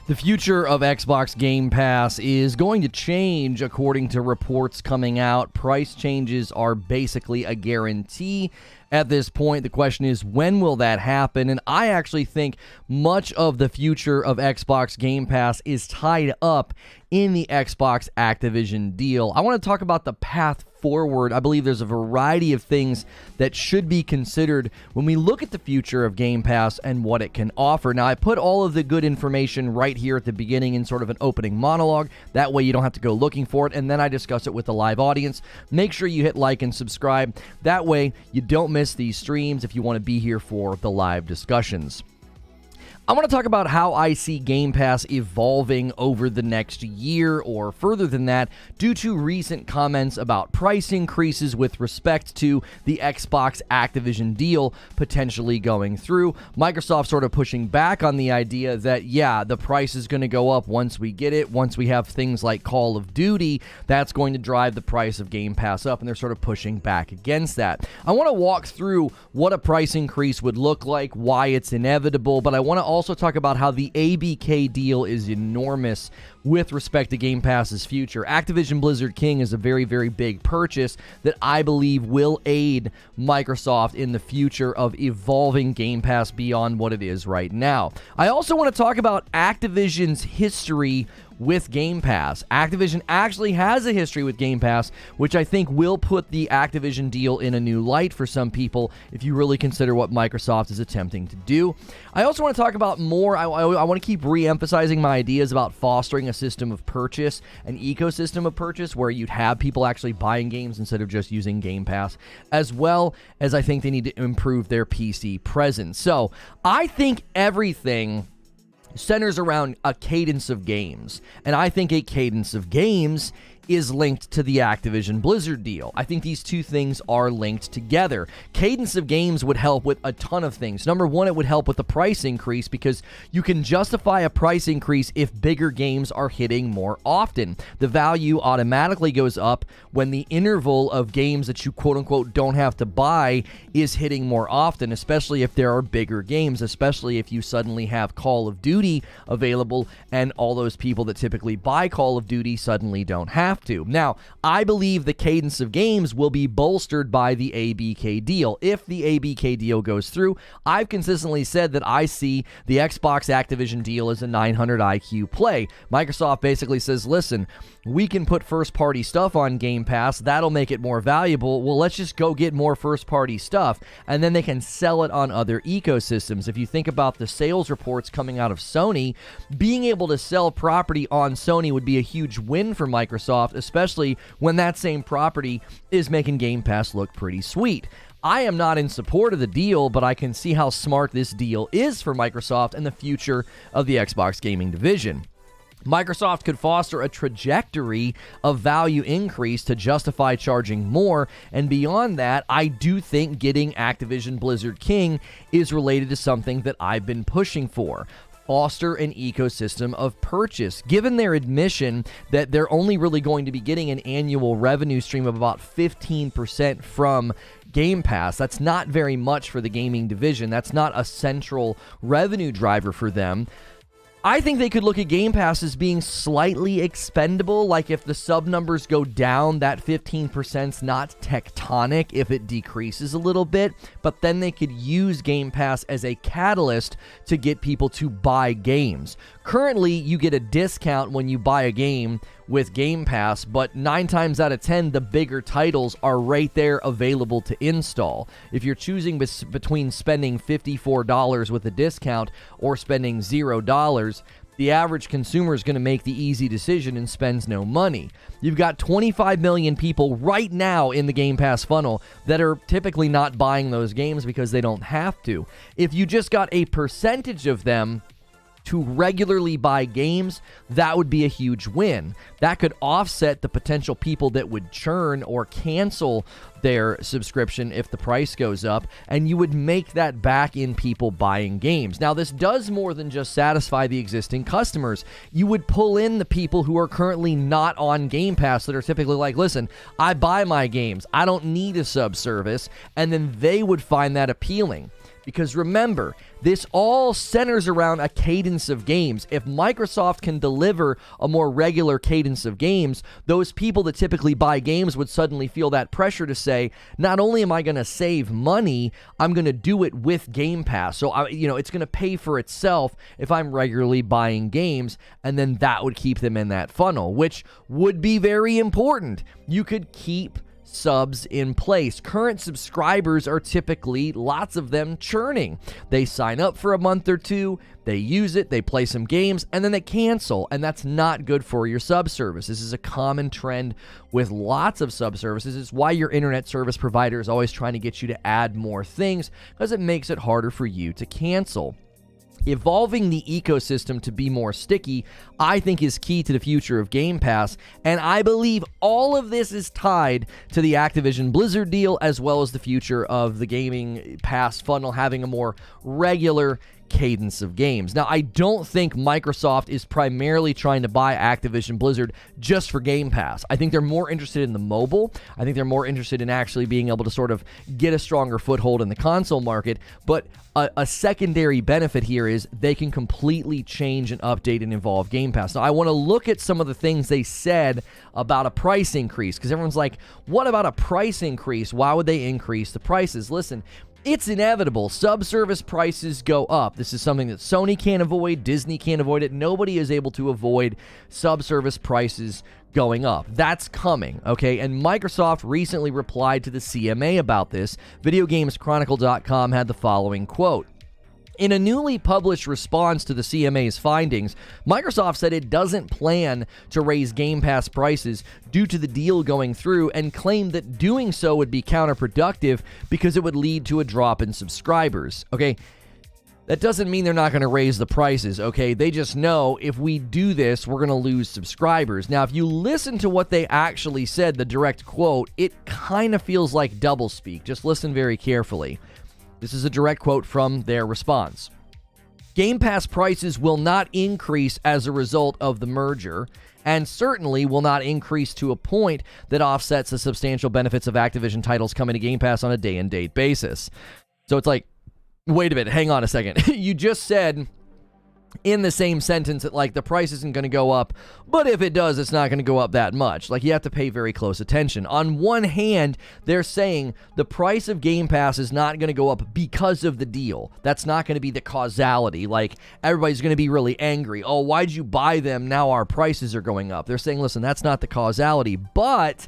The future of Xbox Game Pass is going to change according to reports coming out. Price changes are basically a guarantee at this point. The question is, when will that happen? And I actually think much of the future of Xbox Game Pass is tied up in the Xbox Activision deal. I want to talk about the path forward. I believe there's a variety of things that should be considered when we look at the future of Game Pass and what it can offer. Now, I put all of the good information right here at the beginning in sort of an opening monologue. That way you don't have to go looking for it, and then I discuss it with the live audience. Make sure you hit like and subscribe. That way you don't miss these streams if you want to be here for the live discussions. I want to talk about how I see Game Pass evolving over the next year or further than that due to recent comments about price increases with respect to the Xbox Activision deal potentially going through. Microsoft sort of pushing back on the idea that, yeah, the price is going to go up once we get it. Once we have things like Call of Duty, that's going to drive the price of Game Pass up, and they're sort of pushing back against that. I want to walk through what a price increase would look like, why it's inevitable, but I want to also talk about how the ABK deal is enormous with respect to Game Pass's future. Activision Blizzard King is a very, very big purchase that I believe will aid Microsoft in the future of evolving Game Pass beyond what it is right now. I also want to talk about Activision's history with Game Pass. Activision actually has a history with Game Pass, which I think will put the Activision deal in a new light for some people if you really consider what Microsoft is attempting to do. I also want to talk about more, I want to keep re-emphasizing my ideas about fostering a system of purchase, an ecosystem of purchase where you'd have people actually buying games instead of just using Game Pass, as well as I think they need to improve their PC presence. So I think everything centers around a cadence of games, and I think a cadence of games is linked to the Activision Blizzard deal. I think these two things are linked together. Cadence of games would help with a ton of things. Number one, it would help with the price increase because you can justify a price increase if bigger games are hitting more often. The value automatically goes up when the interval of games that you quote-unquote don't have to buy is hitting more often, especially if there are bigger games, especially if you suddenly have Call of Duty available and all those people that typically buy Call of Duty suddenly don't have to. Now, I believe the cadence of games will be bolstered by the ABK deal. If the ABK deal goes through, I've consistently said that I see the Xbox Activision deal as a 900 IQ play. Microsoft basically says, listen, we can put first-party stuff on Game Pass. That'll make it more valuable. Well, let's just go get more first-party stuff, and then they can sell it on other ecosystems. If you think about the sales reports coming out of Sony, being able to sell property on Sony would be a huge win for Microsoft, especially when that same property is making Game Pass look pretty sweet. I am not in support of the deal, but I can see how smart this deal is for Microsoft and the future of the Xbox gaming division. Microsoft could foster a trajectory of value increase to justify charging more, and beyond that, I do think getting Activision Blizzard King is related to something that I've been pushing for. Foster an ecosystem of purchase. Given their admission that they're only really going to be getting an annual revenue stream of about 15% from Game Pass, that's not very much for the gaming division. That's not a central revenue driver for them. I think they could look at Game Pass as being slightly expendable, like if the sub numbers go down, that 15%'s not tectonic if it decreases a little bit, but then they could use Game Pass as a catalyst to get people to buy games. Currently, you get a discount when you buy a game with Game Pass, but 9 times out of 10, the bigger titles are right there available to install. If you're choosing between spending $54 with a discount or spending $0, the average consumer is going to make the easy decision and spends no money. You've got 25 million people right now in the Game Pass funnel that are typically not buying those games because they don't have to. If you just got a percentage of them to regularly buy games, that would be a huge win. That could offset the potential people that would churn or cancel their subscription if the price goes up, and you would make that back in people buying games. Now, this does more than just satisfy the existing customers. You would pull in the people who are currently not on Game Pass that are typically like, listen, I buy my games, I don't need a sub service, and then they would find that appealing. Because remember, this all centers around a cadence of games. If Microsoft can deliver a more regular cadence of games, those people that typically buy games would suddenly feel that pressure to say, not only am I going to save money, I'm going to do it with Game Pass. So, it's going to pay for itself if I'm regularly buying games, and then that would keep them in that funnel, which would be very important. You could keep subs in place. Current subscribers are typically, lots of them, churning. They sign up for a month or two, they use it, they play some games, and then they cancel, and that's not good for your sub service. This is a common trend with lots of sub services. It's why your internet service provider is always trying to get you to add more things, because it makes it harder for you to cancel. Evolving the ecosystem to be more sticky, I think, is key to the future of Game Pass, and I believe all of this is tied to the Activision Blizzard deal, as well as the future of the Gaming Pass funnel having a more regular cadence of games. Now, I don't think Microsoft is primarily trying to buy Activision Blizzard just for Game Pass. I think they're more interested in the mobile. I think they're more interested in actually being able to sort of get a stronger foothold in the console market, but a secondary benefit here is they can completely change and update and evolve Game Pass. Now, I want to look at some of the things they said about a price increase, because everyone's like, what about a price increase? Why would they increase the prices? Listen, it's inevitable. Subservice prices go up. This is something that Sony can't avoid. Disney can't avoid it. Nobody is able to avoid subservice prices going up. That's coming, okay? And Microsoft recently replied to the CMA about this. VideoGamesChronicle.com had the following quote. In a newly published response to the CMA's findings, Microsoft said it doesn't plan to raise Game Pass prices due to the deal going through, and claimed that doing so would be counterproductive because it would lead to a drop in subscribers. Okay, that doesn't mean they're not going to raise the prices, okay? They just know if we do this, we're going to lose subscribers. Now, if you listen to what they actually said, the direct quote, it kind of feels like doublespeak. Just listen very carefully. This is a direct quote from their response. Game Pass prices will not increase as a result of the merger, and certainly will not increase to a point that offsets the substantial benefits of Activision titles coming to Game Pass on a day-and-date basis. So it's like, wait a minute, hang on a second. You just said in the same sentence that, like, the price isn't going to go up, but if it does, it's not going to go up that much. Like, you have to pay very close attention. On one hand, they're saying the price of Game Pass is not going to go up because of the deal. That's not going to be the causality. Like, everybody's going to be really angry. Oh, why'd you buy them? Now our prices are going up. They're saying, listen, that's not the causality. But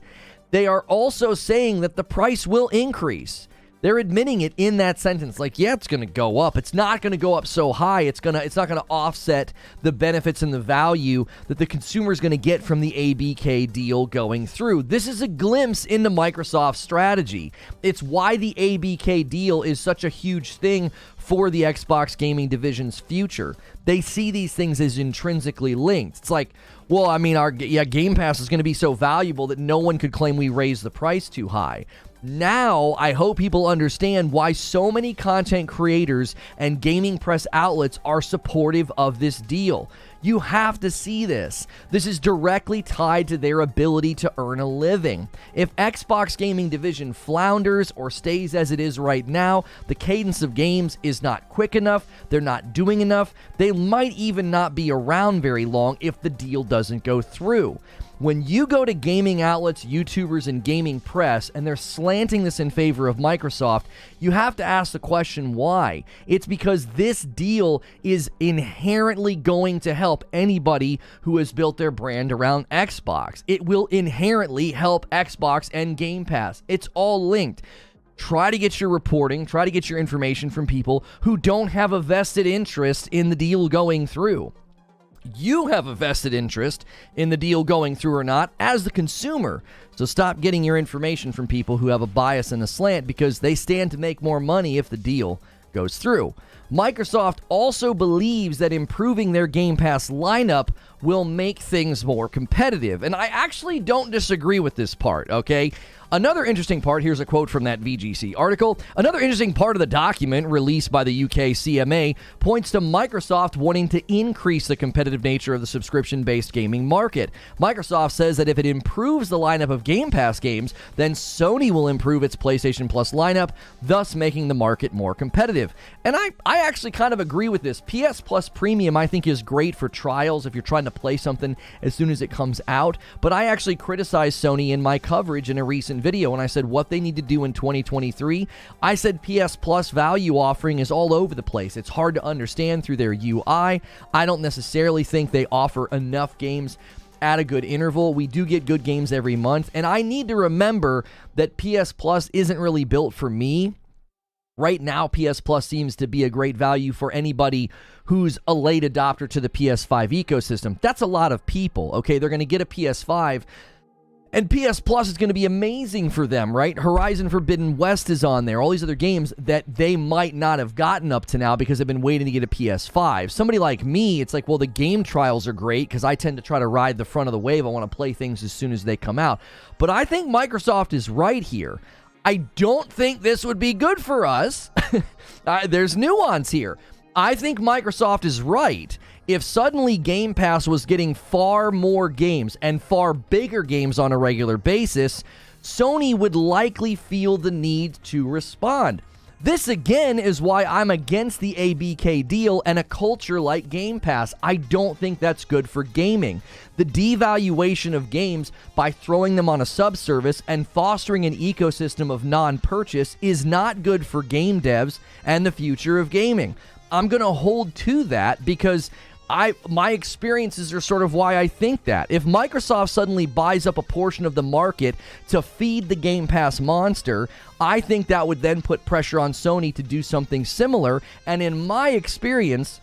they are also saying that the price will increase. They're admitting it in that sentence. Like, yeah, it's going to go up. It's not going to go up so high. It's not going to offset the benefits and the value that the consumer is going to get from the ABK deal going through. This is a glimpse into Microsoft's strategy. It's why the ABK deal is such a huge thing for the Xbox gaming division's future. They see these things as intrinsically linked. It's like, well, I mean, Game Pass is going to be so valuable that no one could claim we raised the price too high. Now, I hope people understand why so many content creators and gaming press outlets are supportive of this deal. You have to see this. This is directly tied to their ability to earn a living. If Xbox Gaming Division flounders or stays as it is right now, the cadence of games is not quick enough, they're not doing enough, they might even not be around very long if the deal doesn't go through. When you go to gaming outlets, YouTubers, and gaming press, and they're slanting this in favor of Microsoft, you have to ask the question why. It's because this deal is inherently going to help anybody who has built their brand around Xbox. It will inherently help Xbox and Game Pass. It's all linked. Try to get your reporting, try to get your information from people who don't have a vested interest in the deal going through. You have a vested interest in the deal going through or not as the consumer. So stop getting your information from people who have a bias and a slant because they stand to make more money if the deal goes through. Microsoft also believes that improving their Game Pass lineup will make things more competitive. And I actually don't disagree with this part, okay? Another interesting part, here's a quote from that VGC article. Another interesting part of the document released by the UK CMA points to Microsoft wanting to increase the competitive nature of the subscription-based gaming market. Microsoft says that if it improves the lineup of Game Pass games, then Sony will improve its PlayStation Plus lineup, thus making the market more competitive. And I actually kind of agree with this. PS Plus Premium, I think, is great for trials if you're trying to play something as soon as it comes out. But I actually criticized Sony in my coverage in a recent video, and I said what they need to do in 2023. I said PS Plus value offering is all over the place. It's hard to understand through their UI. I don't necessarily think they offer enough games at a good interval. We do get good games every month, and I need to remember that PS Plus isn't really built for me. Right now, PS Plus seems to be a great value for anybody who's a late adopter to the PS5 ecosystem. That's a lot of people, okay? They're going to get a PS5, and PS Plus is going to be amazing for them, right? Horizon Forbidden West is on there. All these other games that they might not have gotten up to now because they've been waiting to get a PS5. Somebody like me, it's like, well, the game trials are great because I tend to try to ride the front of the wave. I want to play things as soon as they come out. But I think Microsoft is right here. I don't think this would be good for us. There's nuance here. I think Microsoft is right. If suddenly Game Pass was getting far more games and far bigger games on a regular basis, Sony would likely feel the need to respond. This again is why I'm against the ABK deal and a culture like Game Pass. I don't think that's good for gaming. The devaluation of games by throwing them on a subservice and fostering an ecosystem of non-purchase is not good for game devs and the future of gaming. I'm going to hold to that because my experiences are sort of why I think that. If Microsoft suddenly buys up a portion of the market to feed the Game Pass monster, I think that would then put pressure on Sony to do something similar. And in my experience,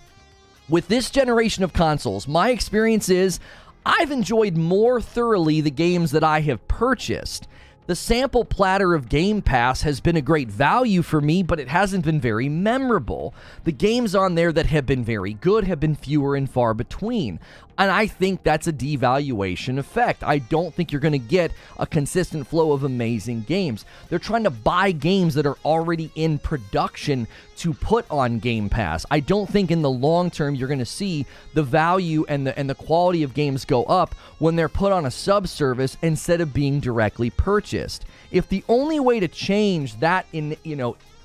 with this generation of consoles, my experience is I've enjoyed more thoroughly the games that I have purchased. The sample platter of Game Pass has been a great value for me, but it hasn't been very memorable. The games on there that have been very good have been fewer and far between. And I think that's a devaluation effect. I don't think you're going to get a consistent flow of amazing games. They're trying to buy games that are already in production to put on Game Pass. I don't think in the long term you're going to see the value and the quality of games go up when they're put on a subservice instead of being directly purchased. If the only way to change that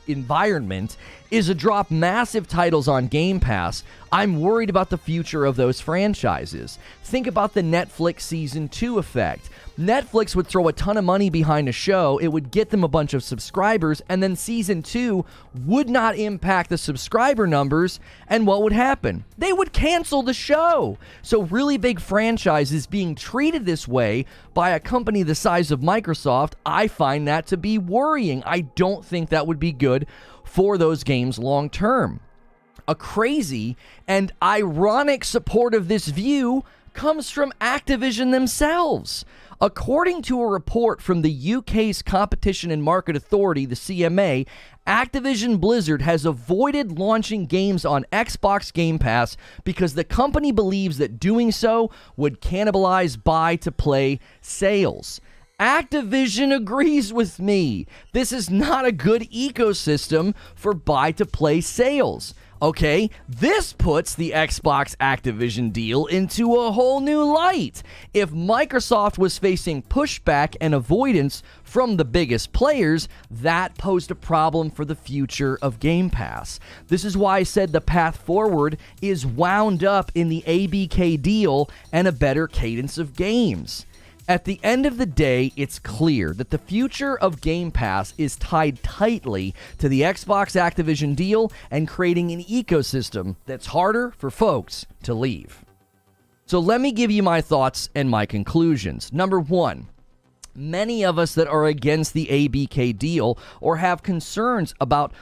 environment is to drop massive titles on Game Pass, I'm worried about the future of those franchises. Think about the Netflix Season 2 effect. Netflix would throw a ton of money behind a show, it would get them a bunch of subscribers, and then Season 2 would not impact the subscriber numbers, and what would happen? They would cancel the show. So really big franchises being treated this way by a company the size of Microsoft, I find that to be worrying. I don't think that would be good for those games long term. A crazy and ironic support of this view comes from Activision themselves. According to a report from the UK's Competition and Market Authority, the CMA, Activision Blizzard has avoided launching games on Xbox Game Pass because the company believes that doing so would cannibalize buy-to-play sales. Activision agrees with me. This is not a good ecosystem for buy-to-play sales. Okay, this puts the Xbox Activision deal into a whole new light. If Microsoft was facing pushback and avoidance from the biggest players, that posed a problem for the future of Game Pass. This is why I said the path forward is wound up in the ABK deal and a better cadence of games. At the end of the day, it's clear that the future of Game Pass is tied tightly to the Xbox Activision deal and creating an ecosystem that's harder for folks to leave. So let me give you my thoughts and my conclusions. Number one, many of us that are against the ABK deal or have concerns about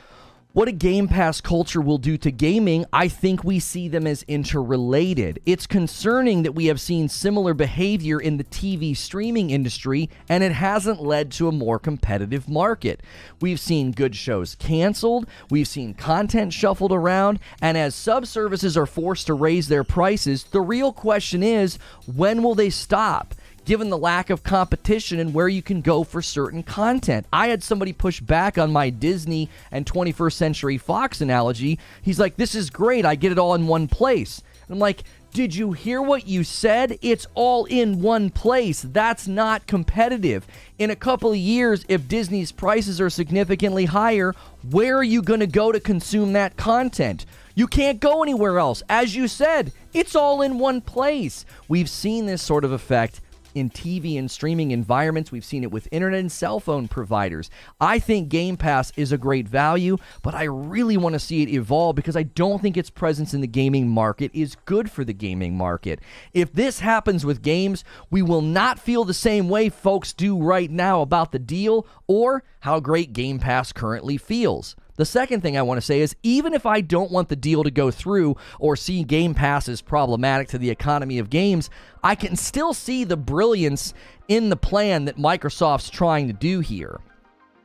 What a Game Pass culture will do to gaming, I think we see them as interrelated. It's concerning that we have seen similar behavior in the TV streaming industry, and it hasn't led to a more competitive market. We've seen good shows canceled, we've seen content shuffled around, and as subservices are forced to raise their prices, the real question is, when will they stop? Given the lack of competition and where you can go for certain content. I had somebody push back on my Disney and 21st Century Fox analogy. He's like, this is great, I get it all in one place. And I'm like, did you hear what you said? It's all in one place. That's not competitive. In a couple of years, if Disney's prices are significantly higher, where are you going to go to consume that content? You can't go anywhere else. As you said, it's all in one place. We've seen this sort of effect in TV and streaming environments. We've seen it with internet and cell phone providers. I think Game Pass is a great value, but I really want to see it evolve because I don't think its presence in the gaming market is good for the gaming market. If this happens with games, we will not feel the same way folks do right now about the deal or how great Game Pass currently feels. The second thing I want to say is, even if I don't want the deal to go through or see Game Pass as problematic to the economy of games, I can still see the brilliance in the plan that Microsoft's trying to do here.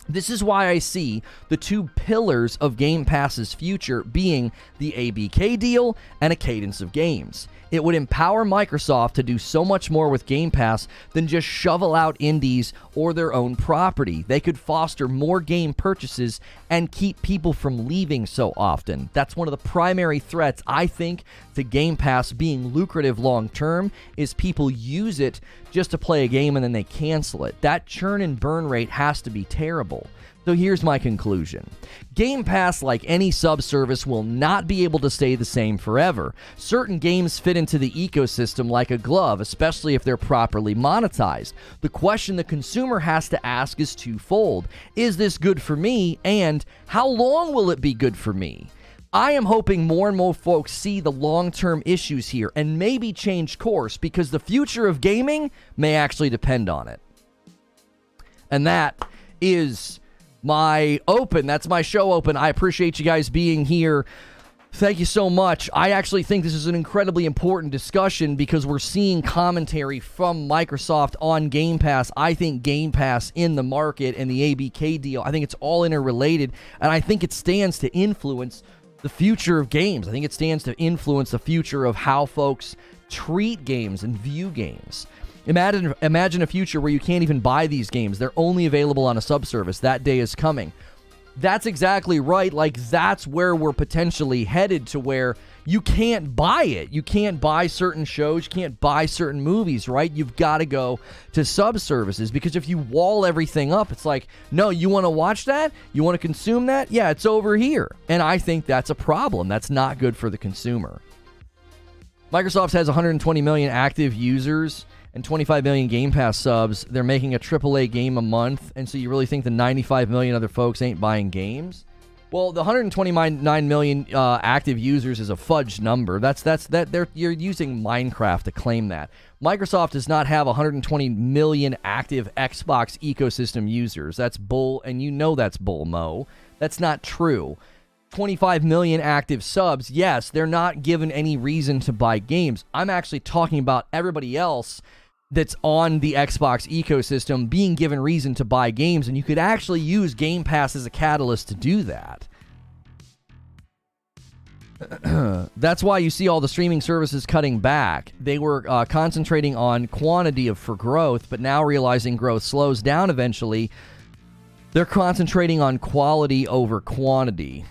This is why I see the two pillars of Game Pass's future being the ABK deal and a cadence of games. It would empower Microsoft to do so much more with Game Pass than just shovel out indies or their own property. They could foster more game purchases and keep people from leaving so often. That's one of the primary threats, I think, to Game Pass being lucrative long term, is people use it just to play a game and then they cancel it. That churn and burn rate has to be terrible. So here's my conclusion. Game Pass, like any subservice, will not be able to stay the same forever. Certain games fit into the ecosystem like a glove, especially if they're properly monetized. The question the consumer has to ask is twofold. Is this good for me? And how long will it be good for me? I am hoping more and more folks see the long-term issues here and maybe change course, because the future of gaming may actually depend on it. And that is my open. That's my show open. I appreciate you guys being here. Thank you so much. I actually think this is an incredibly important discussion because we're seeing commentary from Microsoft on Game Pass. I think Game Pass in the market and the ABK deal, I think it's all interrelated, and I think it stands to influence the future of games. I think it stands to influence the future of how folks treat games and view games. Imagine a future where you can't even buy these games. They're only available on a subservice. That day is coming. That's exactly right. Like, that's where we're potentially headed, to where you can't buy it. You can't buy certain shows. You can't buy certain movies, right? You've got to go to subservices, because if you wall everything up, it's like, no, you want to watch that? You want to consume that? Yeah, it's over here. And I think that's a problem. That's not good for the consumer. Microsoft has 120 million active users and 25 million Game Pass subs. They're making a AAA game a month, and so you really think the 95 million other folks ain't buying games? Well, the 129 million active users is a fudged number. You're using Minecraft to claim that. Microsoft does not have 120 million active Xbox ecosystem users. That's bull, and you know that's bull, Mo. That's not true. 25 million active subs, yes, they're not given any reason to buy games. I'm actually talking about everybody else that's on the Xbox ecosystem being given reason to buy games, and you could actually use Game Pass as a catalyst to do that. That's why you see all the streaming services cutting back. They were concentrating on quantity for growth, but now realizing growth slows down eventually, they're concentrating on quality over quantity.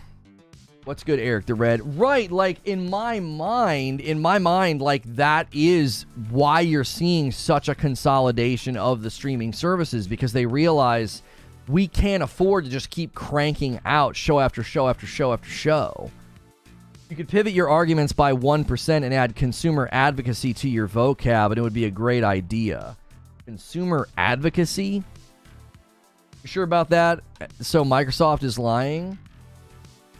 What's good, Eric the Red? Right, like, in my mind, like, that is why you're seeing such a consolidation of the streaming services, because they realize we can't afford to just keep cranking out show after show after show after show. You could pivot your arguments by 1% and add consumer advocacy to your vocab, and it would be a great idea. Consumer advocacy? You sure about that? So Microsoft is lying?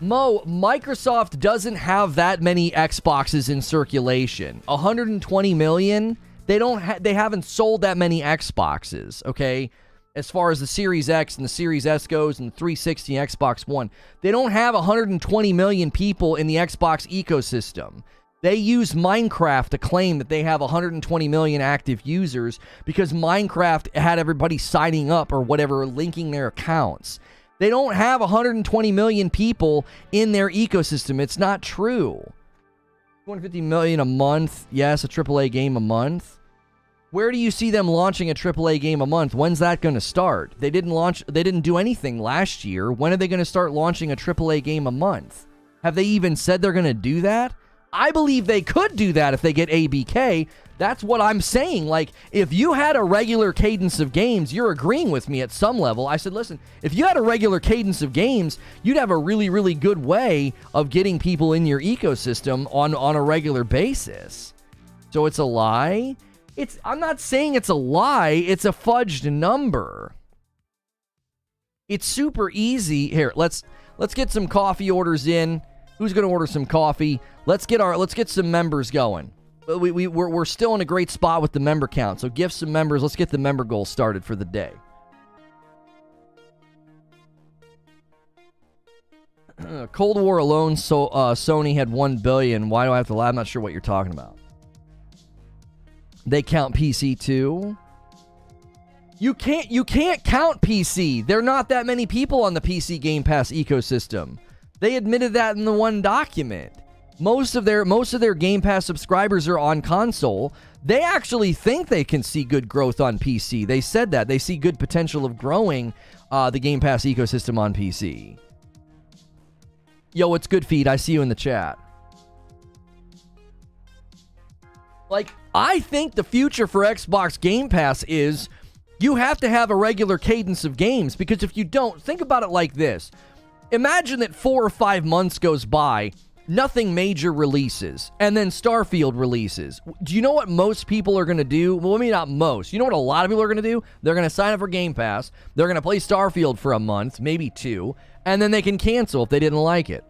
Mo, Microsoft doesn't have that many Xboxes in circulation. 120 million? They haven't sold that many Xboxes, okay? as far as the Series X and the Series S goes and the 360 and Xbox One. They don't have 120 million people in the Xbox ecosystem. They use Minecraft to claim that they have 120 million active users because Minecraft had everybody signing up or whatever, linking their accounts. They don't have 120 million people in their ecosystem. It's not true. 250 million a month. Yes, a AAA game a month. Where do you see them launching a AAA game a month? When's that going to start? They didn't do anything last year. When are they going to start launching a AAA game a month? Have they even said they're going to do that? I believe they could do that if they get ABK. That's what I'm saying. Like, if you had a regular cadence of games, you're agreeing with me at some level. I said, listen, if you had a regular cadence of games, you'd have a really, really good way of getting people in your ecosystem on a regular basis. So it's a lie? I'm not saying it's a lie. It's a fudged number. It's super easy. Here, let's get some coffee orders in. Who's going to order some coffee? Let's get some members going. We're still in a great spot with the member count. So gift some members. Let's get the member goal started for the day. Cold War alone, so Sony had 1 billion. Why do I have to lie? I'm not sure what you're talking about. They count PC too. You can't count PC. There are not that many people on the PC Game Pass ecosystem. They admitted that in the one document. Most of their Game Pass subscribers are on console. They actually think they can see good growth on PC. They said that. They see good potential of growing the Game Pass ecosystem on PC. Yo, what's good, Feed? I see you in the chat. Like, I think the future for Xbox Game Pass is you have to have a regular cadence of games, because if you don't, think about it like this. Imagine that 4 or 5 months goes by, nothing major releases, and then Starfield releases. Do you know what most people are going to do? Well, maybe not most. You know what a lot of people are going to do? They're going to sign up for Game Pass. They're going to play Starfield for a month, maybe 2, and then they can cancel if they didn't like it.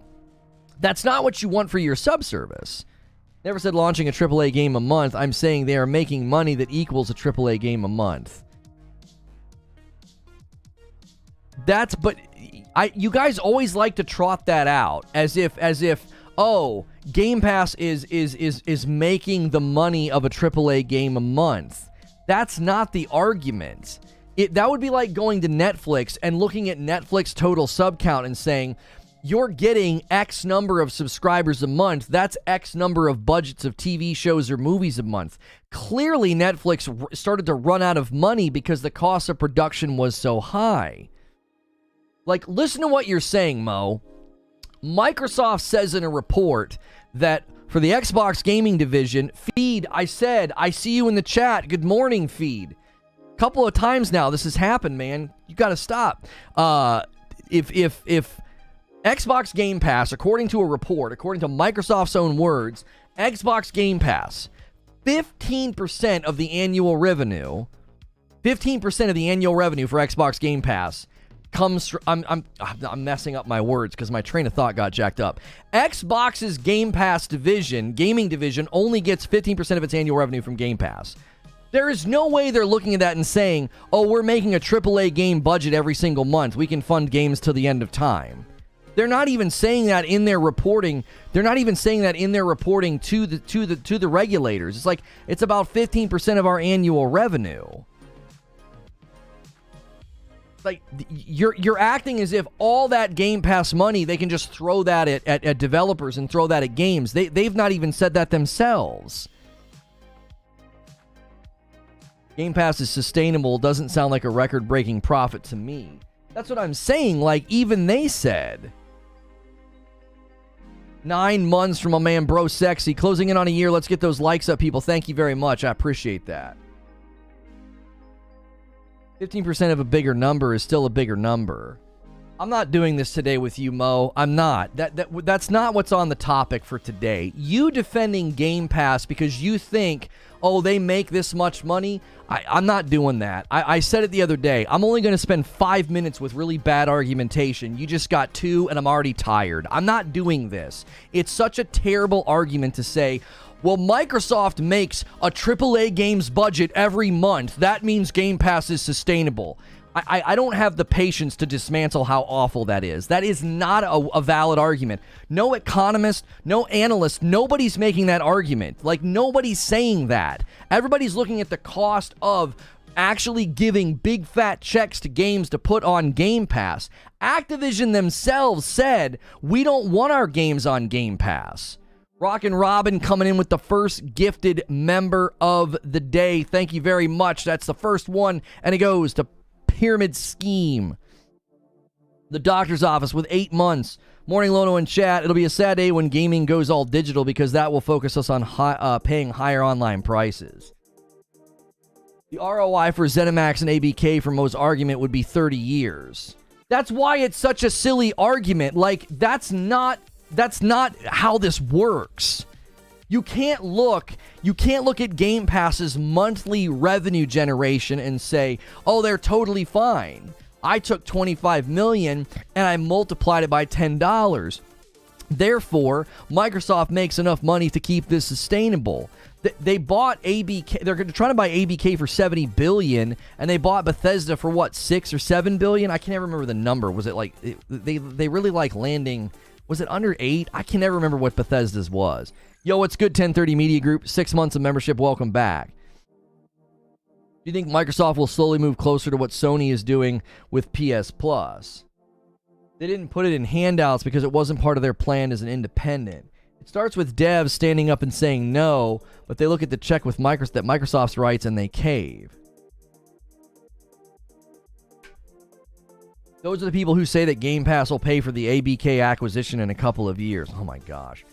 That's not what you want for your subservice. Never said launching a AAA game a month. I'm saying they are making money that equals a AAA game a month. You guys always like to trot that out as if oh, Game Pass is making the money of a AAA game a month. That's not the argument. That would be like going to Netflix and looking at Netflix total sub count and saying, you're getting X number of subscribers a month. That's X number of budgets of TV shows or movies a month. Clearly, Netflix started to run out of money because the cost of production was so high. Like, listen to what you're saying, Mo. Microsoft says in a report that for the Xbox gaming division, Feed, I said, I see you in the chat. Good morning, Feed. Couple of times now this has happened, man. You got to stop. If Xbox Game Pass, according to a report, according to Microsoft's own words, Xbox Game Pass, 15% of the annual revenue, 15% of the annual revenue for Xbox Game Pass comes from, I'm messing up my words because my train of thought got jacked up. Xbox's Game Pass division, gaming division, only gets 15% of its annual revenue from Game Pass. There is no way they're looking at that and saying, oh, we're making a AAA game budget every single month. We can fund games till the end of time. They're not even saying that in their reporting. They're not even saying that in their reporting to the regulators. It's like it's about 15% of our annual revenue. Like, you're acting as if all that Game Pass money, they can just throw that at developers and throw that at games. They've not even said that themselves. Game Pass is sustainable. Doesn't sound like a record-breaking profit to me. That's what I'm saying. Like, even they said. 9 months from my man Bro Sexy. Closing in on a year. Let's get those likes up, people. Thank you very much. I appreciate that. 15% of a bigger number is still a bigger number. I'm not doing this today with you, Mo. I'm not. That's not what's on the topic for today. You defending Game Pass because you think, oh, they make this much money? I'm not doing that. I said it the other day. I'm only going to spend 5 minutes with really bad argumentation. You just got 2, and I'm already tired. I'm not doing this. It's such a terrible argument to say, well, Microsoft makes a AAA games budget every month. That means Game Pass is sustainable. I don't have the patience to dismantle how awful that is. That is not a valid argument. No economist, no analyst, nobody's making that argument. Like, nobody's saying that. Everybody's looking at the cost of actually giving big fat checks to games to put on Game Pass. Activision themselves said, we don't want our games on Game Pass. Rockin' Robin coming in with the first gifted member of the day. Thank you very much. That's the first one, and it goes to Pyramid Scheme. The doctor's office with 8 months. Morning, Lono and chat. It'll be a sad day when gaming goes all digital because that will focus us on paying higher online prices. The ROI for ZeniMax and ABK for Mo's argument would be 30 years. That's why it's such a silly argument. Like, that's not how this works. You can't look at Game Pass's monthly revenue generation and say, oh, they're totally fine. I took $25 million and I multiplied it by $10. Therefore, Microsoft makes enough money to keep this sustainable. They bought ABK. They're trying to buy ABK for $70 billion, and they bought Bethesda for what, $6 or $7 billion? I can never remember the number. Was it like they really like landing? Was it under 8? I can never remember what Bethesda's was. Yo, what's good, 1030 Media Group? 6 months of membership. Welcome back. Do you think Microsoft will slowly move closer to what Sony is doing with PS Plus? They didn't put it in handouts because it wasn't part of their plan as an independent. It starts with devs standing up and saying no, but they look at the check with that Microsoft's writes and they cave. Those are the people who say that Game Pass will pay for the ABK acquisition in a couple of years. Oh my gosh.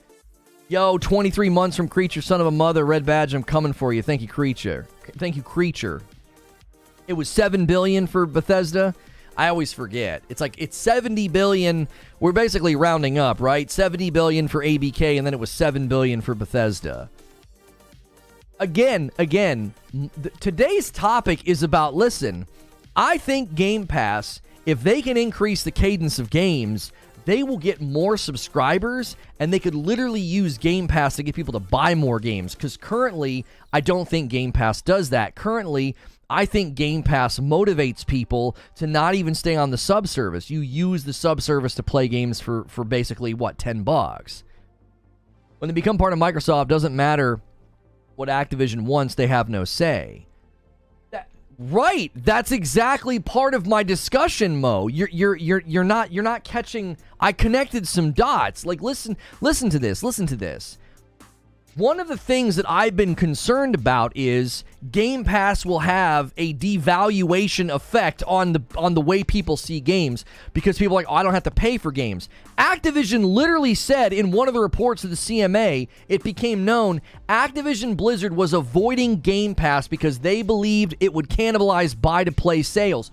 Yo, 23 months from Creature, son of a mother, red badge, I'm coming for you. Thank you, Creature. Thank you, Creature. It was $7 billion for Bethesda. I always forget. It's like, it's $70 billion. We're basically rounding up, right? $70 billion for ABK, and then it was $7 billion for Bethesda. Again, today's topic is about, listen, I think Game Pass, if they can increase the cadence of games, they will get more subscribers, and they could literally use Game Pass to get people to buy more games. Because currently, I don't think Game Pass does that. Currently, I think Game Pass motivates people to not even stay on the subservice. You use the subservice to play games for basically, what, $10? When they become part of Microsoft, doesn't matter what Activision wants, they have no say. Right, that's exactly part of my discussion, Mo. You're not catching. I connected some dots. Like, listen to this. One of the things that I've been concerned about is Game Pass will have a devaluation effect on the way people see games, because people are like, oh, I don't have to pay for games. Activision literally said in one of the reports of the CMA, it became known Activision Blizzard was avoiding Game Pass because they believed it would cannibalize buy-to-play sales.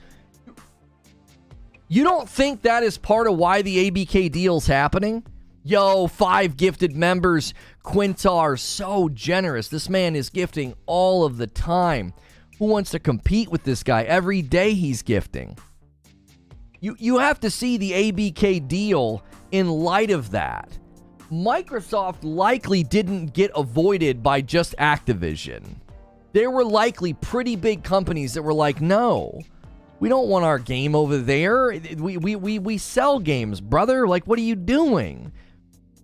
You don't think that is part of why the ABK deal's happening? Yo, 5 gifted members. Quintar, so generous. This man is gifting all of the time. Who wants to compete with this guy? Every day he's gifting. You have to see the ABK deal in light of that. Microsoft likely didn't get avoided by just Activision. There were likely pretty big companies that were like, no, we don't want our game over there. We sell games, brother. Like, what are you doing?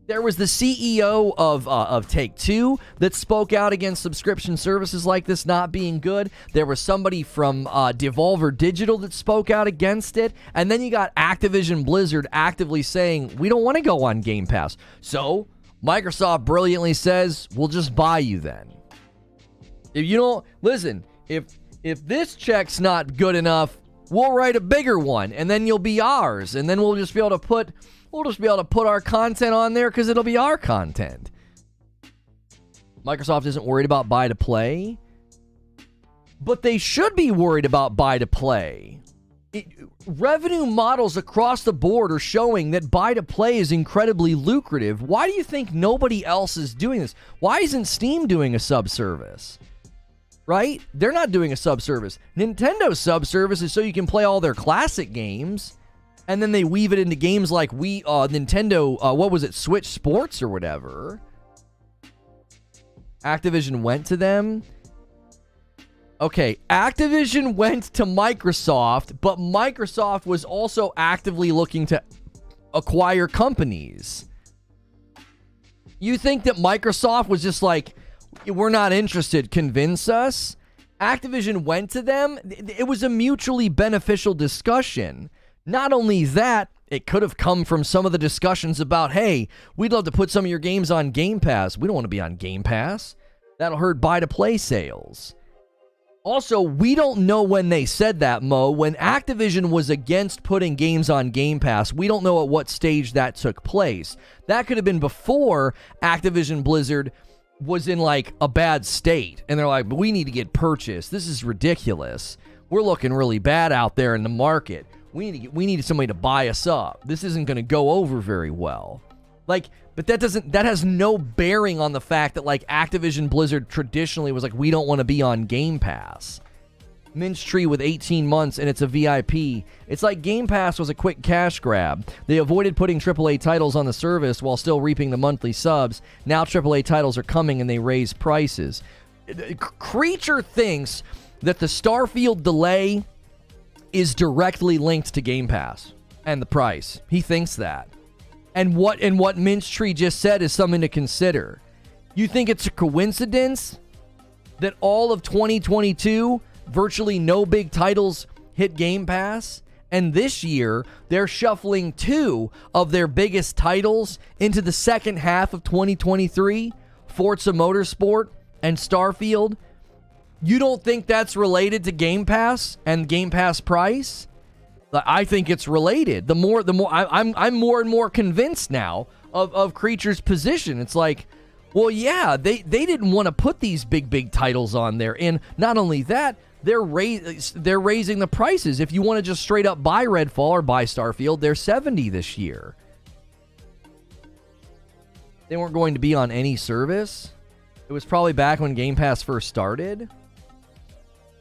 There was the CEO of Take-Two that spoke out against subscription services like this not being good. There was somebody from Devolver Digital that spoke out against it. And then you got Activision Blizzard actively saying, we don't want to go on Game Pass. So Microsoft brilliantly says, we'll just buy you then. If you don't, listen, if this check's not good enough, we'll write a bigger one, and then you'll be ours. And then we'll just be able to put our content on there because it'll be our content. Microsoft isn't worried about buy-to-play, but they should be worried about buy-to-play. Revenue models across the board are showing that buy-to-play is incredibly lucrative. Why do you think nobody else is doing this? Why isn't Steam doing a subservice? Right? They're not doing a subservice. Nintendo's subservice is so you can play all their classic games. And then they weave it into games like Nintendo, what was it, Switch Sports or whatever. Activision went to them. Okay, Activision went to Microsoft, but Microsoft was also actively looking to acquire companies. You think that Microsoft was just like, we're not interested, convince us? Activision went to them. It was a mutually beneficial discussion. Not only that, it could have come from some of the discussions about, hey, we'd love to put some of your games on Game Pass. We don't want to be on Game Pass. That'll hurt buy-to-play sales. Also, we don't know when they said that, Mo. When Activision was against putting games on Game Pass, we don't know at what stage that took place. That could have been before Activision Blizzard was in like a bad state. And they're like, we need to get purchased. This is ridiculous. We're looking really bad out there in the market. We need somebody to buy us up. This isn't going to go over very well. Like, but that has no bearing on the fact that like Activision Blizzard traditionally was like, we don't want to be on Game Pass. Minch Tree with 18 months and it's a VIP. It's like Game Pass was a quick cash grab. They avoided putting AAA titles on the service while still reaping the monthly subs. Now AAA titles are coming and they raise prices. Creature thinks that the Starfield delay is directly linked to Game Pass and the price. He thinks that. And what Minch Tree just said is something to consider. You think it's a coincidence that all of 2022, virtually no big titles hit Game Pass? And this year, they're shuffling 2 of their biggest titles into the second half of 2023, Forza Motorsport and Starfield. You don't think that's related to Game Pass and Game Pass price? I think it's related. The more I'm more and more convinced now of Creature's position. It's like, well, yeah, they didn't want to put these big titles on there, and not only that, they're raising the prices. If you want to just straight up buy Redfall or buy Starfield, they're $70 this year. They weren't going to be on any service. It was probably back when Game Pass first started.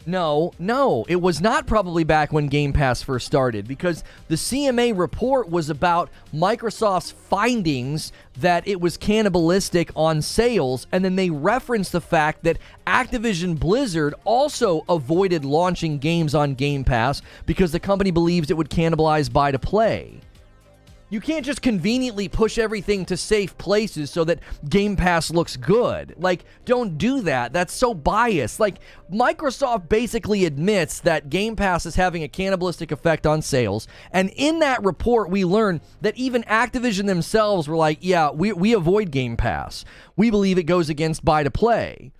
No, it was not probably back when Game Pass first started, because the CMA report was about Microsoft's findings that it was cannibalistic on sales, and then they referenced the fact that Activision Blizzard also avoided launching games on Game Pass because the company believes it would cannibalize buy-to-play. You can't just conveniently push everything to safe places so that Game Pass looks good. Like, don't do that. That's so biased. Like, Microsoft basically admits that Game Pass is having a cannibalistic effect on sales. And in that report, we learn that even Activision themselves were like, yeah, we avoid Game Pass. We believe it goes against buy-to-play.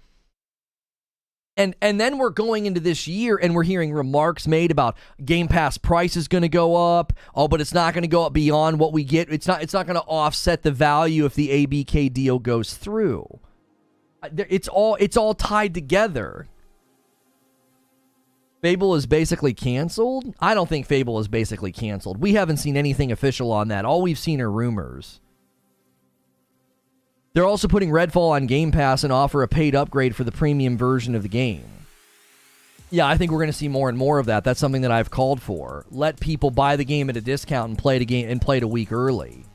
And then we're going into this year and we're hearing remarks made about Game Pass price is going to go up. Oh, but it's not going to go up beyond what we get. It's not going to offset the value if the ABK deal goes through. It's all tied together. Fable is basically canceled? I don't think Fable is basically canceled. We haven't seen anything official on that. All we've seen are rumors. They're also putting Redfall on Game Pass and offer a paid upgrade for the premium version of the game. Yeah, I think we're going to see more and more of that. That's something that I've called for. Let people buy the game at a discount and play it a week early.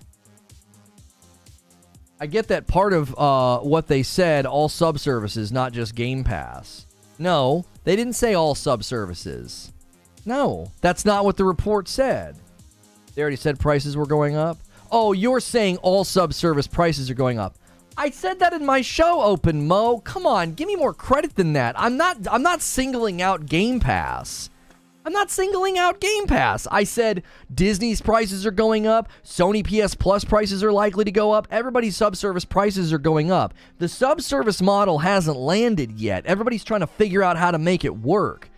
I get that part of what they said, all sub-services, not just Game Pass. No, they didn't say all sub-services. No, that's not what the report said. They already said prices were going up. Oh, you're saying all sub-service prices are going up. I said that in my show open, Mo. Come on, give me more credit than that. I'm not singling out Game Pass. I'm not singling out Game Pass. I said Disney's prices are going up. Sony PS Plus prices are likely to go up. Everybody's subservice prices are going up. The subservice model hasn't landed yet. Everybody's trying to figure out how to make it work.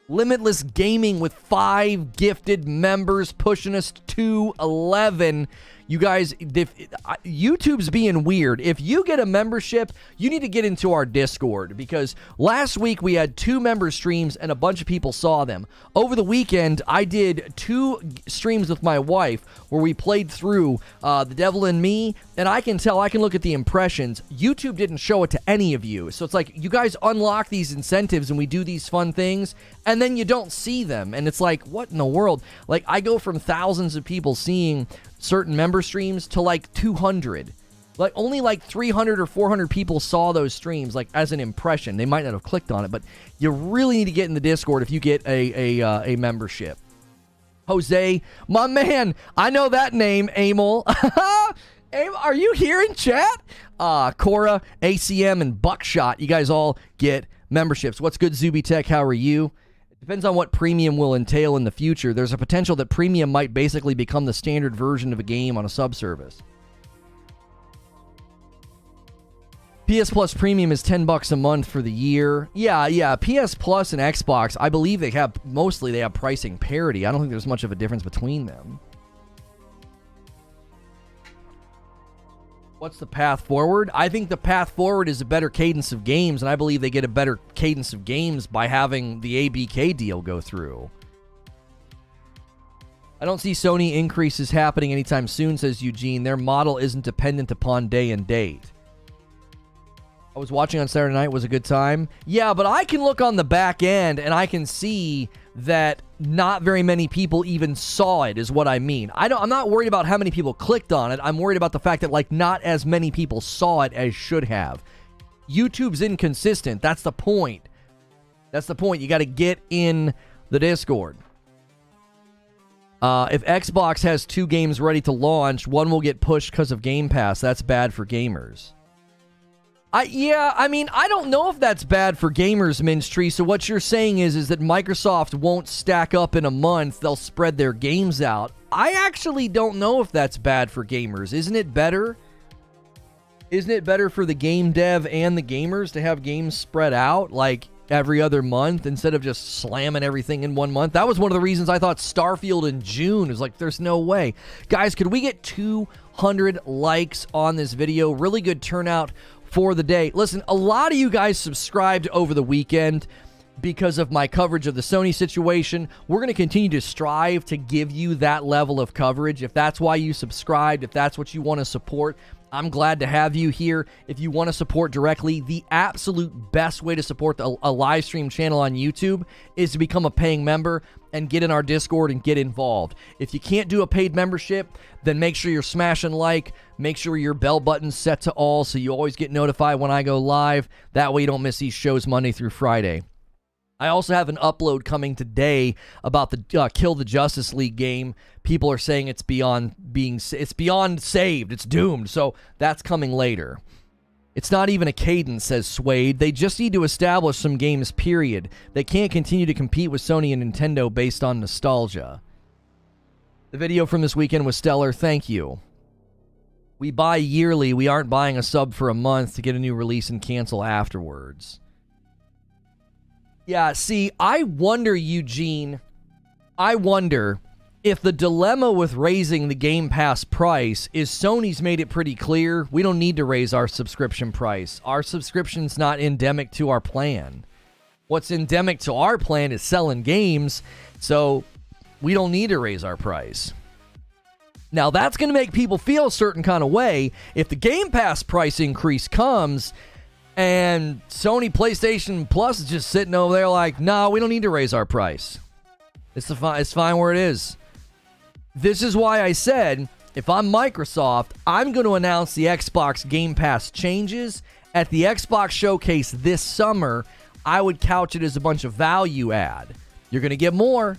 Limitless Gaming with 5 gifted members pushing us to 11. You guys, YouTube's being weird. If you get a membership, you need to get into our Discord, because last week we had 2 member streams and a bunch of people saw them. Over the weekend, I did 2 streams with my wife where we played through The Devil in Me, and I can look at the impressions. YouTube didn't show it to any of you. So it's like, you guys unlock these incentives and we do these fun things, and then you don't see them. And it's like, what in the world? Like, I go from thousands of people seeing certain member streams to like 200. Like, only like 300 or 400 people saw those streams, like, as an impression. They might not have clicked on it, but you really need to get in the Discord if you get a membership. Jose, my man, I know that name, Amol. Are you here in chat? Cora, ACM, and Buckshot, you guys all get memberships. What's good, Zuby Tech? How are you? It depends on what premium will entail in the future. There's a potential that premium might basically become the standard version of a game on a subservice. PS Plus Premium is $10 a month for the year. Yeah. PS Plus and Xbox, I believe they have pricing parity. I don't think there's much of a difference between them. What's the path forward? I think the path forward is a better cadence of games, and I believe they get a better cadence of games by having the ABK deal go through. I don't see Sony increases happening anytime soon, says Eugene. Their model isn't dependent upon day and date. I was watching on Saturday night. Was a good time. Yeah, but I can look on the back end and I can see that not very many people even saw it, is what I mean. I'm not worried about how many people clicked on it. I'm worried about the fact that, like, not as many people saw it as should have. YouTube's inconsistent. That's the point. You got to get in the Discord. If Xbox has 2 games ready to launch, one will get pushed because of Game Pass. That's bad for gamers. I don't know if that's bad for gamers, Minstree. So what you're saying is that Microsoft won't stack up in a month. They'll spread their games out. I actually don't know if that's bad for gamers. Isn't it better? Isn't it better for the game dev and the gamers to have games spread out, like, every other month instead of just slamming everything in one month? That was one of the reasons I thought Starfield in June is like, there's no way. Guys, could we get 200 likes on this video? Really good turnout for the day. Listen, a lot of you guys subscribed over the weekend because of my coverage of the Sony situation. We're going to continue to strive to give you that level of coverage. If that's why you subscribed, if that's what you want to support, I'm glad to have you here. If you want to support directly, the absolute best way to support a live stream channel on YouTube is to become a paying member and get in our Discord and get involved. If you can't do a paid membership, then make sure you're smashing like, make sure your bell button's set to all so you always get notified when I go live. That way you don't miss these shows Monday through Friday. I also have an upload coming today about the Kill the Justice League game. People are saying it's beyond saved. It's doomed. So that's coming later. It's not even a cadence, says Suede. They just need to establish some games, period. They can't continue to compete with Sony and Nintendo based on nostalgia. The video from this weekend was stellar. Thank you. We buy yearly. We aren't buying a sub for a month to get a new release and cancel afterwards. Yeah, see, I wonder, Eugene, if the dilemma with raising the Game Pass price is Sony's made it pretty clear we don't need to raise our subscription price. Our subscription's not endemic to our plan. What's endemic to our plan is selling games, so we don't need to raise our price. Now, that's going to make people feel a certain kind of way. If the Game Pass price increase comes and Sony PlayStation Plus is just sitting over there like, nah, we don't need to raise our price. It's fine where it is. This is why I said, if I'm Microsoft, I'm going to announce the Xbox Game Pass changes at the Xbox Showcase this summer. I would couch it as a bunch of value add. You're going to get more.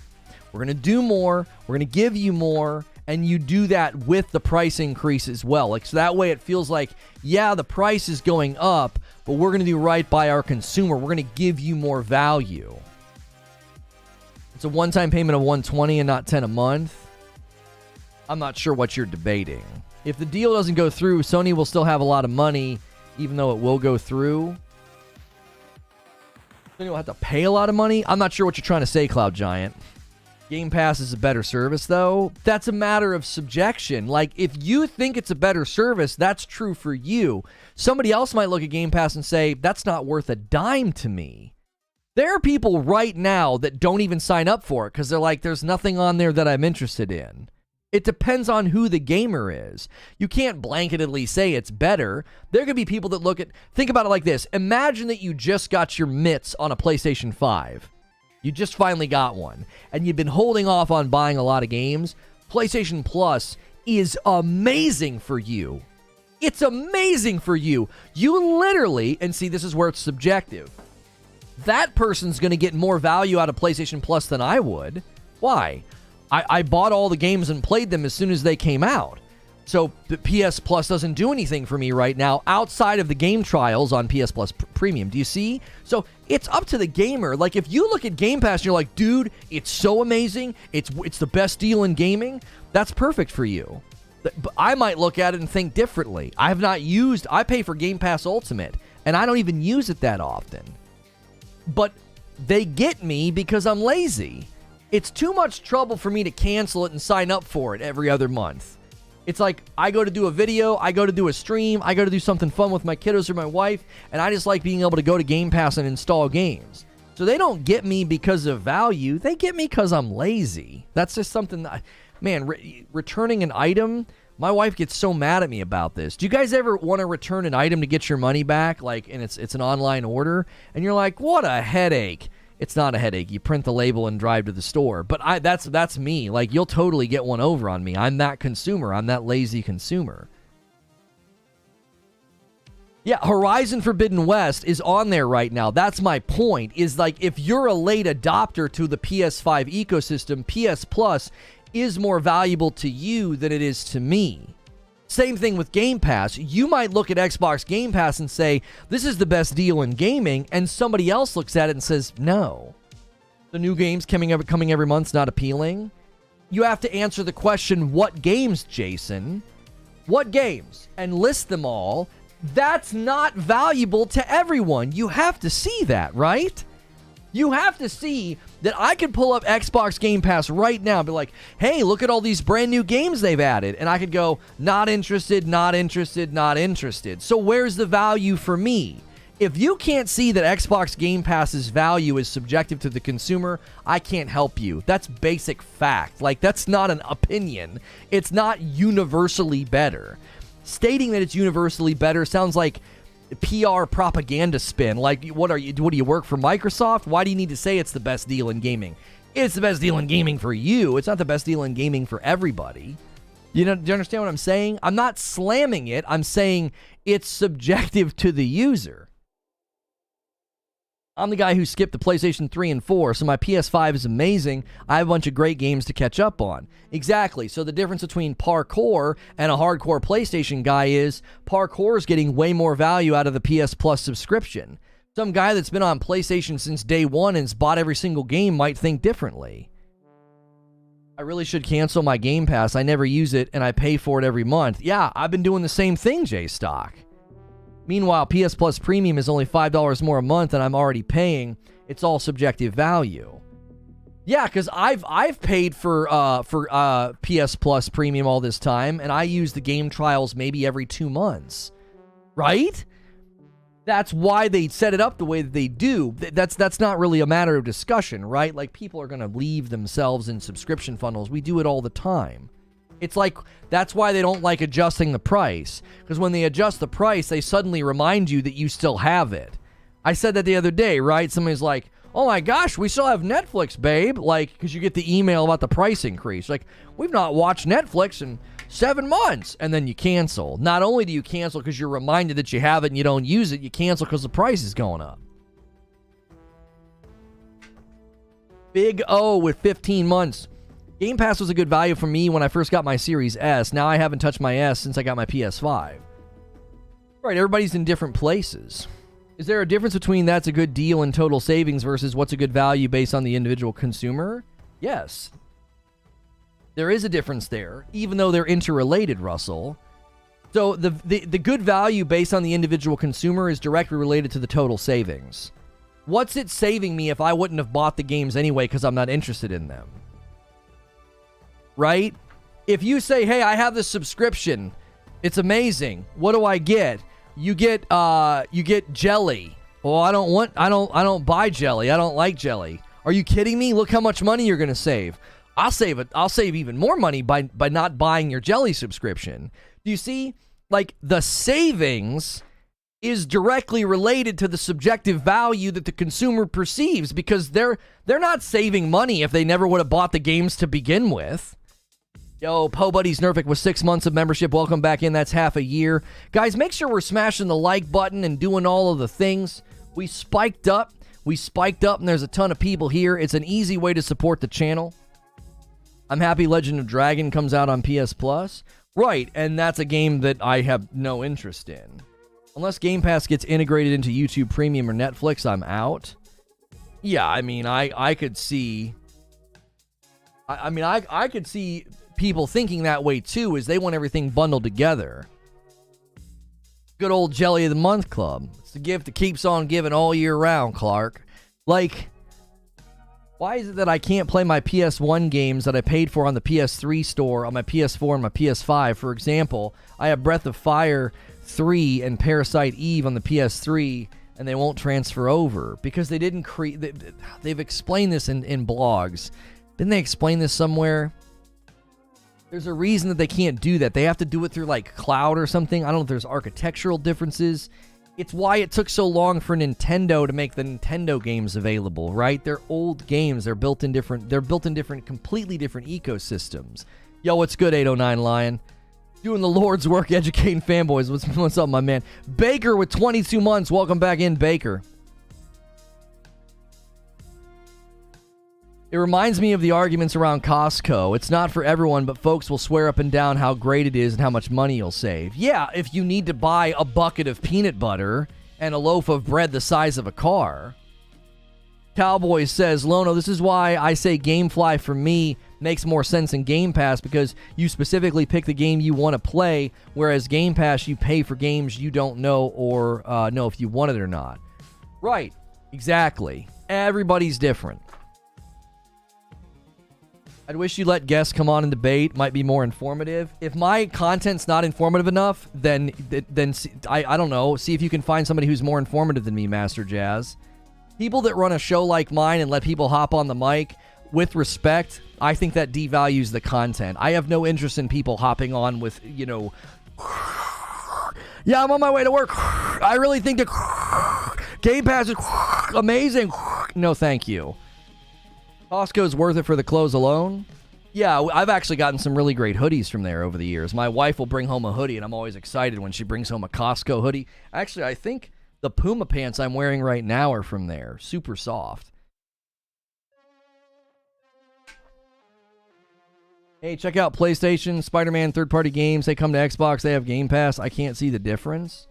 We're going to do more. We're going to give you more. And you do that with the price increase as well. Like, so that way it feels like, yeah, the price is going up, but we're going to do right by our consumer. We're going to give you more value. It's a one-time payment of $120 and not $10 a month. I'm not sure what you're debating. If the deal doesn't go through, Sony will still have a lot of money, even though it will go through. Sony will have to pay a lot of money. I'm not sure what you're trying to say, Cloud Giant. Game Pass is a better service, though. That's a matter of subjection. Like, if you think it's a better service, that's true for you. Somebody else might look at Game Pass and say, that's not worth a dime to me. There are people right now that don't even sign up for it because they're like, there's nothing on there that I'm interested in. It depends on who the gamer is. You can't blanketedly say it's better. There could be people that look at... Think about it like this. Imagine that you just got your mitts on a PlayStation 5. You just finally got one, and you've been holding off on buying a lot of games. PlayStation Plus is amazing for you. It's amazing for you. You literally, and see, this is where it's subjective. That person's going to get more value out of PlayStation Plus than I would. Why? I bought all the games and played them as soon as they came out. So the PS Plus doesn't do anything for me right now outside of the game trials on PS Plus Premium. Do you see? So it's up to the gamer. Like, if you look at Game Pass and you're like, dude, it's so amazing. It's the best deal in gaming. That's perfect for you. But I might look at it and think differently. I pay for Game Pass Ultimate, and I don't even use it that often. But they get me because I'm lazy. It's too much trouble for me to cancel it and sign up for it every other month. It's like, I go to do a video, I go to do a stream, I go to do something fun with my kiddos or my wife, and I just like being able to go to Game Pass and install games. So they don't get me because of value, they get me because I'm lazy. That's just something that, man, returning an item, my wife gets so mad at me about this. Do you guys ever want to return an item to get your money back, like, and it's an online order, and you're like, what a headache. It's not a headache. You print the label and drive to the store. But that's me. Like, you'll totally get one over on me. I'm that consumer. I'm that lazy consumer. Yeah, Horizon Forbidden West is on there right now. That's my point. Is like, if you're a late adopter to the PS5 ecosystem, PS Plus is more valuable to you than it is to me. Same thing with Game Pass. You might look at Xbox Game Pass and say, this is the best deal in gaming, and somebody else looks at it and says, no. The new games coming every month's not appealing. You have to answer the question, what games, Jason? What games? And list them all. That's not valuable to everyone. You have to see that, right? You have to see that I could pull up Xbox Game Pass right now and be like, hey, look at all these brand new games they've added. And I could go, not interested, not interested, not interested. So where's the value for me? If you can't see that Xbox Game Pass's value is subjective to the consumer, I can't help you. That's basic fact. Like, that's not an opinion. It's not universally better. Stating that it's universally better sounds like PR propaganda spin. Like, what do you work for Microsoft? Why do you need to say it's the best deal in gaming? It's the best deal in gaming for you. It's not the best deal in gaming for everybody. Do you understand what I'm saying? I'm not slamming it. I'm saying it's subjective to the user. I'm the guy who skipped the PlayStation 3 and 4, so my PS5 is amazing. I have a bunch of great games to catch up on. Exactly. So the difference between parkour and a hardcore PlayStation guy is parkour is getting way more value out of the PS Plus subscription. Some guy that's been on PlayStation since day one and's bought every single game might think differently. I really should cancel my Game Pass. I never use it, and I pay for it every month. Yeah, I've been doing the same thing, J-Stock. Meanwhile, PS Plus Premium is only $5 more a month, and I'm already paying. It's all subjective value. Yeah, because I've paid for PS Plus Premium all this time, and I use the game trials maybe every 2 months, right? That's why they set it up the way that they do. That's not really a matter of discussion, right? Like, people are going to leave themselves in subscription funnels. We do it all the time. It's like, that's why they don't like adjusting the price. Because when they adjust the price, they suddenly remind you that you still have it. I said that the other day, right? Somebody's like, oh my gosh, we still have Netflix, babe. Like, because you get the email about the price increase. Like, we've not watched Netflix in 7 months. And then you cancel. Not only do you cancel because you're reminded that you have it and you don't use it, you cancel because the price is going up. Big O with 15 months. Game Pass was a good value for me when I first got my Series S. Now I haven't touched my S since I got my PS5. Right, everybody's in different places. Is there a difference between that's a good deal and total savings versus what's a good value based on the individual consumer? Yes. There is a difference there, even though they're interrelated, Russell. So the good value based on the individual consumer is directly related to the total savings. What's it saving me if I wouldn't have bought the games anyway because I'm not interested in them? Right? If you say, hey, I have this subscription, it's amazing. What do I get? You get jelly. Well, I don't buy jelly. I don't like jelly. Are you kidding me? Look how much money you're going to save. I'll save even more money by not buying your jelly subscription. Do you see? Like, the savings is directly related to the subjective value that the consumer perceives, because they're not saving money if they never would have bought the games to begin with. Yo, Po Buddies Nerfic with 6 months of membership. Welcome back in. That's half a year. Guys, make sure we're smashing the like button and doing all of the things. We spiked up, and there's a ton of people here. It's an easy way to support the channel. I'm happy Legend of Dragon comes out on PS Plus. Right, and that's a game that I have no interest in. Unless Game Pass gets integrated into YouTube Premium or Netflix, I'm out. Yeah, I mean, I could see... I could see people thinking that way too, is they want everything bundled together. Good old Jelly of the Month Club. It's the gift that keeps on giving all year round, Clark. Like, why is it that I can't play my PS1 games that I paid for on the PS3 store on my PS4 and my PS5? For example, I have Breath of Fire 3 and Parasite Eve on the PS3, and they won't transfer over because they didn't create... They've explained this in blogs. Didn't they explain this somewhere? There's a reason that they can't do that. They have to do it through, like, cloud or something. I don't know if there's architectural differences. It's why it took so long for Nintendo to make the Nintendo games available, right? They're old games. They're built in different, completely different ecosystems. Yo, what's good, 809 Lion? Doing the Lord's work, educating fanboys. What's up, my man? Baker with 22 months. Welcome back in, Baker. It reminds me of the arguments around Costco. It's not for everyone, but folks will swear up and down how great it is and how much money you'll save. Yeah, if you need to buy a bucket of peanut butter and a loaf of bread the size of a car. Cowboy says, Lono, this is why I say GameFly for me makes more sense than Game Pass, because you specifically pick the game you want to play, whereas Game Pass, you pay for games you don't know or know if you want it or not. Right, exactly. Everybody's different. I'd wish you let guests come on and debate. Might be more informative. If my content's not informative enough, then I don't know. See if you can find somebody who's more informative than me, Master Jazz. People that run a show like mine and let people hop on the mic with respect, I think that devalues the content. I have no interest in people hopping on with, you know, yeah, I'm on my way to work. I really think that Game Pass is amazing. No, thank you. Costco's worth it for the clothes alone? Yeah, I've actually gotten some really great hoodies from there over the years. My wife will bring home a hoodie, and I'm always excited when she brings home a Costco hoodie. Actually, I think the Puma pants I'm wearing right now are from there. Super soft. Hey, check out PlayStation, Spider-Man third-party games. They come to Xbox. They have Game Pass. I can't see the difference.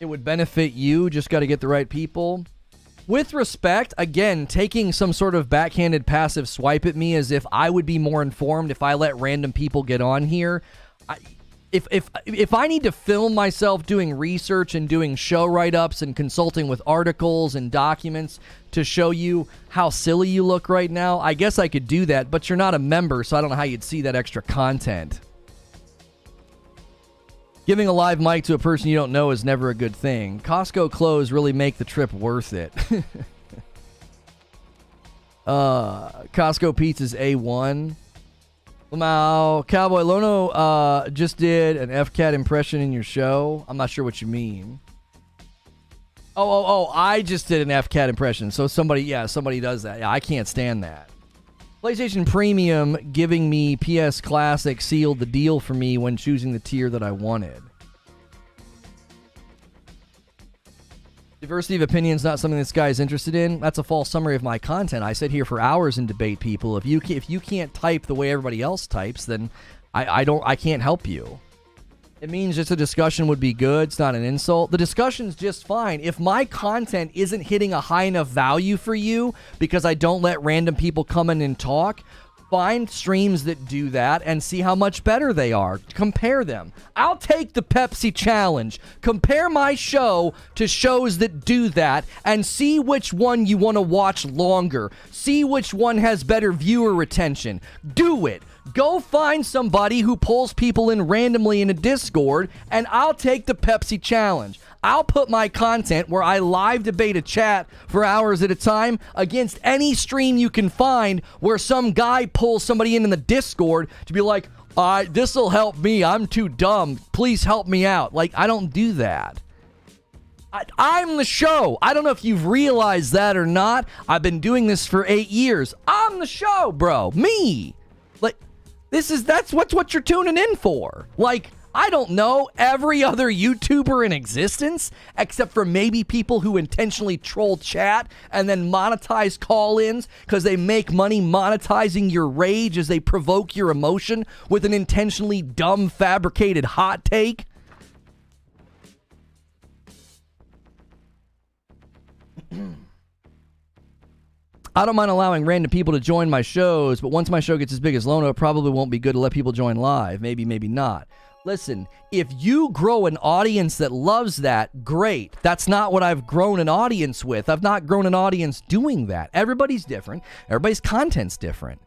It would benefit you. Just got to get the right people. With respect, again, taking some sort of backhanded passive swipe at me as if I would be more informed if I let random people get on here. If I need to film myself doing research and doing show write-ups and consulting with articles and documents to show you how silly you look right now, I guess I could do that, but you're not a member, so I don't know how you'd see that extra content. Giving a live mic to a person you don't know is never a good thing. Costco clothes really make the trip worth it. Costco pizza's A1. Lamau, Cowboy Lono just did an FCAT impression in your show. I'm not sure what you mean. Oh, I just did an FCAT impression. So somebody does that. Yeah, I can't stand that. PlayStation Premium giving me PS Classic sealed the deal for me when choosing the tier that I wanted. Diversity of opinion is not something this guy is interested in. That's a false summary of my content. I sit here for hours and debate people. If you can't type the way everybody else types, then I can't help you. It means just a discussion would be good. It's not an insult. The discussion's just fine. If my content isn't hitting a high enough value for you because I don't let random people come in and talk, find streams that do that and see how much better they are. Compare them. I'll take the Pepsi challenge. Compare my show to shows that do that and see which one you want to watch longer. See which one has better viewer retention. Do it. Go find somebody who pulls people in randomly in a Discord, and I'll take the Pepsi challenge. I'll put my content where I live debate a chat for hours at a time against any stream you can find where some guy pulls somebody in the Discord to be like, this'll help me. I'm too dumb. Please help me out. Like, I don't do that. I'm the show. I don't know if you've realized that or not. I've been doing this for 8 years. I'm the show, bro. Me. That's what you're tuning in for. Like, I don't know every other YouTuber in existence, except for maybe people who intentionally troll chat and then monetize call-ins because they make money monetizing your rage as they provoke your emotion with an intentionally dumb, fabricated hot take. I don't mind allowing random people to join my shows, but once my show gets as big as Lono, it probably won't be good to let people join live. Maybe, maybe not. Listen, if you grow an audience that loves that, great. That's not what I've grown an audience with. I've not grown an audience doing that. Everybody's different. Everybody's content's different.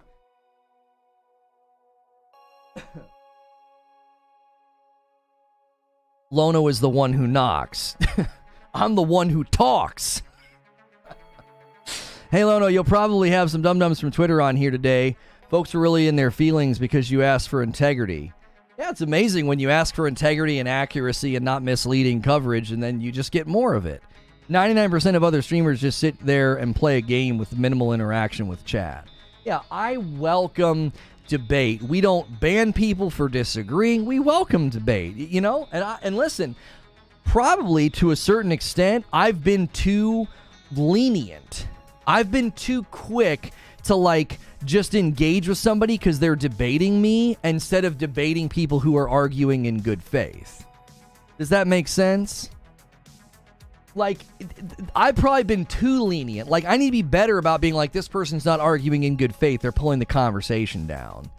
Lono is the one who knocks. I'm the one who talks. Hey, Lono, you'll probably have some dum-dums from Twitter on here today. Folks are really in their feelings because you asked for integrity. Yeah, it's amazing when you ask for integrity and accuracy and not misleading coverage, and then you just get more of it. 99% of other streamers just sit there and play a game with minimal interaction with chat. Yeah, I welcome debate. We don't ban people for disagreeing. We welcome debate, you know? And listen, probably to a certain extent, I've been too lenient. I've been too quick to, like, just engage with somebody because they're debating me instead of debating people who are arguing in good faith. Does that make sense? Like, I've probably been too lenient. Like, I need to be better about being like, this person's not arguing in good faith. They're pulling the conversation down.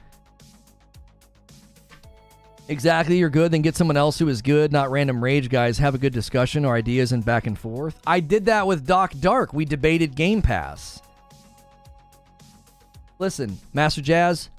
Exactly, you're good. Then get someone else who is good, not random rage guys. Have a good discussion or ideas and back and forth. I did that with Doc Dark. We debated Game Pass. Listen, Master Jazz,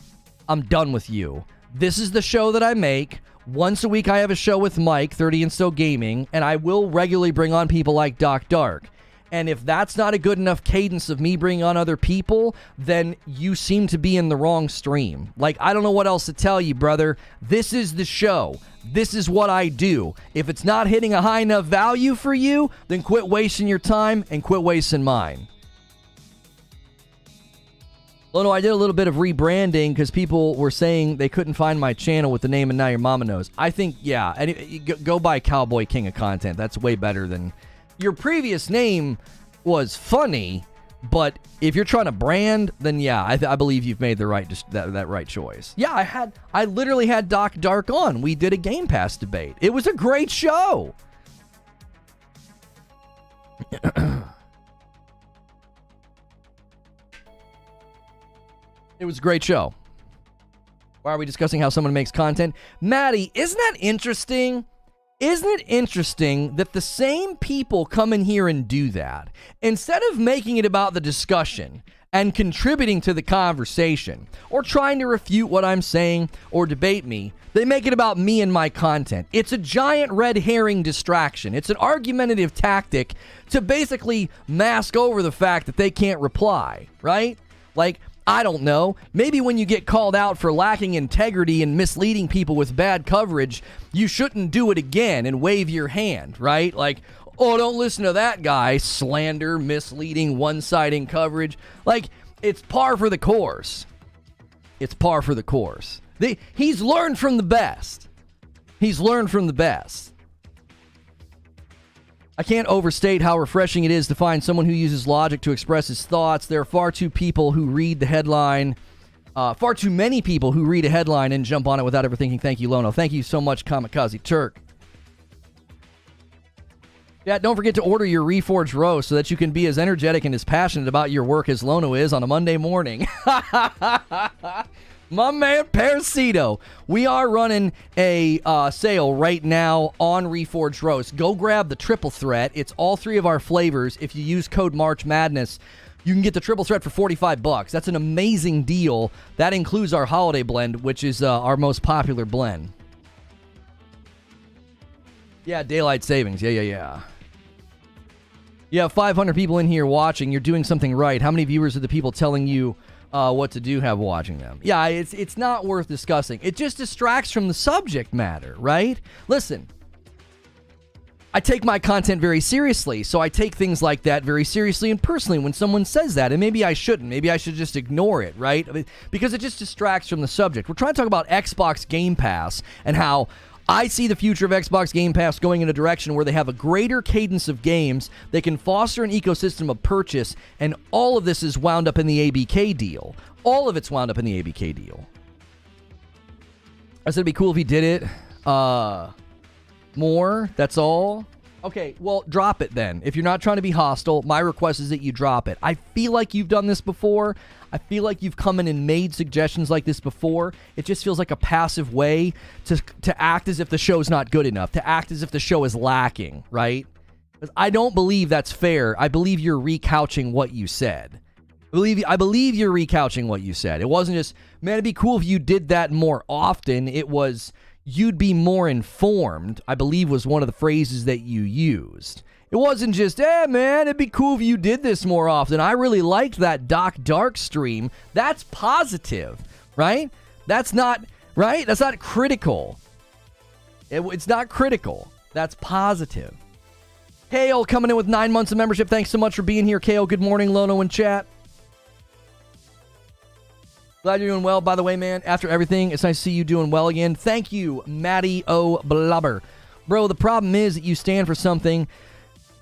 I'm done with you. This is the show that I make. Once a week I have a show with Mike, 30 and Still Gaming, and I will regularly bring on people like Doc Dark. And if that's not a good enough cadence of me bringing on other people, then you seem to be in the wrong stream. Like, I don't know what else to tell you, brother. This is the show. This is what I do. If it's not hitting a high enough value for you, then quit wasting your time and quit wasting mine. Lono, I did a little bit of rebranding because people were saying they couldn't find my channel with the name and now your mama knows. I think, yeah, and go buy Cowboy King of Content. That's way better than... Your previous name was funny, but if you're trying to brand, then yeah, I believe you've made the right that right choice. Yeah, I literally had Doc Dark on. We did a Game Pass debate. It was a great show. It was a great show. Why are we discussing how someone makes content? Maddie, isn't that interesting? Isn't it interesting that the same people come in here and do that? Instead of making it about the discussion and contributing to the conversation or trying to refute what I'm saying or debate me, they make it about me and my content. It's a giant red herring distraction. It's an argumentative tactic to basically mask over the fact that they can't reply, right? Like, I don't know. Maybe when you get called out for lacking integrity and misleading people with bad coverage, you shouldn't do it again and wave your hand, right? Like, oh, don't listen to that guy. Slander, misleading, one-sided coverage. Like, it's par for the course. It's par for the course. He's learned from the best. He's learned from the best. I can't overstate how refreshing it is to find someone who uses logic to express his thoughts. There are far too many people who read a headline and jump on it without ever thinking, thank you, Lono. Thank you so much, Kamikaze Turk. Yeah, don't forget to order your Reforge roast so that you can be as energetic and as passionate about your work as Lono is on a Monday morning. My man Parasito. We are running a sale right now on Reforge Roast. Go grab the triple threat. It's all three of our flavors. If you use code March Madness, you can get the triple threat for $45. That's an amazing deal. That includes our holiday blend, which is our most popular blend. Yeah, daylight savings. Yeah. You have 500 people in here watching. You're doing something right. How many viewers are the people telling you what to do have watching them? Yeah, it's not worth discussing. It just distracts from the subject matter, right? Listen, I take my content very seriously, so I take things like that very seriously and personally when someone says that, and maybe I shouldn't. Maybe I should just ignore it, right? Because it just distracts from the subject. We're trying to talk about Xbox Game Pass and how I see the future of Xbox Game Pass going in a direction where they have a greater cadence of games, they can foster an ecosystem of purchase, and all of this is wound up in the ABK deal. All of it's wound up in the ABK deal. I said it'd be cool if he did it. More, that's all. Okay, well, drop it then. If you're not trying to be hostile, my request is that you drop it. I feel like you've done this before. I feel like you've come in and made suggestions like this before. It just feels like a passive way to act as if the show's not good enough, to act as if the show is lacking, right? Because I don't believe that's fair. I believe you're recouching what you said. I believe you're recouching what you said. It wasn't just, man, it'd be cool if you did that more often. It was, you'd be more informed, I believe was one of the phrases that you used. It wasn't just, man, it'd be cool if you did this more often. I really liked that Doc Dark stream. That's positive, right? That's not, right? That's not critical. It's not critical. That's positive. Kale coming in with 9 months of membership. Thanks so much for being here, Kale. Good morning, Lono in chat. Glad you're doing well, by the way, man. After everything, it's nice to see you doing well again. Thank you, Matty O. Blubber. Bro, the problem is that you stand for something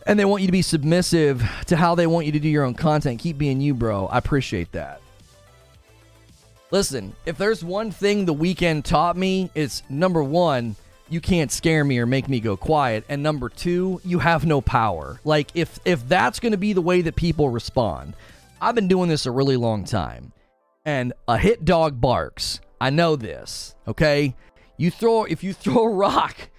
and they want you to be submissive to how they want you to do your own content. Keep being you, bro. I appreciate that. Listen, if there's one thing the weekend taught me, it's number one, you can't scare me or make me go quiet. And number two, you have no power. Like, if that's going to be the way that people respond, I've been doing this a really long time. And a hit dog barks. I know this, okay? If you throw a rock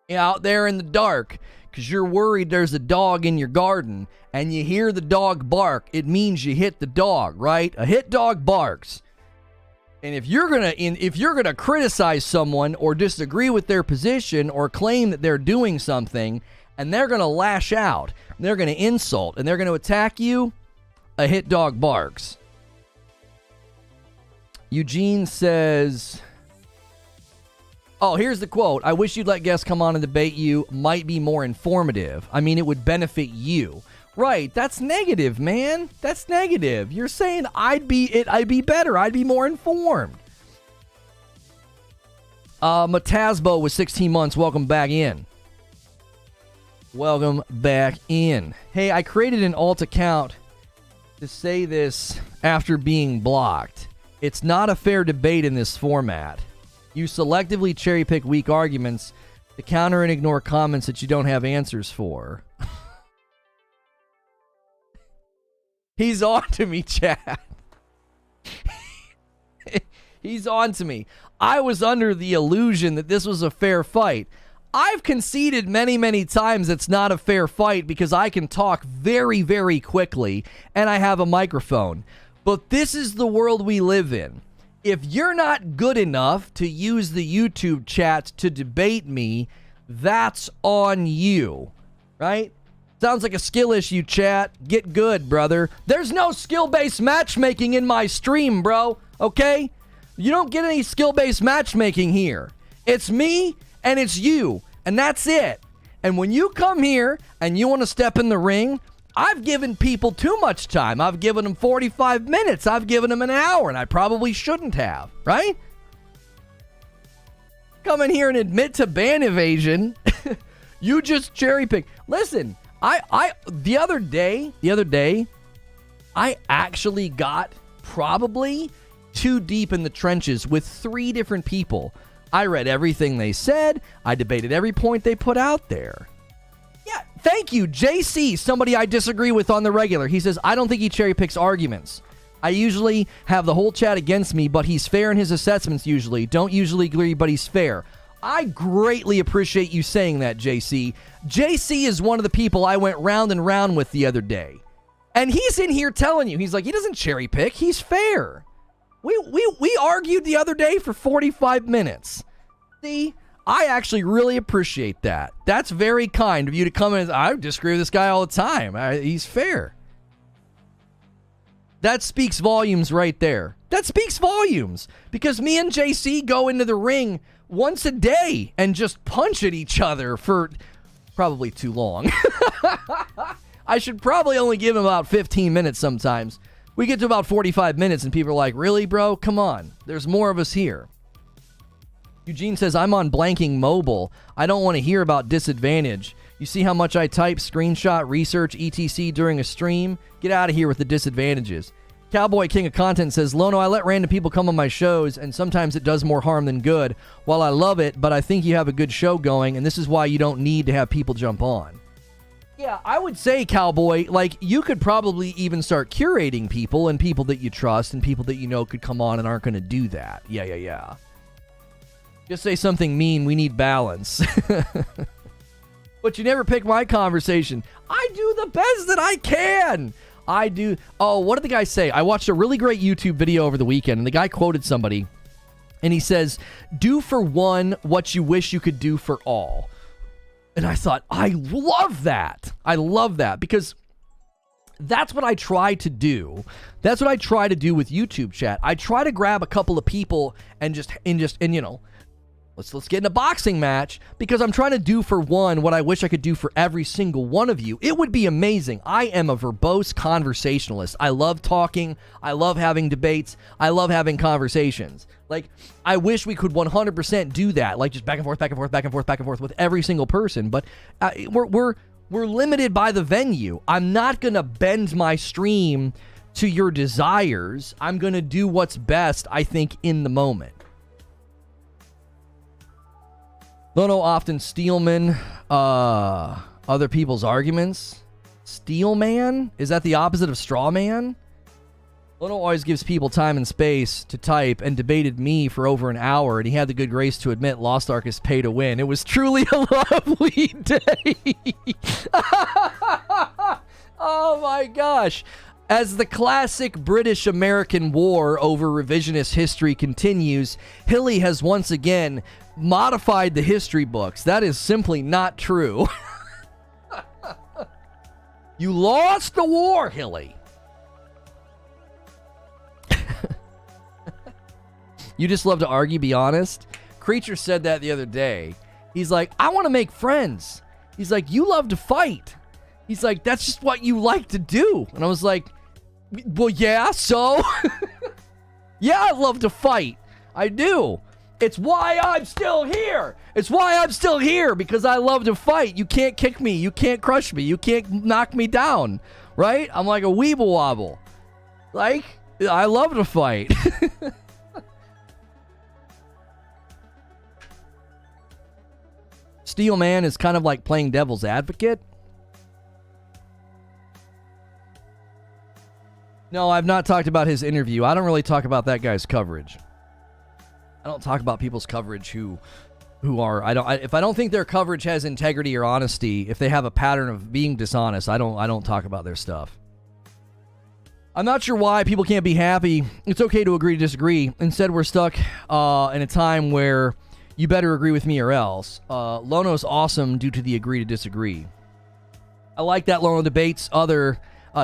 out there in the dark because you're worried there's a dog in your garden and you hear the dog bark, it means you hit the dog, right? A hit dog barks. And if you're gonna criticize someone or disagree with their position or claim that they're doing something and they're gonna lash out, they're gonna insult, and they're gonna attack you, a hit dog barks. Eugene says, oh, here's the quote. I wish you'd let guests come on and debate you. Might be more informative. I mean, it would benefit you. Right. That's negative, man. That's negative. You're saying I'd be better. I'd be more informed. Matasbo with 16 months. Welcome back in. Welcome back in. Hey, I created an alt account to say this after being blocked. It's not a fair debate in this format. You selectively cherry-pick weak arguments to counter and ignore comments that you don't have answers for. He's on to me, Chad. He's on to me. I was under the illusion that this was a fair fight. I've conceded many, many times it's not a fair fight because I can talk very, very quickly and I have a microphone. But this is the world we live in. If you're not good enough to use the YouTube chat to debate me, that's on you, right? Sounds like a skill issue, chat. Get good, brother. There's no skill-based matchmaking in my stream, bro, okay? You don't get any skill-based matchmaking here. It's me and it's you, and that's it. And when you come here and you want to step in the ring, I've given people too much time. I've given them 45 minutes. I've given them an hour, and I probably shouldn't have, right? Come in here and admit to ban evasion. You just cherry pick. Listen, the other day, I actually got probably too deep in the trenches with 3 different people. I read everything they said. I debated every point they put out there. Yeah, thank you, JC, somebody I disagree with on the regular. He says, I don't think he cherry picks arguments. I usually have the whole chat against me, but he's fair in his assessments usually. Don't usually agree, but he's fair. I greatly appreciate you saying that, JC. JC is one of the people I went round and round with the other day. And he's in here telling you, he's like, he doesn't cherry pick, he's fair. We argued the other day for 45 minutes. See? I actually really appreciate that. That's very kind of you to come in and I disagree with this guy all the time. He's fair. That speaks volumes right there. That speaks volumes. Because me and JC go into the ring once a day and just punch at each other for Probably too long. I should probably only give him about 15 minutes sometimes. We get to about 45 minutes and people are like, really, bro? Come on. There's more of us here. Eugene says, I'm on blanking mobile. I don't want to hear about disadvantage. You see how much I type, screenshot, research, etc. during a stream? Get out of here with the disadvantages. Cowboy King of Content says, Lono, I let random people come on my shows, and sometimes it does more harm than good. While I love it, but I think you have a good show going, and this is why you don't need to have people jump on. Yeah, I would say, Cowboy, like, you could probably even start curating people and people that you trust and people that you know could come on and aren't going to do that. Yeah. Just say something mean, we need balance. But you never pick my conversation. I do the best that I can. I do. Oh, what did the guy say? I watched a really great YouTube video over the weekend, and the guy quoted somebody, and he says, do for one what you wish you could do for all. And I thought, I love that. I love that because that's what I try to do. That's what I try to do with YouTube chat. I try to grab a couple of people and you know, let's get in a boxing match because I'm trying to do for one what I wish I could do for every single one of you. It would be amazing. I am a verbose conversationalist. I love talking. I love having debates. I love having conversations. Like, I wish we could 100% do that. Like, just back and forth with every single person. But we're limited by the venue. I'm not going to bend my stream to your desires. I'm going to do what's best, I think, in the moment. Lono often steelman other people's arguments. Steelman? Is that the opposite of straw man? Lono always gives people time and space to type and debated me for over an hour, and he had the good grace to admit Lost Ark is pay to win. It was truly a lovely day. Oh my gosh. As the classic British-American war over revisionist history continues, Hilly has once again modified the history books. That is simply not true. You lost the war, Hilly. You just love to argue, be honest. Creature said that the other day. He's like, I want to make friends. He's like, you love to fight. He's like, that's just what you like to do. And I was like, well, yeah, so? Yeah, I love to fight. I do. It's why I'm still here. It's why I'm still here, because I love to fight. You can't kick me. You can't crush me. You can't knock me down, right? I'm like a weeble wobble. Like, I love to fight. Steel Man is kind of like playing devil's advocate. No, I've not talked about his interview. I don't really talk about that guy's coverage. I don't talk about people's coverage who are if I don't think their coverage has integrity or honesty, if they have a pattern of being dishonest, I don't talk about their stuff. I'm not sure why people can't be happy. It's okay to agree to disagree. Instead, we're stuck in a time where you better agree with me or else. Lono's awesome due to the agree to disagree. I like that Lono debates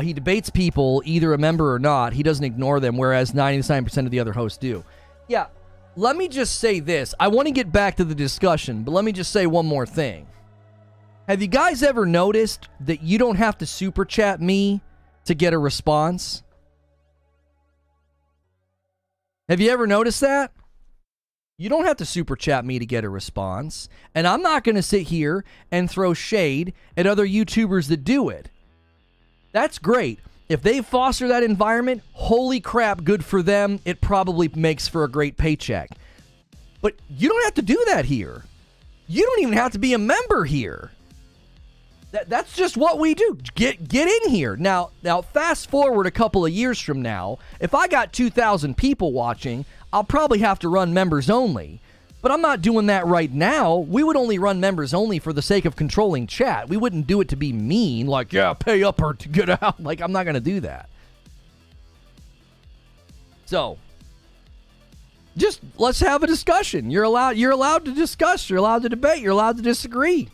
he debates people, either a member or not. He doesn't ignore them, whereas 99% of the other hosts do. Yeah, let me just say this. I want to get back to the discussion, but let me just say one more thing. Have you guys ever noticed that you don't have to super chat me to get a response? Have you ever noticed that? You don't have to super chat me to get a response, and I'm not going to sit here and throw shade at other YouTubers that do it. That's great. If they foster that environment, holy crap, good for them. It probably makes for a great paycheck. But you don't have to do that here. You don't even have to be a member here. That's just what we do. Get in here. Now, fast forward a couple of years from now, if I got 2,000 people watching, I'll probably have to run members only. But I'm not doing that right now. We would only run members only for the sake of controlling chat. We wouldn't do it to be mean, like, yeah, pay up or to get out. Like, I'm not going to do that. So, just let's have a discussion. You're allowed to discuss. You're allowed to debate. You're allowed to disagree.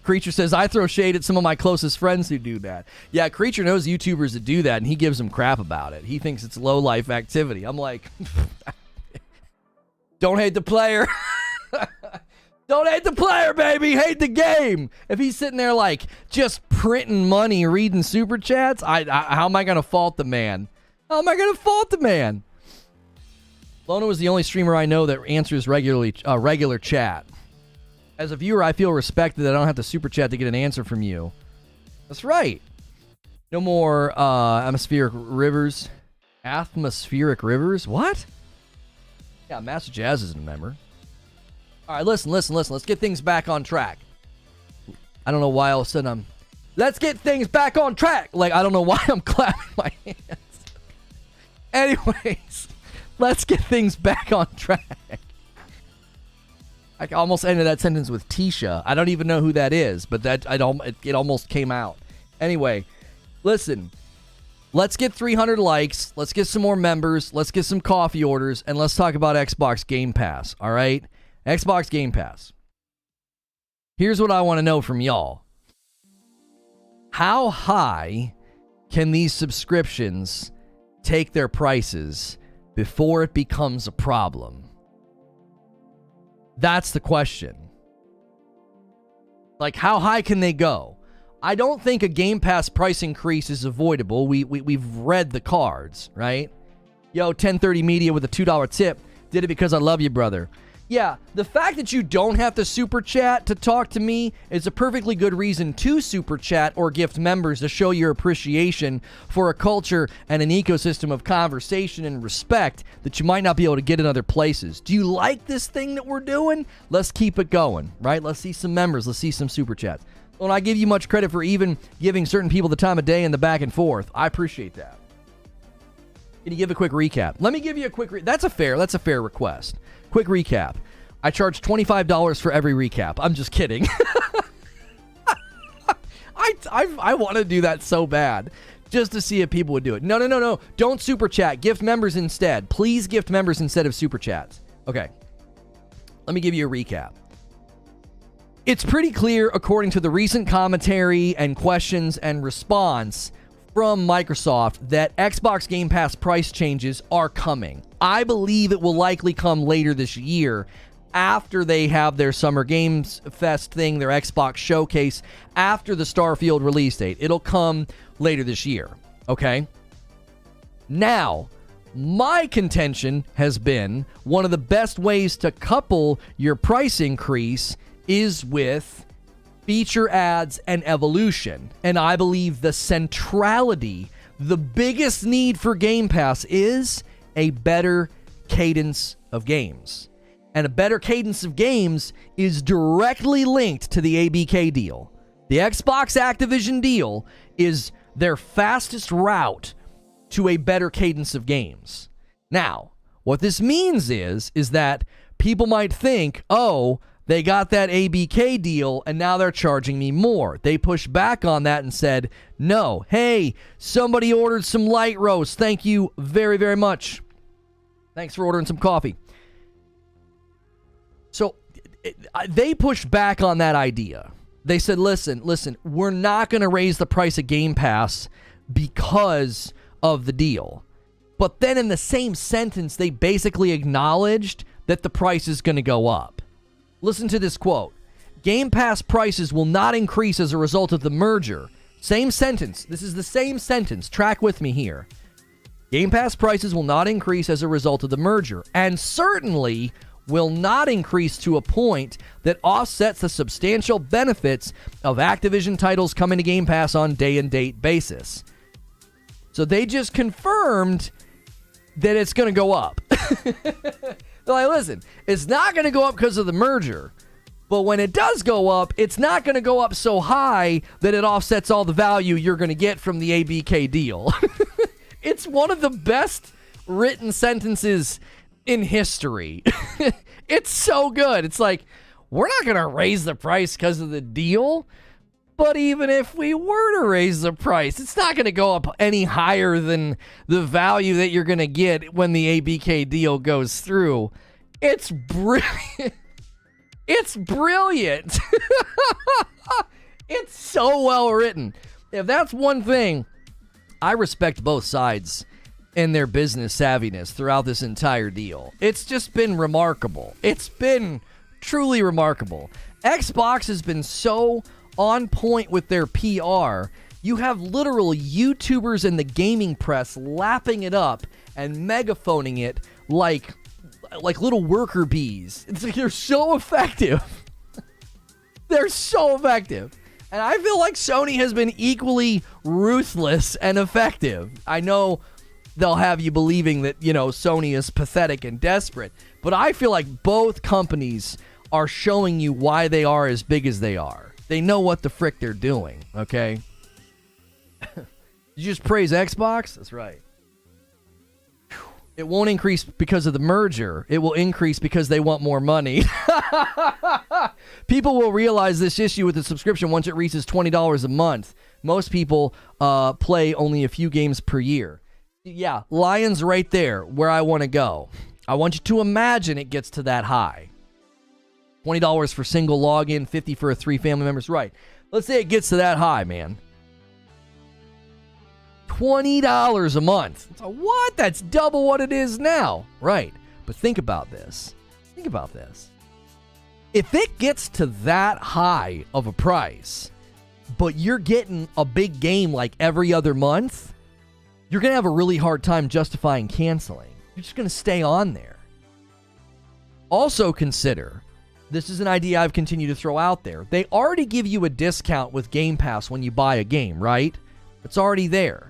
Creature says, I throw shade at some of my closest friends who do that. Yeah, Creature knows YouTubers that do that, and he gives them crap about it. He thinks it's low-life activity. I'm like, don't hate the player. Don't hate the player, baby. Hate the game. If he's sitting there like just printing money, reading super chats, how am I going to fault the man? How am I going to fault the man? Lono is the only streamer I know that answers regular chat. As a viewer, I feel respected that I don't have to super chat to get an answer from you. That's right. No more atmospheric rivers. Atmospheric rivers? What? Yeah, Master Jazz isn't a member. All right, listen. Let's get things back on track. I don't know why all of a sudden let's get things back on track. Like, I don't know why I'm clapping my hands. Anyways, let's get things back on track. I almost ended that sentence with Tisha. I don't even know who that is, but it almost came out. Anyway, listen. Let's get 300 likes. Let's get some more members. Let's get some coffee orders, and let's talk about Xbox Game Pass. All right? Xbox Game Pass. Here's what I want to know from y'all. How high can these subscriptions take their prices before it becomes a problem? That's the question. Like, how high can they go? I don't think a Game Pass price increase is avoidable. We've read the cards, right? Yo, 1030 Media with a $2 tip. Did it because I love you, brother. Yeah, the fact that you don't have to super chat to talk to me is a perfectly good reason to super chat or gift members to show your appreciation for a culture and an ecosystem of conversation and respect that you might not be able to get in other places. Do you like this thing that we're doing? Let's keep it going, right? Let's see some members. Let's see some super chats. Don't I give you much credit for even giving certain people the time of day and the back and forth. I appreciate that. Can you give a quick recap? Let me give you a quick that's a fair request. Quick recap. I charge $25 for every recap. I'm just kidding. I want to do that so bad just to see if people would do it. No. Don't super chat. Gift members instead. Please gift members instead of super chats. Okay. Let me give you a recap. It's pretty clear, according to the recent commentary and questions and response from Microsoft, that Xbox Game Pass price changes are coming. I believe it will likely come later this year after they have their Summer Games Fest thing, their Xbox Showcase, after the Starfield release date. It'll come later this year, okay? Now, my contention has been one of the best ways to couple your price increase is with feature adds and evolution. And I believe the centrality, the biggest need for Game Pass is a better cadence of games. And a better cadence of games is directly linked to the ABK deal. The Xbox Activision deal is their fastest route to a better cadence of games. Now, what this means is that people might think, oh, they got that ABK deal and now they're charging me more. They pushed back on that and said, no, hey, somebody ordered some light roast. Thank you very, very much. Thanks for ordering some coffee. So they pushed back on that idea. They said, listen, we're not going to raise the price of Game Pass because of the deal. But then in the same sentence, they basically acknowledged that the price is going to go up. Listen to this quote. Game Pass prices will not increase as a result of the merger. Same sentence. This is the same sentence. Track with me here. Game Pass prices will not increase as a result of the merger, and certainly will not increase to a point that offsets the substantial benefits of Activision titles coming to Game Pass on day-and-date basis. So they just confirmed that it's going to go up. They're like, listen, it's not going to go up because of the merger, but when it does go up, it's not going to go up so high that it offsets all the value you're going to get from the ABK deal. It's one of the best written sentences in history. It's so good. It's like, we're not going to raise the price because of the deal, but even if we were to raise the price, it's not going to go up any higher than the value that you're going to get when the ABK deal goes through. It's brilliant. It's brilliant. It's so well written. If that's one thing, I respect both sides and their business savviness throughout this entire deal. It's just been remarkable. It's been truly remarkable. Xbox has been so on point with their PR. You have literal YouTubers in the gaming press lapping it up and megaphoning it like little worker bees. It's like they're so effective. They're so effective. And I feel like Sony has been equally ruthless and effective. I know they'll have you believing that, Sony is pathetic and desperate, but I feel like both companies are showing you why they are as big as they are. They know what the frick they're doing, okay? Did you just praise Xbox? That's right. It won't increase because of the merger. It will increase because they want more money. People will realize this issue with the subscription once it reaches $20 a month. Most people play only a few games per year. Yeah, lion's right there where I want to go. I want you to imagine it gets to that high. $20 for single login, $50 for 3 family members. Right. Let's say it gets to that high, man. $20 a month. It's like, what? That's double what it is now. Right. But think about this. Think about this. If it gets to that high of a price, but you're getting a big game like every other month, you're going to have a really hard time justifying canceling. You're just going to stay on there. Also consider, this is an idea I've continued to throw out there. They already give you a discount with Game Pass when you buy a game, right? It's already there.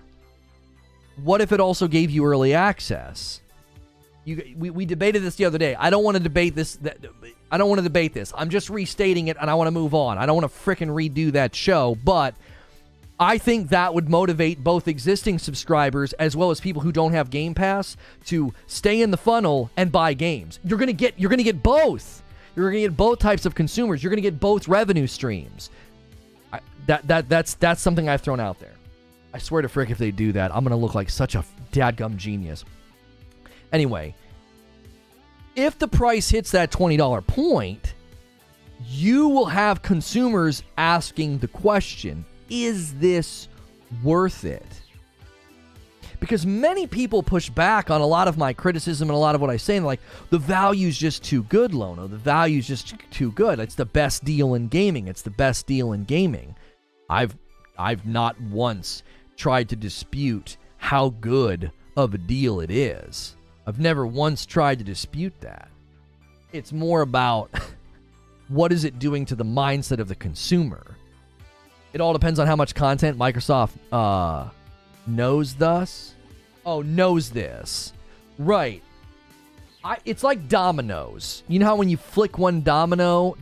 What if it also gave you early access? We debated this the other day. I don't want to debate this. I don't want to debate this. I'm just restating it, and I want to move on. I don't want to frickin' redo that show, but I think that would motivate both existing subscribers as well as people who don't have Game Pass to stay in the funnel and buy games. You're gonna get both. You're gonna get both types of consumers. You're gonna get both revenue streams. That's something I've thrown out there. I swear to frick, if they do that, I'm going to look like such a dadgum genius. Anyway, if the price hits that $20 point, you will have consumers asking the question, is this worth it? Because many people push back on a lot of my criticism and a lot of what I say, and like, the value's just too good, Lono. The value's just too good. It's the best deal in gaming. It's the best deal in gaming. I've not once tried to dispute how good of a deal it is. I've never once tried to dispute that. It's more about what is it doing to the mindset of the consumer. It all depends on how much content Microsoft knows this. Right. It's like dominoes. You know how when you flick one domino,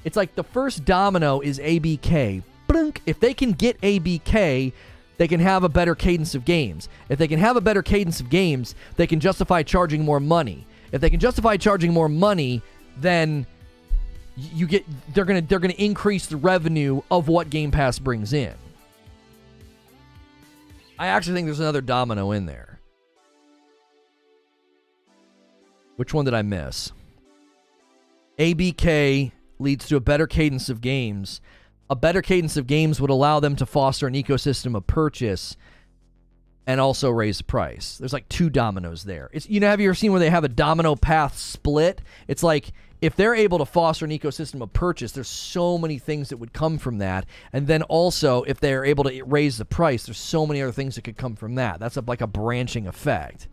it's like the first domino is ABK. If they can get ABK, they can have a better cadence of games. If they can have a better cadence of games, they can justify charging more money. If they can justify charging more money, then they're gonna increase the revenue of what Game Pass brings in. I actually think there's another domino in there. Which one did I miss? ABK leads to a better cadence of games. A better cadence of games would allow them to foster an ecosystem of purchase and also raise the price. There's like two dominoes there. Have you ever seen where they have a domino path split? It's like if they're able to foster an ecosystem of purchase, there's so many things that would come from that. And then also, if they're able to raise the price, there's so many other things that could come from that. That's like a branching effect.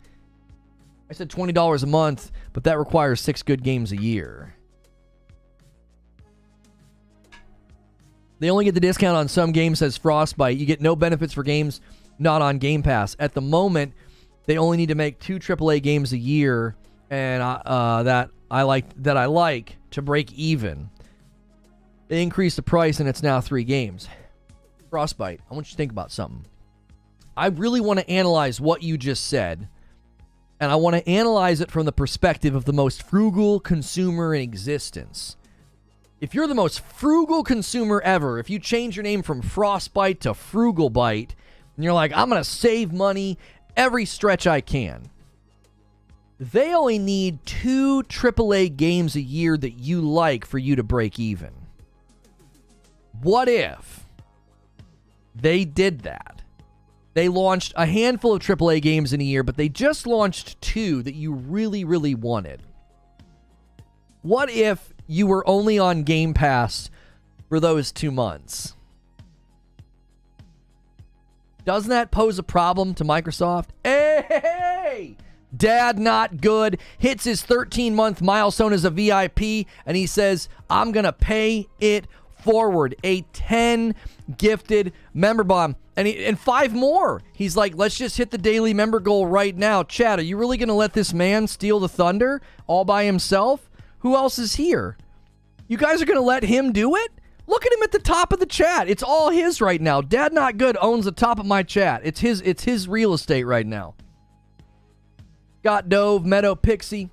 I said $20 a month, but that requires 6 good games a year. They only get the discount on some games, says Frostbite. You get no benefits for games not on Game Pass. At the moment, they only need to make 2 AAA games a year, and that I like to break even. They increased the price, and it's now 3 games. Frostbite, I want you to think about something. I really want to analyze what you just said, and I want to analyze it from the perspective of the most frugal consumer in existence. If you're the most frugal consumer ever, if you change your name from Frostbite to Frugalbite, and you're like, I'm going to save money every stretch I can, they only need 2 AAA games a year that you like for you to break even. What if they did that? They launched a handful of AAA games in a year, but they just launched 2 that you really, really wanted. What if you were only on Game Pass for those 2 months? Doesn't that pose a problem to Microsoft? Hey! Dad Not Good hits his 13-month milestone as a VIP, and he says, I'm going to pay it forward. A 10 gifted member bomb. And 5 more. He's like, let's just hit the daily member goal right now. Chad, are you really going to let this man steal the thunder all by himself? Who else is here? You guys are going to let him do it? Look at him at the top of the chat. It's all his right now. Dad Not Good owns the top of my chat. It's his real estate right now. Scott Dove, Meadow Pixie,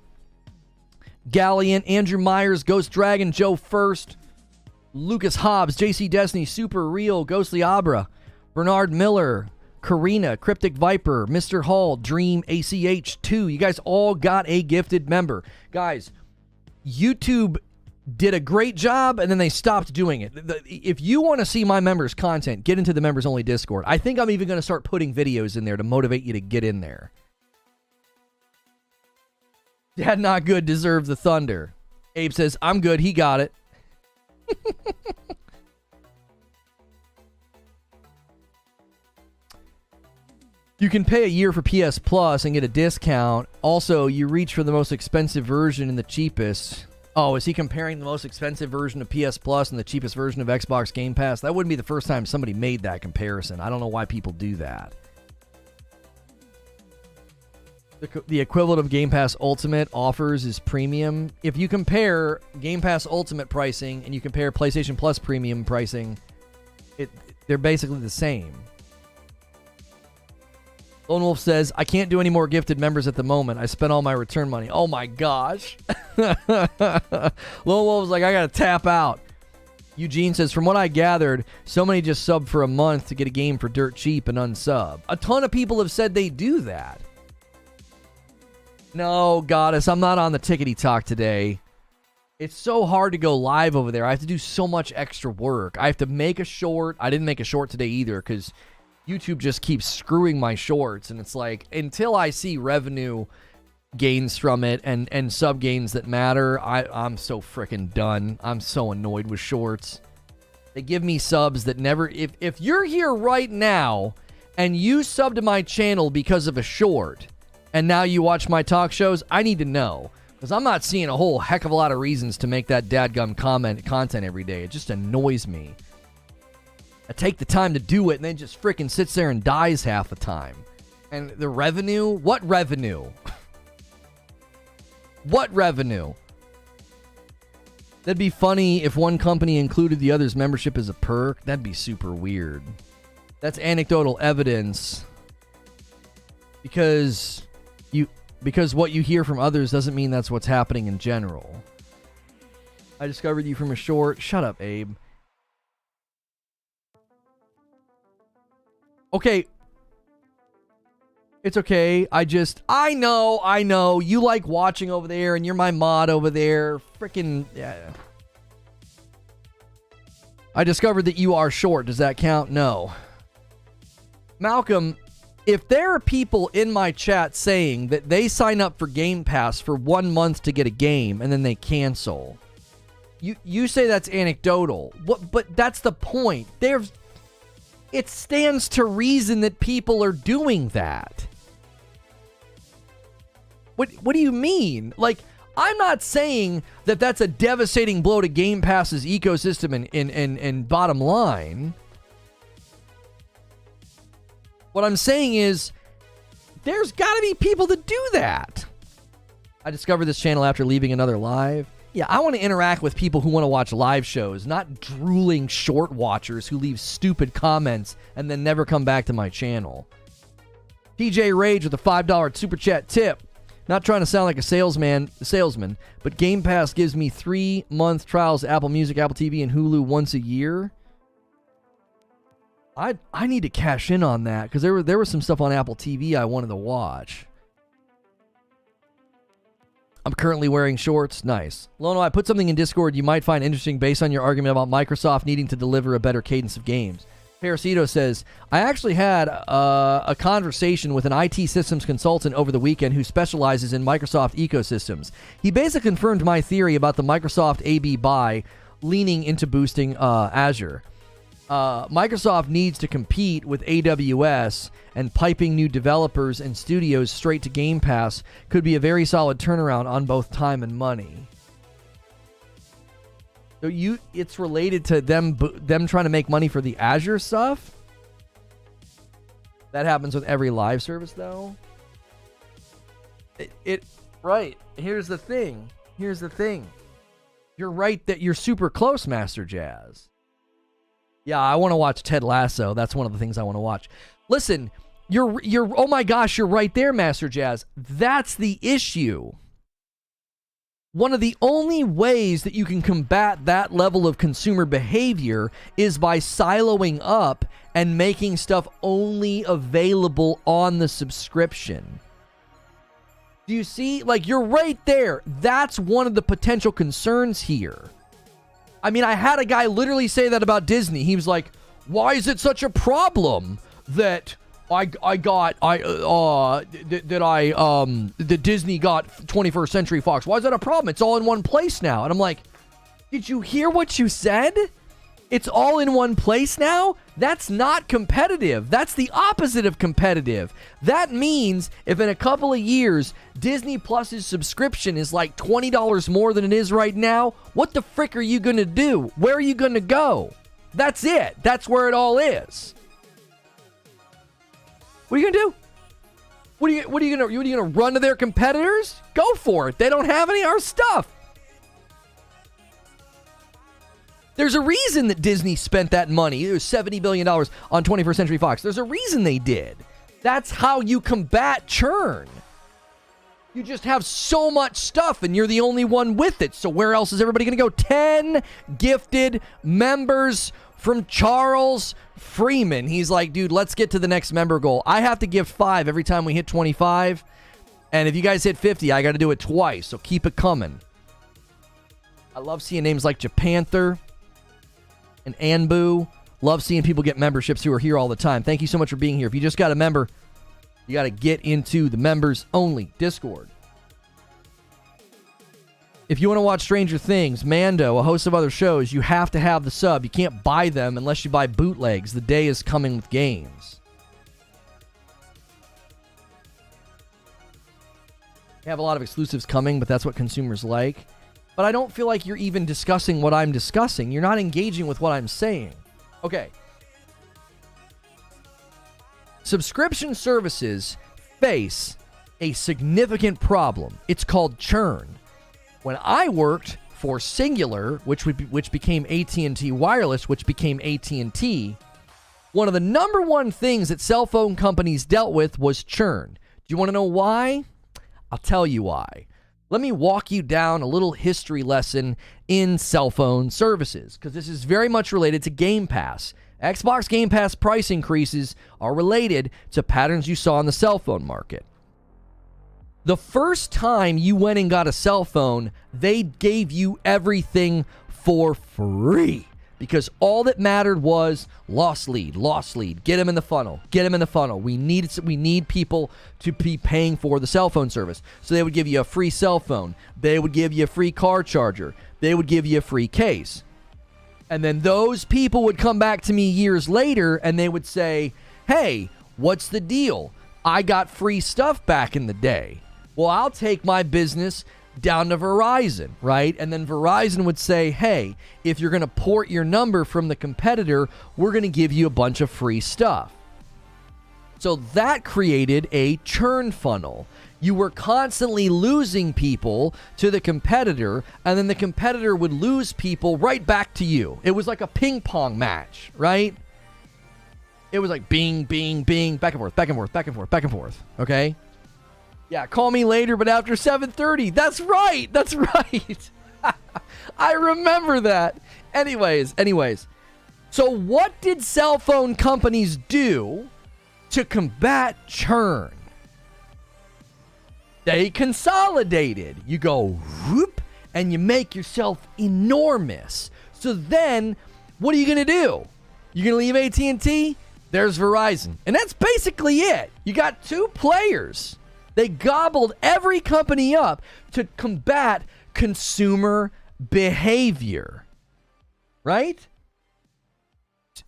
Galliant, Andrew Myers, Ghost Dragon, Joe First, Lucas Hobbs, JC Destiny, Super Real, Ghostly Abra, Bernard Miller, Karina, Cryptic Viper, Mr. Hall, Dream, ACH2. You guys all got a gifted member. Guys, YouTube did a great job, and then they stopped doing it. If you want to see my members' content, get into the members-only Discord. I think I'm even going to start putting videos in there to motivate you to get in there. Dad Not Good deserves the thunder. Abe says, I'm good. He got it. You can pay a year for PS Plus and get a discount. Also, you reach for the most expensive version and the cheapest. Oh, is he comparing the most expensive version of PS Plus and the cheapest version of Xbox Game Pass? That wouldn't be the first time somebody made that comparison. I don't know why people do that. The equivalent of Game Pass Ultimate offers is premium. If you compare Game Pass Ultimate pricing and you compare PlayStation Plus premium pricing, they're basically the same. Lone Wolf says, I can't do any more gifted members at the moment. I spent all my return money. Oh my gosh. Lone Wolf's like, I gotta tap out. Eugene says, from what I gathered, so many just sub for a month to get a game for dirt cheap and unsub. A ton of people have said they do that. No, Goddess, I'm not on the tickety talk today. It's so hard to go live over there. I have to do so much extra work. I have to make a short. I didn't make a short today either because YouTube just keeps screwing my shorts. And it's like, until I see revenue gains from it and sub gains that matter, I'm so freaking done. I'm so annoyed with shorts. They give me subs that never... If you're here right now and you sub to my channel because of a short... and now you watch my talk shows, I need to know. Because I'm not seeing a whole heck of a lot of reasons to make that dadgum content every day. It just annoys me. I take the time to do it and then just freaking sits there and dies half the time. And the revenue? What revenue? What revenue? That'd be funny if one company included the other's membership as a perk. That'd be super weird. That's anecdotal evidence. Because what you hear from others doesn't mean that's what's happening in general. I discovered you from a short. Shut up, Abe. Okay. It's okay. I know. You like watching over there, and you're my mod over there. Frickin', yeah. I discovered that you are short. Does that count? No. Malcolm... if there are people in my chat saying that they sign up for Game Pass for 1 month to get a game and then they cancel, you say that's anecdotal. But that's the point. It stands to reason that people are doing that. What do you mean? Like, I'm not saying that that's a devastating blow to Game Pass's ecosystem and bottom line. What I'm saying is, there's got to be people that do that. I discovered this channel after leaving another live. Yeah, I want to interact with people who want to watch live shows, not drooling short watchers who leave stupid comments and then never come back to my channel. TJ Rage with a $5 super chat tip. Not trying to sound like a salesman, but Game Pass gives me 3-month trials to Apple Music, Apple TV, and Hulu once a year. I need to cash in on that because there was some stuff on Apple TV I wanted to watch. I'm currently wearing shorts. Nice. Lono, I put something in Discord you might find interesting based on your argument about Microsoft needing to deliver a better cadence of games. Parasito says, I actually had a conversation with an IT systems consultant over the weekend who specializes in Microsoft ecosystems. He basically confirmed my theory about the Microsoft AB buy leaning into boosting Azure. Microsoft needs to compete with AWS, and piping new developers and studios straight to Game Pass could be a very solid turnaround on both time and money. So it's related to them trying to make money for the Azure stuff? That happens with every live service, though. Right. Here's the thing. You're right that you're super close, Master Jazz. Yeah, I want to watch Ted Lasso. That's one of the things I want to watch. Listen, you're oh my gosh, you're right there, Master Jazz. That's the issue. One of the only ways that you can combat that level of consumer behavior is by siloing up and making stuff only available on the subscription. Do you see? Like, you're right there. That's one of the potential concerns here. I mean, I had a guy literally say that about Disney. He was like, why is it such a problem that Disney got 21st Century Fox? Why is that a problem? It's all in one place now. And I'm like, did you hear what you said? It's all in one place now? That's not competitive. That's the opposite of competitive. That means if in a couple of years Disney Plus's subscription is like $20 more than it is right now, what the frick are you going to do? Where are you going to go? That's it. That's where it all is. What are you going to do? What are you going to run to their competitors? Go for it. They don't have any of our stuff. There's a reason that Disney spent that money. It was $70 billion on 21st Century Fox. There's a reason they did. That's how you combat churn. You just have so much stuff and you're the only one with it. So where else is everybody going to go? 10 gifted members from Charles Freeman. He's like, dude, let's get to the next member goal. I have to gift 5 every time we hit 25. And if you guys hit 50, I got to do it twice. So keep it coming. I love seeing names like Japanther and Anbu. Love seeing people get memberships who are here all the time. Thank you so much for being here. If you just got a member, you got to get into the members only Discord. If you want to watch Stranger Things, Mando, a host of other shows, you have to have the sub. You can't buy them unless you buy bootlegs. The day is coming with games. You have a lot of exclusives coming, but that's what consumers like. But I don't feel like you're even discussing what I'm discussing. You're not engaging with what I'm saying. Okay. Subscription services face a significant problem. It's called churn. When I worked for Singular, which became AT&T Wireless, which became AT&T, one of the number one things that cell phone companies dealt with was churn. Do you want to know why? I'll tell you why. Let me walk you down a little history lesson in cell phone services, because this is very much related to Game Pass. Xbox Game Pass price increases are related to patterns you saw in the cell phone market. The first time you went and got a cell phone, they gave you everything for free, because all that mattered was lost lead, get them in the funnel. We need people to be paying for the cell phone service. So they would give you a free cell phone. They would give you a free car charger. They would give you a free case. And then those people would come back to me years later and they would say, hey, what's the deal? I got free stuff back in the day. Well, I'll take my business down to Verizon, right? And then Verizon would say, hey, if you're going to port your number from the competitor, we're going to give you a bunch of free stuff. So that created a churn funnel. You were constantly losing people to the competitor, and then the competitor would lose people right back to you. It was like a ping pong match, right? It was like bing, bing, bing, back and forth, okay? Yeah, call me later, but after 7:30. That's right. I remember that. Anyways. So what did cell phone companies do to combat churn? They consolidated. You go whoop, and you make yourself enormous. So then, what are you going to do? You going to leave AT&T? There's Verizon. And that's basically it. You got two players. They gobbled every company up to combat consumer behavior. Right?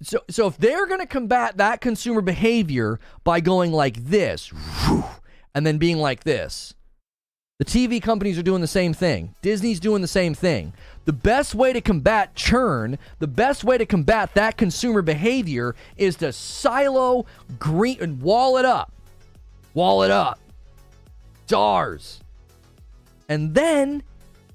So if they're going to combat that consumer behavior by going like this, and then being like this, the TV companies are doing the same thing. Disney's doing the same thing. The best way to combat churn, the best way to combat that consumer behavior is to silo, and wall it up. Wall it up. SARS. And then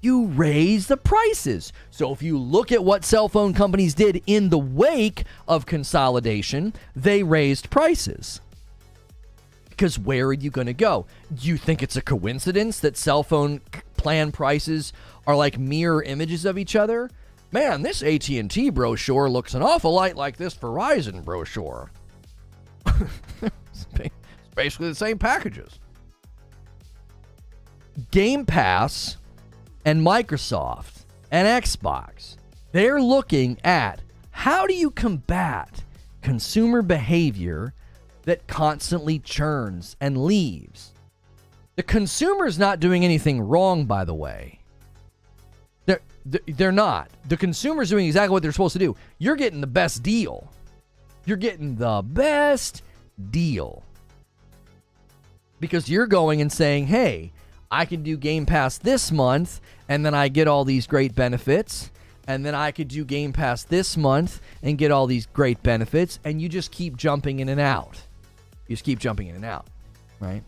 you raise the prices. So if you look at what cell phone companies did in the wake of consolidation, they raised prices. Because where are you going to go? Do you think it's a coincidence that cell phone plan prices are like mirror images of each other? Man, this AT&T brochure looks an awful lot like this Verizon brochure. It's basically the same packages. Game Pass and Microsoft and Xbox, they're looking at how do you combat consumer behavior that constantly churns and leaves. The consumer's not doing anything wrong, by the way. They're not. The consumer's doing exactly what they're supposed to do. You're getting the best deal. You're getting the best deal. Because you're going and saying, hey, I can do Game Pass this month, and then I get all these great benefits. And then I could do Game Pass this month and get all these great benefits. And you just keep jumping in and out. You just keep jumping in and out, right?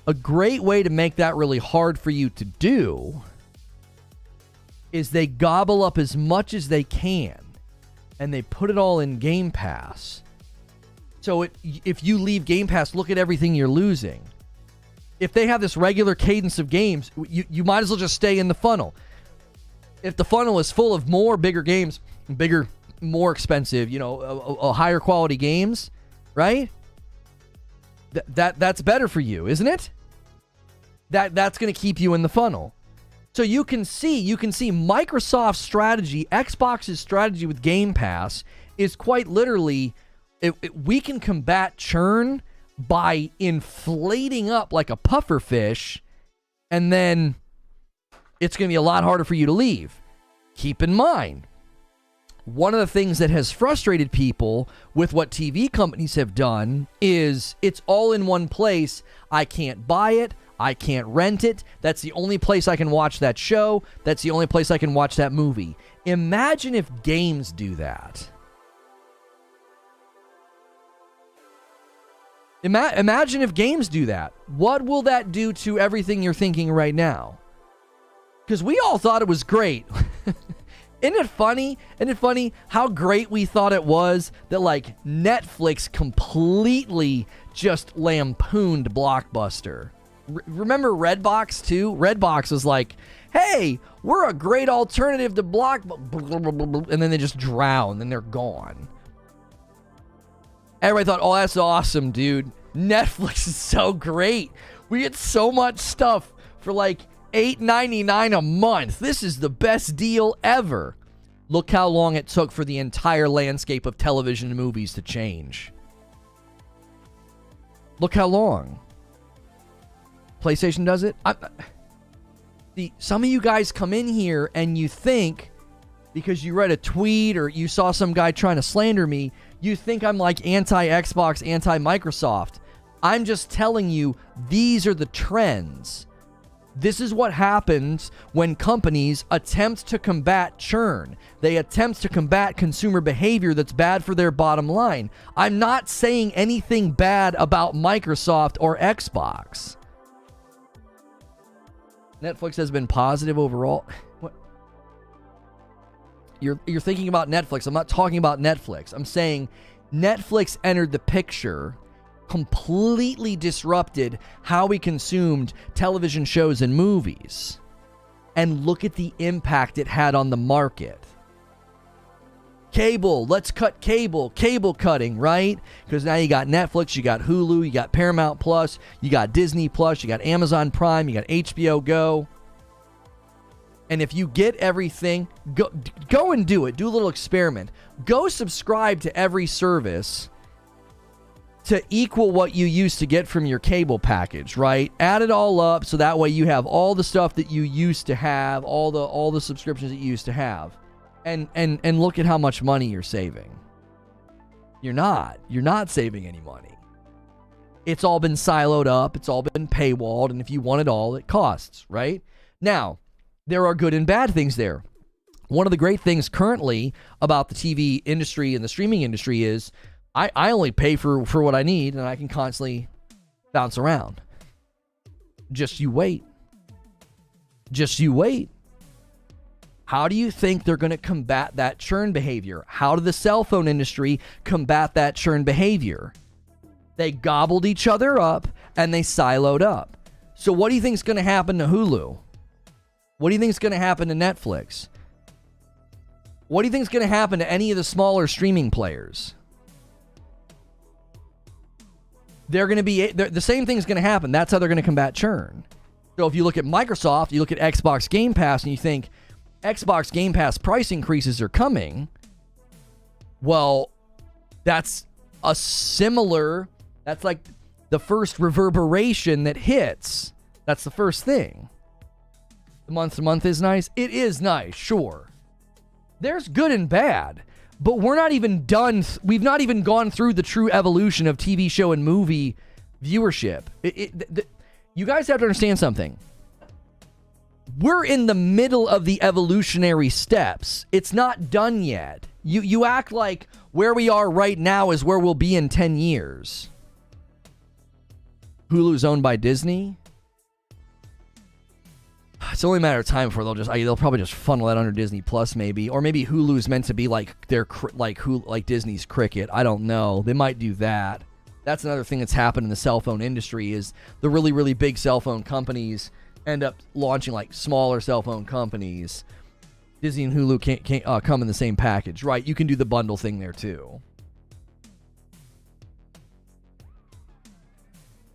A great way to make that really hard for you to do is they gobble up as much as they can and they put it all in Game Pass. So if you leave Game Pass, look at everything you're losing. If they have this regular cadence of games, you might as well just stay in the funnel. If the funnel is full of bigger games, bigger, more expensive, a higher quality games, right? That's better for you, isn't it? That's going to keep you in the funnel. So you can see Microsoft's strategy, Xbox's strategy with Game Pass is quite literally, we can combat churn by inflating up like a puffer fish, and then it's going to be a lot harder for you to leave. Keep in mind, one of the things that has frustrated people with what TV companies have done is it's all in one place. I can't buy it. I can't rent it. That's the only place I can watch that show. That's the only place I can watch that movie. Imagine if games do that. Imagine if games do that. What will that do to everything you're thinking right now? Because we all thought it was great. Isn't it funny? Isn't it funny how great we thought it was that like Netflix completely just lampooned Blockbuster? Remember Redbox too? Redbox was like, hey, we're a great alternative to Blockbuster. And then they just drown and they're gone. Everybody thought, oh, that's awesome, dude. Netflix is so great. We get so much stuff for like $8.99 a month. This is the best deal ever. Look how long it took for the entire landscape of television and movies to change. Look how long. PlayStation does it. Some of you guys come in here and you think, because you read a tweet or you saw some guy trying to slander me, you think I'm like anti-Xbox, anti-Microsoft. I'm just telling you, these are the trends. This is what happens when companies attempt to combat churn. They attempt to combat consumer behavior that's bad for their bottom line. I'm not saying anything bad about Microsoft or Xbox. Netflix has been positive overall. What? You're thinking about Netflix. I'm not talking about Netflix. I'm saying Netflix entered the picture, completely disrupted how we consumed television shows and movies. And look at the impact it had on the market. Cable, let's cut cable cutting, right? Because now you got Netflix, you got Hulu, you got Paramount Plus, you got Disney Plus, you got Amazon Prime, you got HBO Go. And if you get everything, go and do it. Do a little experiment. Go subscribe to every service to equal what you used to get from your cable package, right? Add it all up so that way you have all the stuff that you used to have, all the subscriptions that you used to have. And look at how much money you're saving. You're not saving any money. It's all been siloed up, it's all been paywalled, and if you want it all, it costs, right? Now, there are good and bad things there. One of the great things currently about the TV industry and the streaming industry is I only pay for what I need, and I can constantly bounce around. Just you wait. Just you wait. How do you think they're going to combat that churn behavior? How did the cell phone industry combat that churn behavior? They gobbled each other up, and they siloed up. So what do you think is going to happen to Hulu? What do you think is going to happen to Netflix? What do you think is going to happen to any of the smaller streaming players? They're going to be, the same thing's going to happen. That's how they're going to combat churn. So if you look at Microsoft, you look at Xbox Game Pass, and you think Xbox Game Pass price increases are coming, well, that's a similar, that's like the first reverberation that hits. That's the first thing. The month to month is nice. It is nice, sure. There's good and bad. But we're not even done. We've not even gone through the true evolution of TV show and movie viewership. You guys have to understand something. We're in the middle of the evolutionary steps. It's not done yet. You act like where we are right now is where we'll be in 10 years. Hulu's owned by Disney. It's only a matter of time before they'll probably just funnel that under Disney Plus, maybe, or maybe Hulu's meant to be like like Disney's Cricket. I don't know. They might do that. That's another thing that's happened in the cell phone industry is the really, really big cell phone companies end up launching like smaller cell phone companies. Disney and Hulu can't come in the same package, right? You can do the bundle thing there too.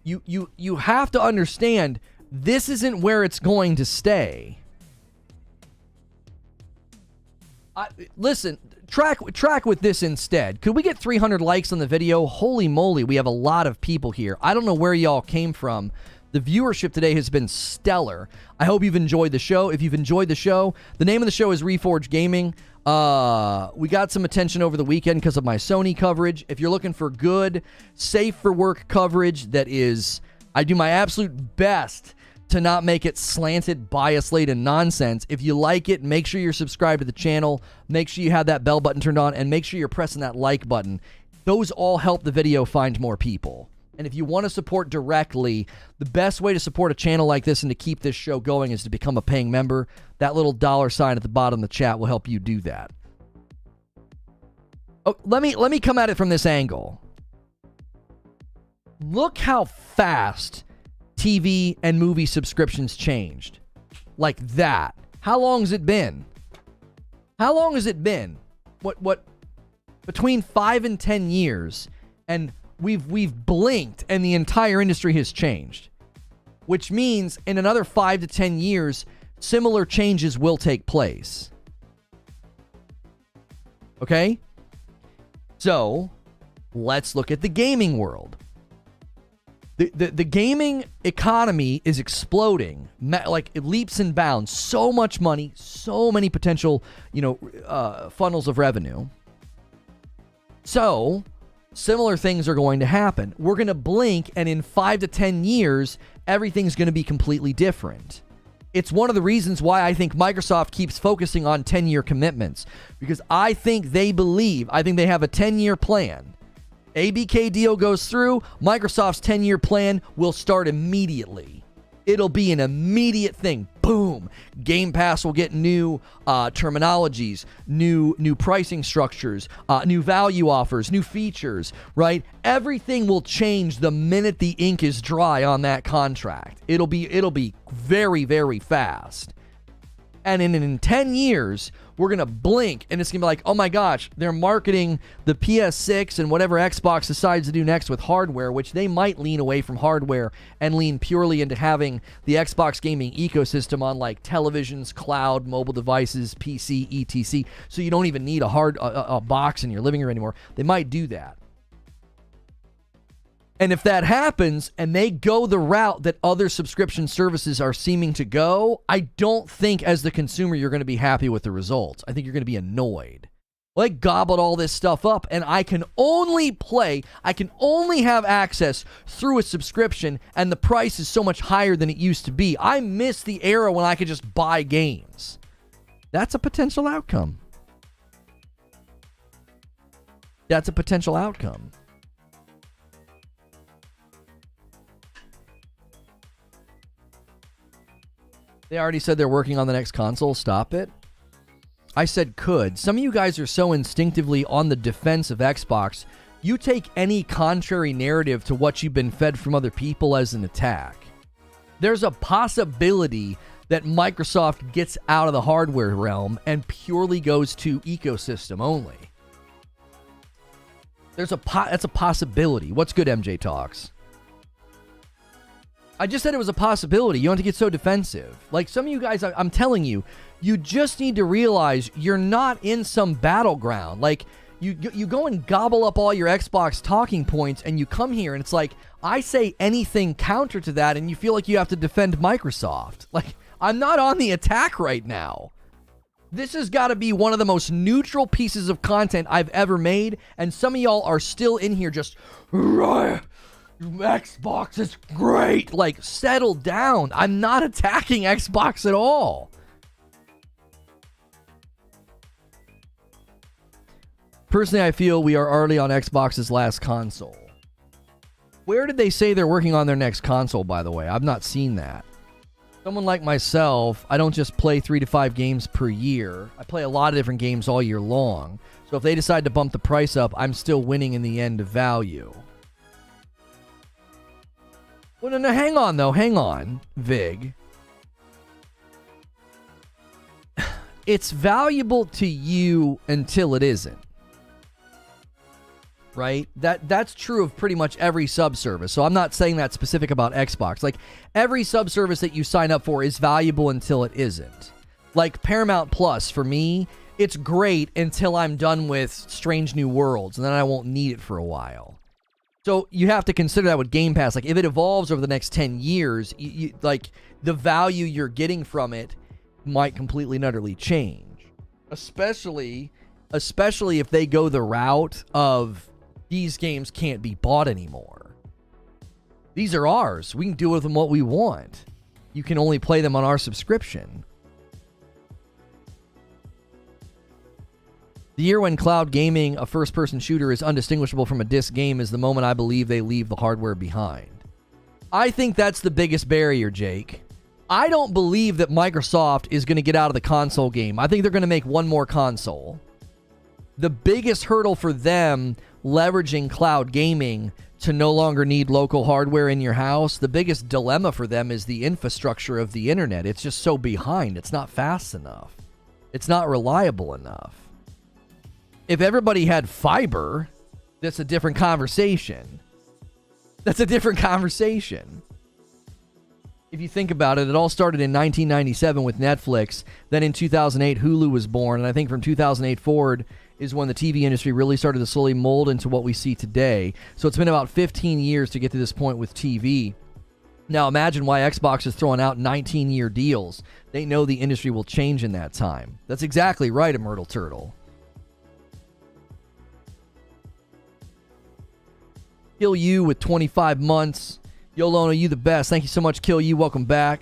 You have to understand. This isn't where it's going to stay. Listen, track with this instead. Could we get 300 likes on the video? Holy moly, we have a lot of people here. I don't know where y'all came from. The viewership today has been stellar. I hope you've enjoyed the show. If you've enjoyed the show, the name of the show is Reforge Gaming. We got some attention over the weekend because of my Sony coverage. If you're looking for good, safe for work coverage that is, I do my absolute best to not make it slanted, bias-laden nonsense. If you like it, make sure you're subscribed to the channel. Make sure you have that bell button turned on, and make sure you're pressing that like button. Those all help the video find more people. And if you want to support directly, the best way to support a channel like this and to keep this show going is to become a paying member. That little $sign at the bottom of the chat will help you do that. Oh, let me come at it from this angle. Look how fast TV and movie subscriptions changed. Like that. How long has it been? How long has it been? What between 5 and 10 years, and we've blinked and the entire industry has changed. Which means in another 5 to 10 years, similar changes will take place. Okay? So, let's look at the gaming world. The gaming economy is exploding, like leaps and bounds. So much money, so many potential, funnels of revenue. So, similar things are going to happen. We're going to blink, and in 5 to 10 years, everything's going to be completely different. It's one of the reasons why I think Microsoft keeps focusing on 10-year commitments, because I think they have a 10-year plan. ABK deal goes through, Microsoft's 10-year plan will start immediately. It'll be an immediate thing. Boom. Game Pass will get new terminologies, new pricing structures, new value offers, new features, right? Everything will change the minute the ink is dry on that contract. It'll be very, very fast. And in 10 years, we're going to blink and it's going to be like, oh my gosh, they're marketing the PS6 and whatever Xbox decides to do next with hardware, which they might lean away from hardware and lean purely into having the Xbox gaming ecosystem on like televisions, cloud, mobile devices, PC, etc. So you don't even need a box in your living room anymore. They might do that. And if that happens and they go the route that other subscription services are seeming to go, I don't think as the consumer you're going to be happy with the results. I think you're going to be annoyed. Well, I gobbled all this stuff up and I can only have access through a subscription and the price is so much higher than it used to be. I miss the era when I could just buy games. That's a potential outcome. That's a potential outcome. They already said they're working on the next console. Stop it. I said could. Some of you guys are so instinctively on the defense of Xbox, you take any contrary narrative to what you've been fed from other people as an attack. There's a possibility that Microsoft gets out of the hardware realm and purely goes to ecosystem only. That's a possibility. What's good, MJ Talks? I just said it was a possibility. You don't have to get so defensive. Like some of you guys, I'm telling you, you just need to realize you're not in some battleground. Like you go and gobble up all your Xbox talking points and you come here and it's like, I say anything counter to that and you feel like you have to defend Microsoft. Like I'm not on the attack right now. This has got to be one of the most neutral pieces of content I've ever made. And some of y'all are still in here just... Xbox is great. Like, settle down. I'm not attacking Xbox at all. Personally, I feel we are already on Xbox's last console. Where did they say they're working on their next console, by the way? I've not seen that. Someone like myself, I don't just play 3 to 5 games per year. I play a lot of different games all year long. So if they decide to bump the price up, I'm still winning in the end of value. Well, no, hang on, though. Hang on, Vig. It's valuable to you until it isn't. Right? That's true of pretty much every subservice. So I'm not saying that specific about Xbox. Like, every subservice that you sign up for is valuable until it isn't. Like, Paramount Plus, for me, it's great until I'm done with Strange New Worlds, and then I won't need it for a while. So you have to consider that with Game Pass. Like, if it evolves over the next 10 years, like, the value you're getting from it might completely and utterly change. Especially if they go the route of these games can't be bought anymore. These are ours. We can do with them what we want. You can only play them on our subscription. The year when cloud gaming, a first-person shooter, is undistinguishable from a disc game is the moment I believe they leave the hardware behind. I think that's the biggest barrier, Jake. I don't believe that Microsoft is going to get out of the console game. I think they're going to make one more console. The biggest hurdle for them leveraging cloud gaming to no longer need local hardware in your house, the biggest dilemma for them is the infrastructure of the internet. It's just so behind. It's not fast enough. It's not reliable enough. If everybody had fiber, that's a different conversation. That's a different conversation. If you think about it, it all started in 1997 with Netflix. Then in 2008, Hulu was born. And I think from 2008 forward is when the TV industry really started to slowly mold into what we see today. So it's been about 15 years to get to this point with TV. Now imagine why Xbox is throwing out 19-year deals. They know the industry will change in that time. That's exactly right, Immortal Turtle. Kill You with 25 months. Yolono, you the best. Thank you so much, Kill You. Welcome back.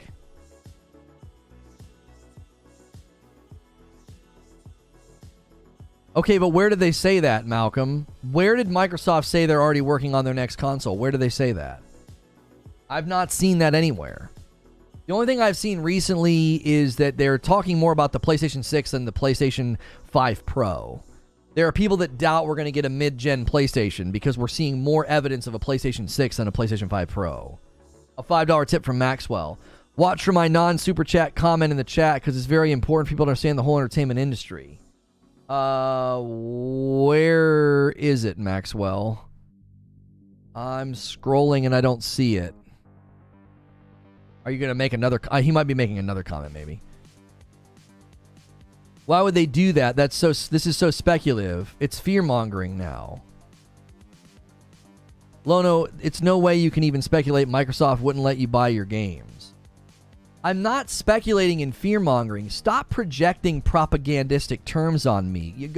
Okay, but where did they say that, Malcolm? Where did Microsoft say they're already working on their next console? Where did they say that? I've not seen that anywhere. The only thing I've seen recently is that they're talking more about the PlayStation 6 than the PlayStation 5 Pro. There are people that doubt we're going to get a mid-gen PlayStation because we're seeing more evidence of a PlayStation 6 than a PlayStation 5 Pro. A $5 tip from Maxwell. Watch for my non-super chat comment in the chat because it's very important for people to understand the whole entertainment industry. Where is it, Maxwell? I'm scrolling and I don't see it. Are you going to make another... he might be making another comment, maybe. Why would they do that? This is so speculative. It's fear-mongering now. Lono, it's no way you can even speculate Microsoft wouldn't let you buy your games. I'm not speculating in fear-mongering. Stop projecting propagandistic terms on me. You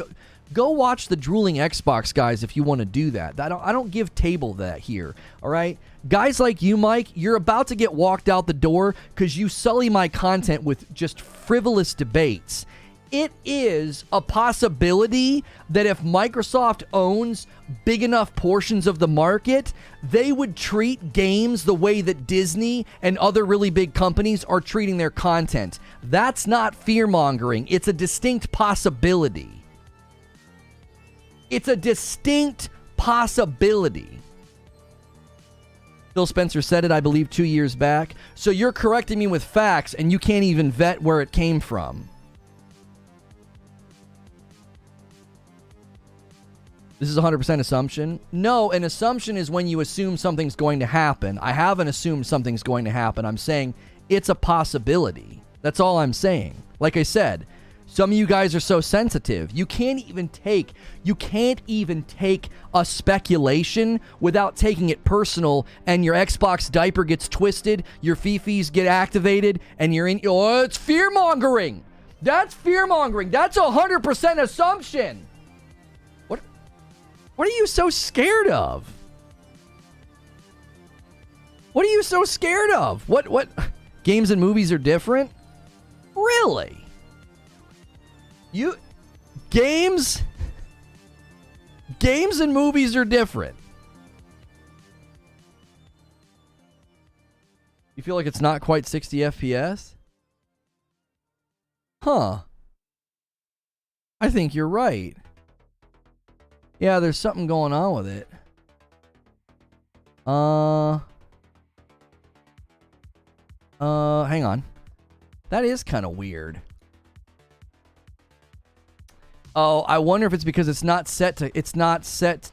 go watch the Drooling Xbox guys if you want to do that. I don't give table that here, all right? Guys like you, Mike, you're about to get walked out the door because you sully my content with just frivolous debates. It is a possibility that if Microsoft owns big enough portions of the market, they would treat games the way that Disney and other really big companies are treating their content. That's not fear-mongering. It's a distinct possibility. It's a distinct possibility. Phil Spencer said it, I believe, 2 years back. So you're correcting me with facts, and you can't even vet where it came from. This is 100% assumption. No, an assumption is when you assume something's going to happen. I haven't assumed something's going to happen. I'm saying it's a possibility. That's all I'm saying. Like I said, some of you guys are so sensitive. You can't even take a speculation without taking it personal, and your Xbox diaper gets twisted, your fifis get activated, and you're in... Oh, it's fear-mongering. That's fear-mongering. That's 100% assumption. What are you so scared of? What are you so scared of? What? Games and movies are different? Really? Games and movies are different. You feel like it's not quite 60 FPS? Huh. I think you're right. Yeah, there's something going on with it. Hang on. That is kind of weird. Oh, I wonder if it's because it's not set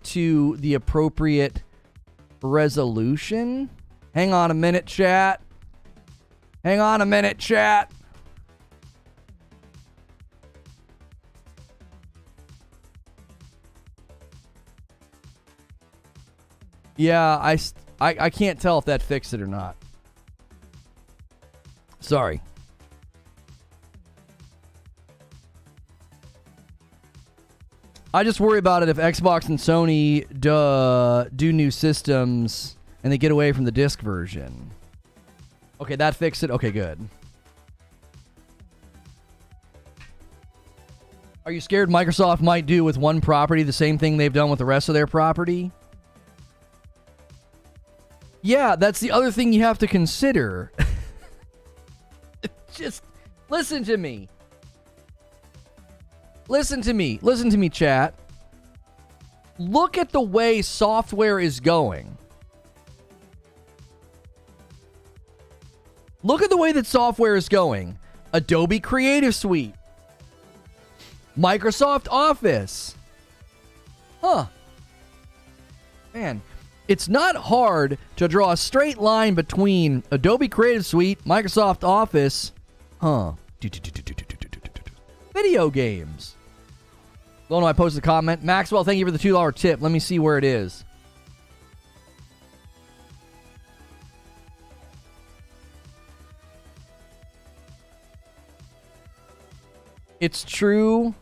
to the appropriate resolution. Hang on a minute, chat. Hang on a minute, chat. Yeah, I can't tell if that fixed it or not. Sorry. I just worry about it if Xbox and Sony do new systems and they get away from the disc version. Okay, that fixed it. Okay, good. Are you scared Microsoft might do with one property the same thing they've done with the rest of their property? Yeah, that's the other thing you have to consider. Just listen to me. Listen to me. Listen to me, chat. Look at the way software is going. Look at the way that software is going. Adobe Creative Suite. Microsoft Office. Huh. Man. It's not hard to draw a straight line between Adobe Creative Suite, Microsoft Office, video games. Lono, I posted a comment. Maxwell, thank you for the $2 tip. Let me see where it is. It's true.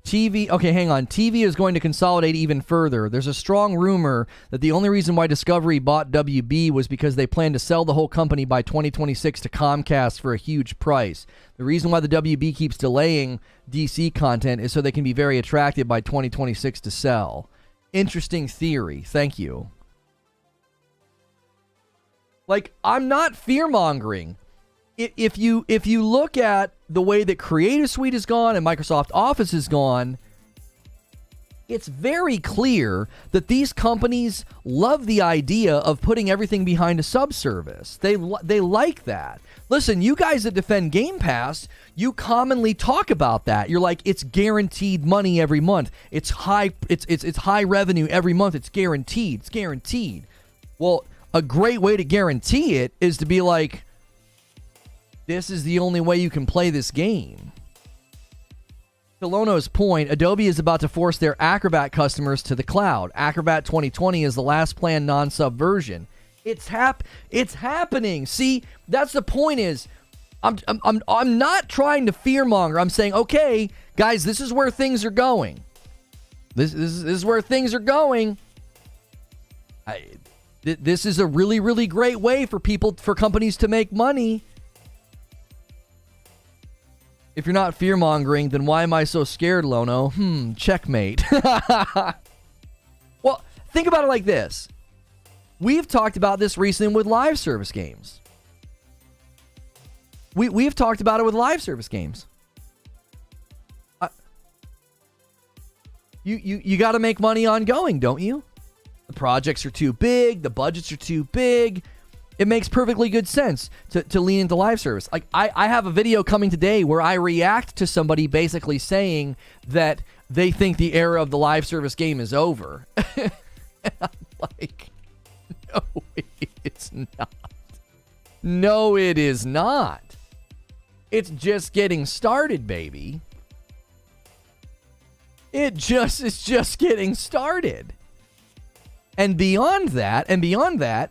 TV, okay, hang on. TV is going to consolidate even further. There's a strong rumor that the only reason why Discovery bought WB was because they plan to sell the whole company by 2026 to Comcast for a huge price. The reason why the WB keeps delaying DC content is so they can be very attractive by 2026 to sell. Interesting theory. Thank you. Like, I'm not fear-mongering. If you look at the way that Creative Suite is gone and Microsoft Office is gone, It's very clear that these companies love the idea of putting everything behind a subservice. They like that. Listen, you guys that defend Game Pass, you commonly talk about that. You're like, it's guaranteed money every month. It's high revenue every month. It's guaranteed. It's guaranteed. Well, a great way to guarantee it is to be like, this is the only way you can play this game. To Lono's point, Adobe is about to force their Acrobat customers to the cloud. Acrobat 2020 is the last planned non-sub version. It's happening. See, that's the point. Is I'm not trying to fearmonger. I'm saying, okay, guys, this is where things are going. This is where things are going. This is a really, really great way for companies to make money. If you're not fear-mongering, then why am I so scared, Lono? Checkmate. Well, think about it like this. We've talked about this recently with live service games. We've talked about it with live service games. You got to make money ongoing, don't you? The projects are too big. The budgets are too big. It makes perfectly good sense to lean into live service. Like, I have a video coming today where I react to somebody basically saying that they think the era of the live service game is over. And I'm like, no, it's not. No, it is not. It's just getting started, baby. It's just getting started. And beyond that,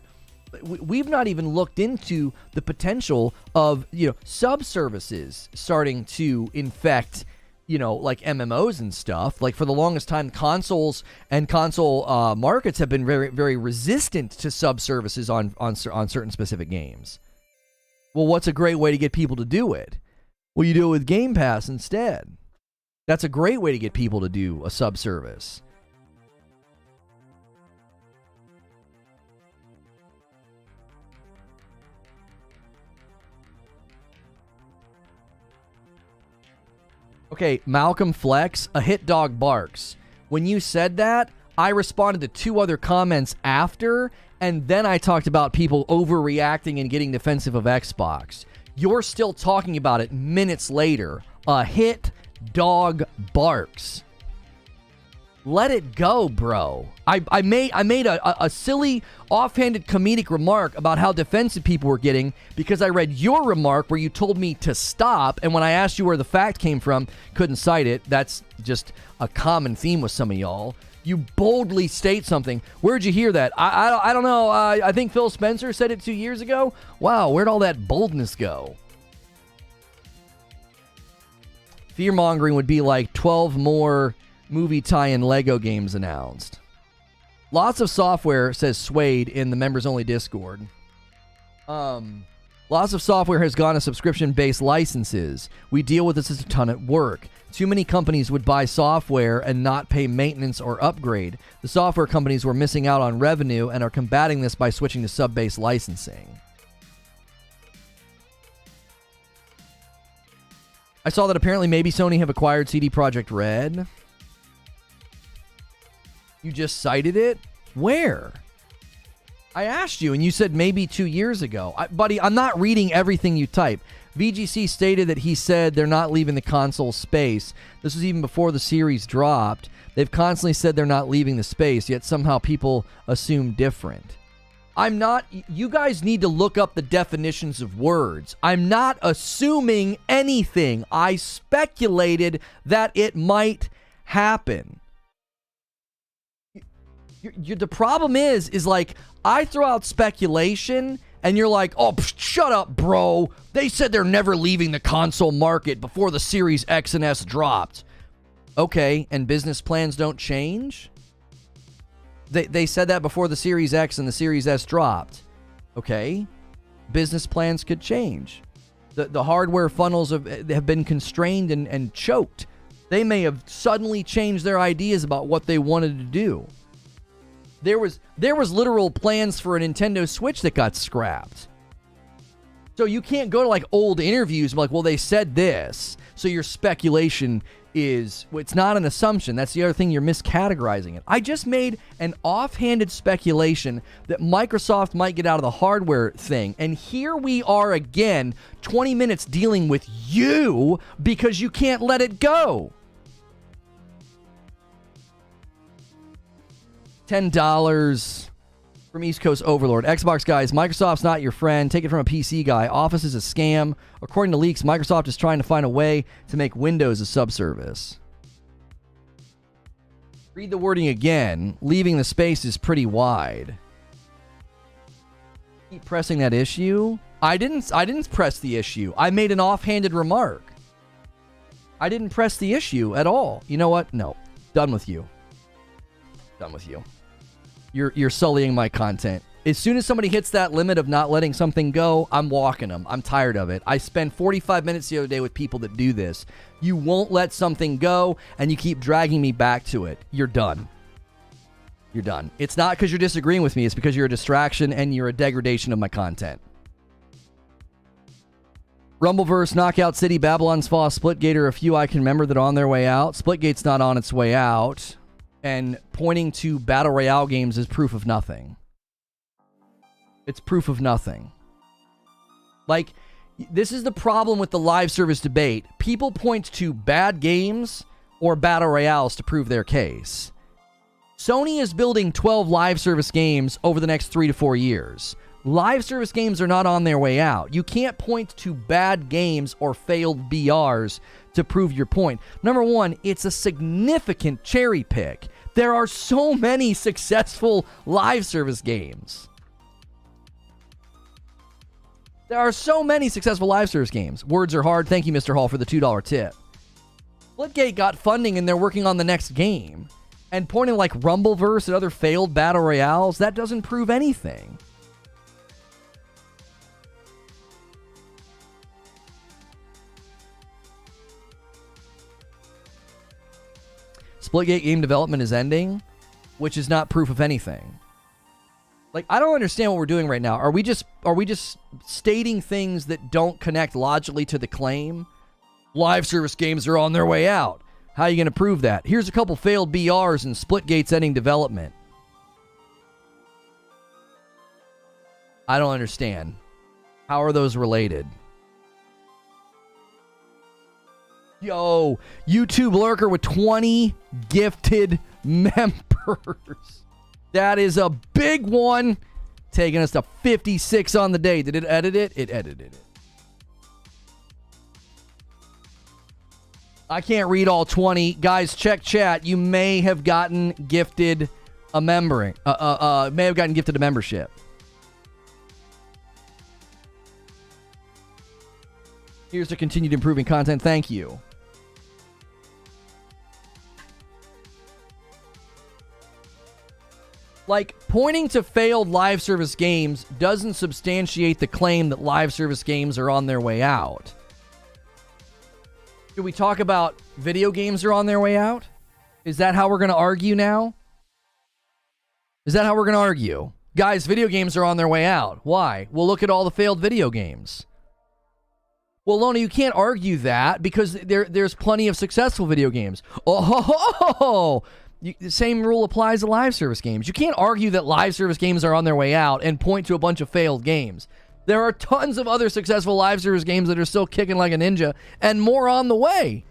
we've not even looked into the potential of, sub-services starting to infect, like MMOs and stuff. Like, for the longest time, consoles and console markets have been very, very resistant to sub-services on certain specific games. Well, what's a great way to get people to do it? Well, you do it with Game Pass instead. That's a great way to get people to do a sub-service. Okay, Malcolm Flex, a hit dog barks. When you said that, I responded to 2 other comments after, and then I talked about people overreacting and getting defensive of Xbox. You're still talking about it minutes later. A hit dog barks. Let it go, bro. I made a silly, offhanded comedic remark about how defensive people were getting because I read your remark where you told me to stop, and when I asked you where the fact came from, couldn't cite it. That's just a common theme with some of y'all. You boldly state something. Where'd you hear that? I don't know. I think Phil Spencer said it 2 years ago. Wow, where'd all that boldness go? Fear-mongering would be like 12 more movie tie-in Lego games announced. Lots of software, says Suede in the members-only Discord. Lots of software has gone to subscription-based licenses. We deal with this as a ton at work. Too many companies would buy software and not pay maintenance or upgrade. The software companies were missing out on revenue and are combating this by switching to sub-based licensing. I saw that apparently maybe Sony have acquired CD Projekt Red. You just cited it? Where? I asked you, and you said maybe 2 years ago. Buddy, I'm not reading everything you type. VGC stated that he said they're not leaving the console space. This was even before the series dropped. They've constantly said they're not leaving the space, yet somehow people assume different. I'm not... You guys need to look up the definitions of words. I'm not assuming anything. I speculated that it might happen. The problem is like, I throw out speculation, and you're like, oh, shut up, bro. They said they're never leaving the console market before the Series X and S dropped. Okay, and business plans don't change? They said that before the Series X and the Series S dropped. Okay, business plans could change. The hardware funnels have been constrained and choked. They may have suddenly changed their ideas about what they wanted to do. There was literal plans for a Nintendo Switch that got scrapped. So you can't go to like old interviews and be like, well, they said this, so your speculation it's not an assumption. That's the other thing, you're miscategorizing it. I just made an offhanded speculation that Microsoft might get out of the hardware thing. And here we are again, 20 minutes dealing with you because you can't let it go. $10 from East Coast Overlord. Xbox guys, Microsoft's not your friend. Take it from a PC guy. Office is a scam. According to leaks, Microsoft is trying to find a way to make Windows a subservice. Read the wording again. Leaving the space is pretty wide. Keep pressing that issue. I didn't press the issue. I made an offhanded remark. I didn't press the issue at all. You know what? No. Done with you. Done with you. You're sullying my content. As soon as somebody hits that limit of not letting something go, I'm walking them. I'm tired of it. I spent 45 minutes the other day with people that do this. You won't let something go, and you keep dragging me back to it. You're done. You're done. It's not because you're disagreeing with me. It's because you're a distraction, and you're a degradation of my content. Rumbleverse, Knockout City, Babylon's Fall, Splitgate are a few I can remember that are on their way out. Splitgate's not on its way out. And pointing to Battle Royale games is proof of nothing. It's proof of nothing. Like, this is the problem with the live service debate. People point to bad games or Battle Royales to prove their case. Sony is building 12 live service games over the next 3 to 4 years. Live service games are not on their way out. You can't point to bad games or failed BRs to prove your point. Number one, it's a significant cherry pick. There are so many successful live service games. There are so many successful live service games. Words are hard. Thank you, Mr. Hall, for the $2 tip. Splitgate got funding and they're working on the next game. And pointing like Rumbleverse and other failed Battle Royales, that doesn't prove anything. Splitgate game development is ending, which is not proof of anything. Like, I don't understand what we're doing right now. Are we just stating things that don't connect logically to the claim? Live service games are on their way out. How are you going to prove that? Here's a couple failed BRs and Splitgate's ending development. I don't understand. How are those related? Yo, YouTube lurker with 20 gifted members. That is a big one. Taking us to 56 on the day. Did it edit it? It edited it. I can't read all 20. Guys, check chat. You may have gotten gifted a membership. Here's to continued improving content. Thank you. Like, pointing to failed live service games doesn't substantiate the claim that live service games are on their way out. Should we talk about video games are on their way out? Is that how we're going to argue now? Is that how we're going to argue? Guys, video games are on their way out. Why? Well, look at all the failed video games. Well, Lona, you can't argue that because there's plenty of successful video games. The same rule applies to live service games. You can't argue that live service games are on their way out and point to a bunch of failed games. There are tons of other successful live service games that are still kicking like a ninja and more on the way.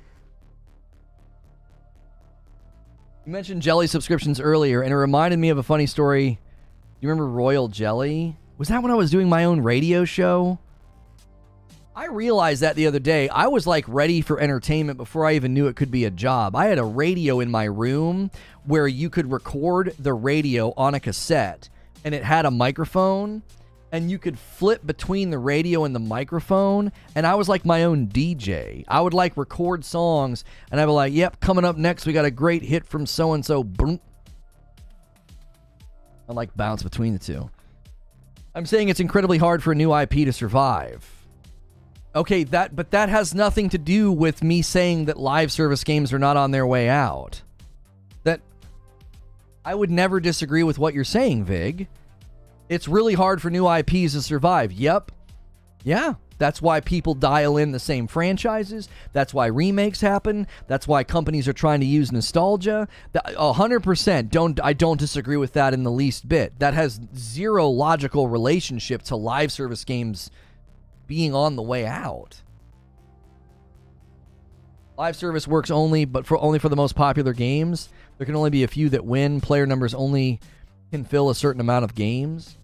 You mentioned jelly subscriptions earlier, and it reminded me of a funny story. You remember Royal Jelly? Was that when I was doing my own radio show? I realized that the other day. I was like ready for entertainment before I even knew it could be a job. I had a radio in my room where you could record the radio on a cassette, and it had a microphone, and you could flip between the radio and the microphone, and I was like my own DJ. I would like record songs, and I'd be like, yep, coming up next, we got a great hit from so-and-so. Boom. I like bounce between the two. I'm saying it's incredibly hard for a new IP to survive. Okay, but that has nothing to do with me saying that live service games are not on their way out. That I would never disagree with what you're saying, Vig. It's really hard for new IPs to survive. Yep. Yeah, That's why people dial in the same franchises. That's why remakes happen. That's why companies are trying to use nostalgia. 100%. I don't disagree with that in the least bit. That has zero logical relationship to live service games being on the way out. Live service works only for the most popular games. There can only be a few that win. Player numbers only can fill a certain amount of games.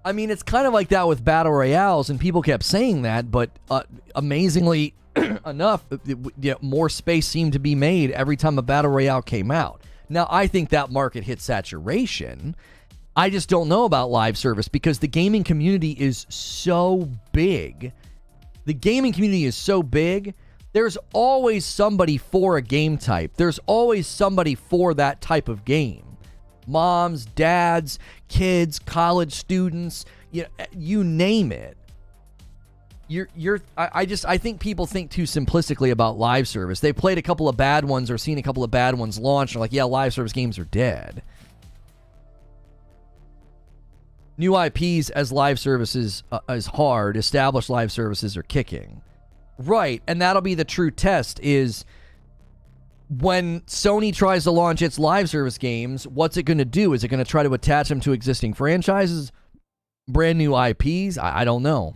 I mean, it's kind of like that with battle royales, and people kept saying that, but amazingly enough, more space seemed to be made every time a battle royale came out. Now, I think that market hit saturation. I just don't know about live service because the gaming community is so big. The gaming community is so big, there's always somebody for a game type. There's always somebody for that type of game. Moms, dads, kids, college students, you name it. I think people think too simplistically about live service. They played a couple of bad ones or seen a couple of bad ones launch and are like, yeah, live service games are dead. New IPs as live services is hard. Established live services are kicking. Right, and that'll be the true test is when Sony tries to launch its live service games, what's it going to do? Is it going to try to attach them to existing franchises? Brand new IPs? I don't know.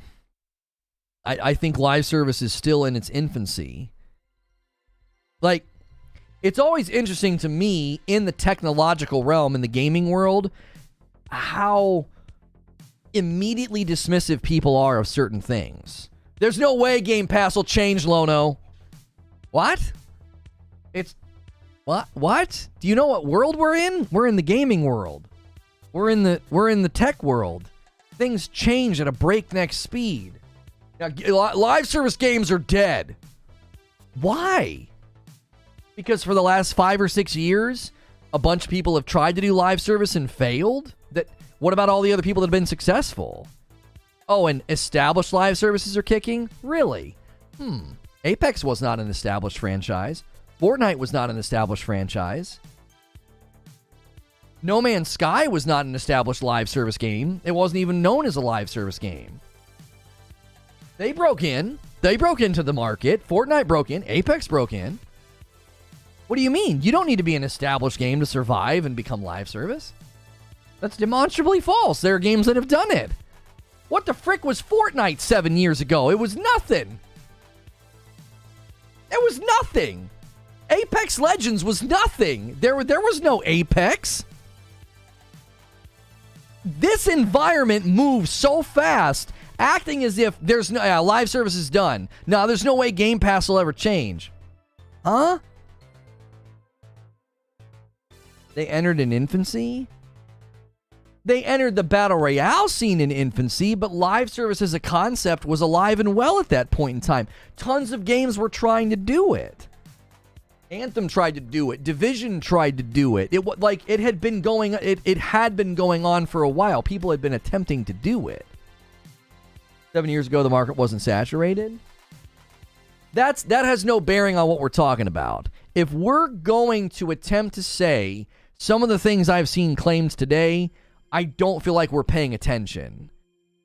I think live service is still in its infancy. Like, it's always interesting to me in the technological realm, in the gaming world, how immediately dismissive people are of certain things. There's no way Game Pass will change, Lono. What? It's what? Do you know what world we're in? We're in the gaming world. We're in the tech world. Things change at a breakneck speed. Now, live service games are dead. Why? Because for the last 5 or 6 years, a bunch of people have tried to do live service and failed? What about all the other people that have been successful? Oh, and established live services are kicking? Really? Apex was not an established franchise. Fortnite was not an established franchise. No Man's Sky was not an established live service game. It wasn't even known as a live service game. They broke in. They broke into the market. Fortnite broke in. Apex broke in. What do you mean? You don't need to be an established game to survive and become live service. That's demonstrably false. There are games that have done it. What the frick was Fortnite 7 years ago? It was nothing. It was nothing. Apex Legends was nothing. There was no Apex. This environment moves so fast, acting as if there's no live service is done. No, there's no way Game Pass will ever change. Huh? They entered in infancy? They entered the Battle Royale scene in infancy, but live service as a concept was alive and well at that point in time. Tons of games were trying to do it. Anthem tried to do it. Division tried to do it. It had been going on for a while. People had been attempting to do it. 7 years ago, the market wasn't saturated. That has no bearing on what we're talking about. If we're going to attempt to say some of the things I've seen claimed today, I don't feel like we're paying attention.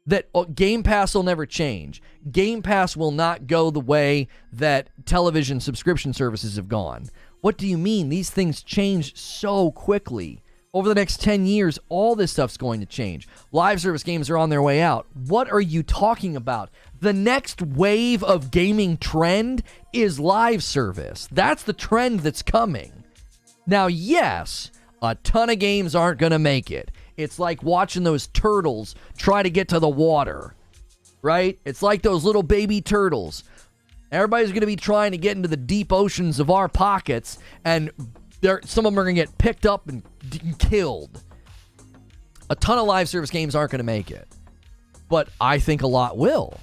That Game Pass will never change. Game Pass will not go the way that television subscription services have gone. What do you mean? These things change so quickly. Over the next 10 years, all this stuff's going to change. Live service games are on their way out. What are you talking about? The next wave of gaming trend is live service. That's the trend that's coming. Now, yes, a ton of games aren't going to make it. It's like watching those turtles try to get to the water, right? It's like those little baby turtles. Everybody's going to be trying to get into the deep oceans of our pockets, and some of them are going to get picked up and killed. A ton of live service games aren't going to make it, but I think a lot will.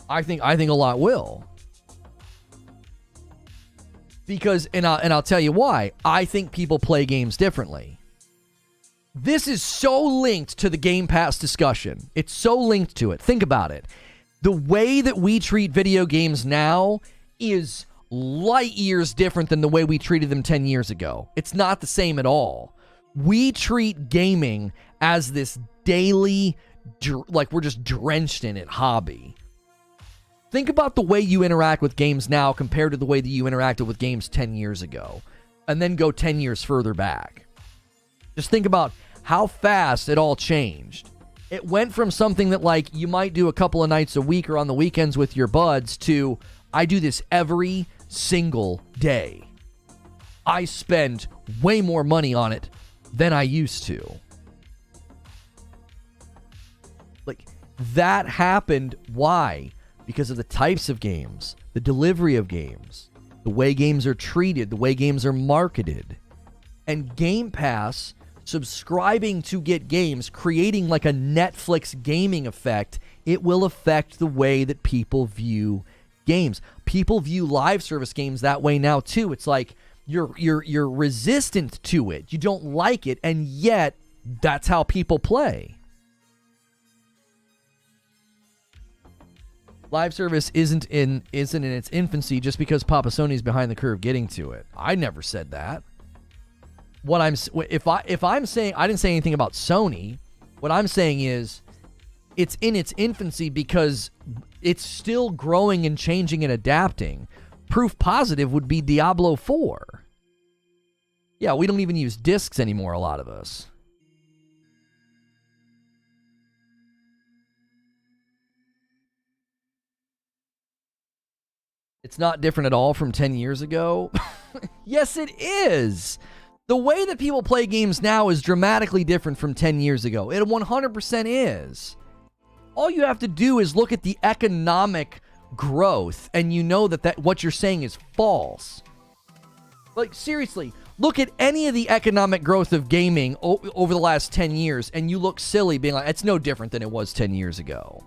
I think a lot will. Because, and I'll tell you why, I think people play games differently. This is so linked to the Game Pass discussion. It's so linked to it. Think about it. The way that we treat video games now is light years different than the way we treated them 10 years ago. It's not the same at all. We treat gaming as this daily we're just drenched in it hobby. Think about the way you interact with games now compared to the way that you interacted with games 10 years ago. And then go 10 years further back. Just think about how fast it all changed. It went from something that like you might do a couple of nights a week or on the weekends with your buds to I do this every single day. I spend way more money on it than I used to. Like, that happened. Why? Because of the types of games, the delivery of games, the way games are treated, the way games are marketed. And Game Pass, subscribing to get games, creating like a Netflix gaming effect, it will affect the way that people view games. People view live service games that way now too. It's like you're resistant to it. You don't like it, and yet that's how people play. Live service isn't in its infancy just because Papa Sony's behind the curve getting to it. I never said that. If I'm saying I didn't say anything about Sony, what I'm saying is it's in its infancy because it's still growing and changing and adapting. Proof positive would be Diablo 4. Yeah, we don't even use discs anymore, a lot of us. It's not different at all from 10 years ago. Yes, it is. The way that people play games now is dramatically different from 10 years ago. It 100% is. All you have to do is look at the economic growth, and you know that what you're saying is false. Like, seriously, look at any of the economic growth of gaming over the last 10 years, and you look silly being like, it's no different than it was 10 years ago.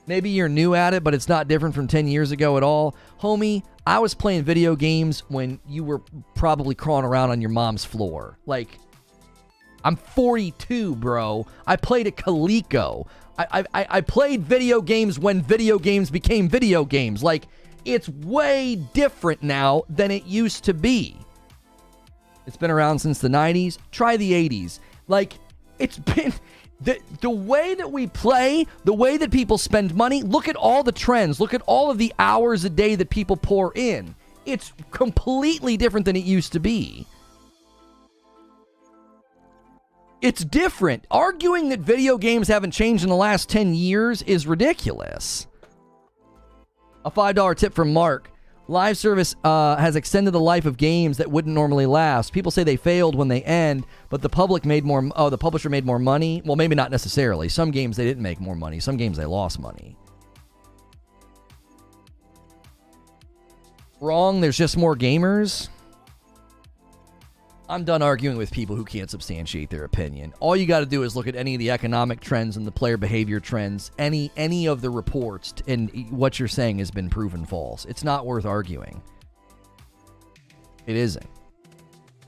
Maybe you're new at it, but it's not different from 10 years ago at all. Homie, I was playing video games when you were probably crawling around on your mom's floor. Like, I'm 42, bro. I played at Coleco. I played video games when video games became video games. Like, it's way different now than it used to be. It's been around since the 90s. Try the 80s. Like, it's been... The way that we play, the way that people spend money, look at all the trends. Look at all of the hours a day that people pour in. It's completely different than it used to be. It's different. Arguing that video games haven't changed in the last 10 years is ridiculous. A $5 tip from Mark. Live service has extended the life of games that wouldn't normally last. People say they failed when they end, but the publisher made more money. Well, maybe not necessarily. Some games they didn't make more money. Some games they lost money. Wrong, there's just more gamers. I'm done arguing with people who can't substantiate their opinion. All you got to do is look at any of the economic trends and the player behavior trends, any of the reports, and what you're saying has been proven false. It's not worth arguing. It isn't.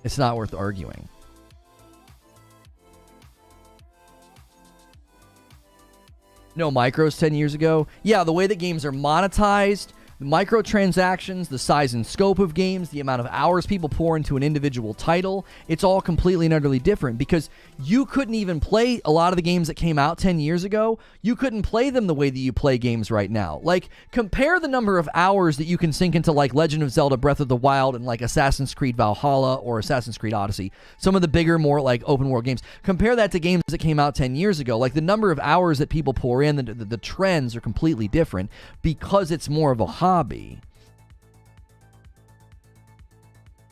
It's not worth arguing. No micros 10 years ago? Yeah, the way that games are monetized, the microtransactions, the size and scope of games, the amount of hours people pour into an individual title, it's all completely and utterly different because you couldn't even play a lot of the games that came out 10 years ago. You couldn't play them the way that you play games right now. Like, compare the number of hours that you can sink into like Legend of Zelda Breath of the Wild and like Assassin's Creed Valhalla or Assassin's Creed Odyssey. Some of the bigger, more like open world games. Compare that to games that came out 10 years ago. Like, the number of hours that people pour in, the trends are completely different because it's more of a hobby.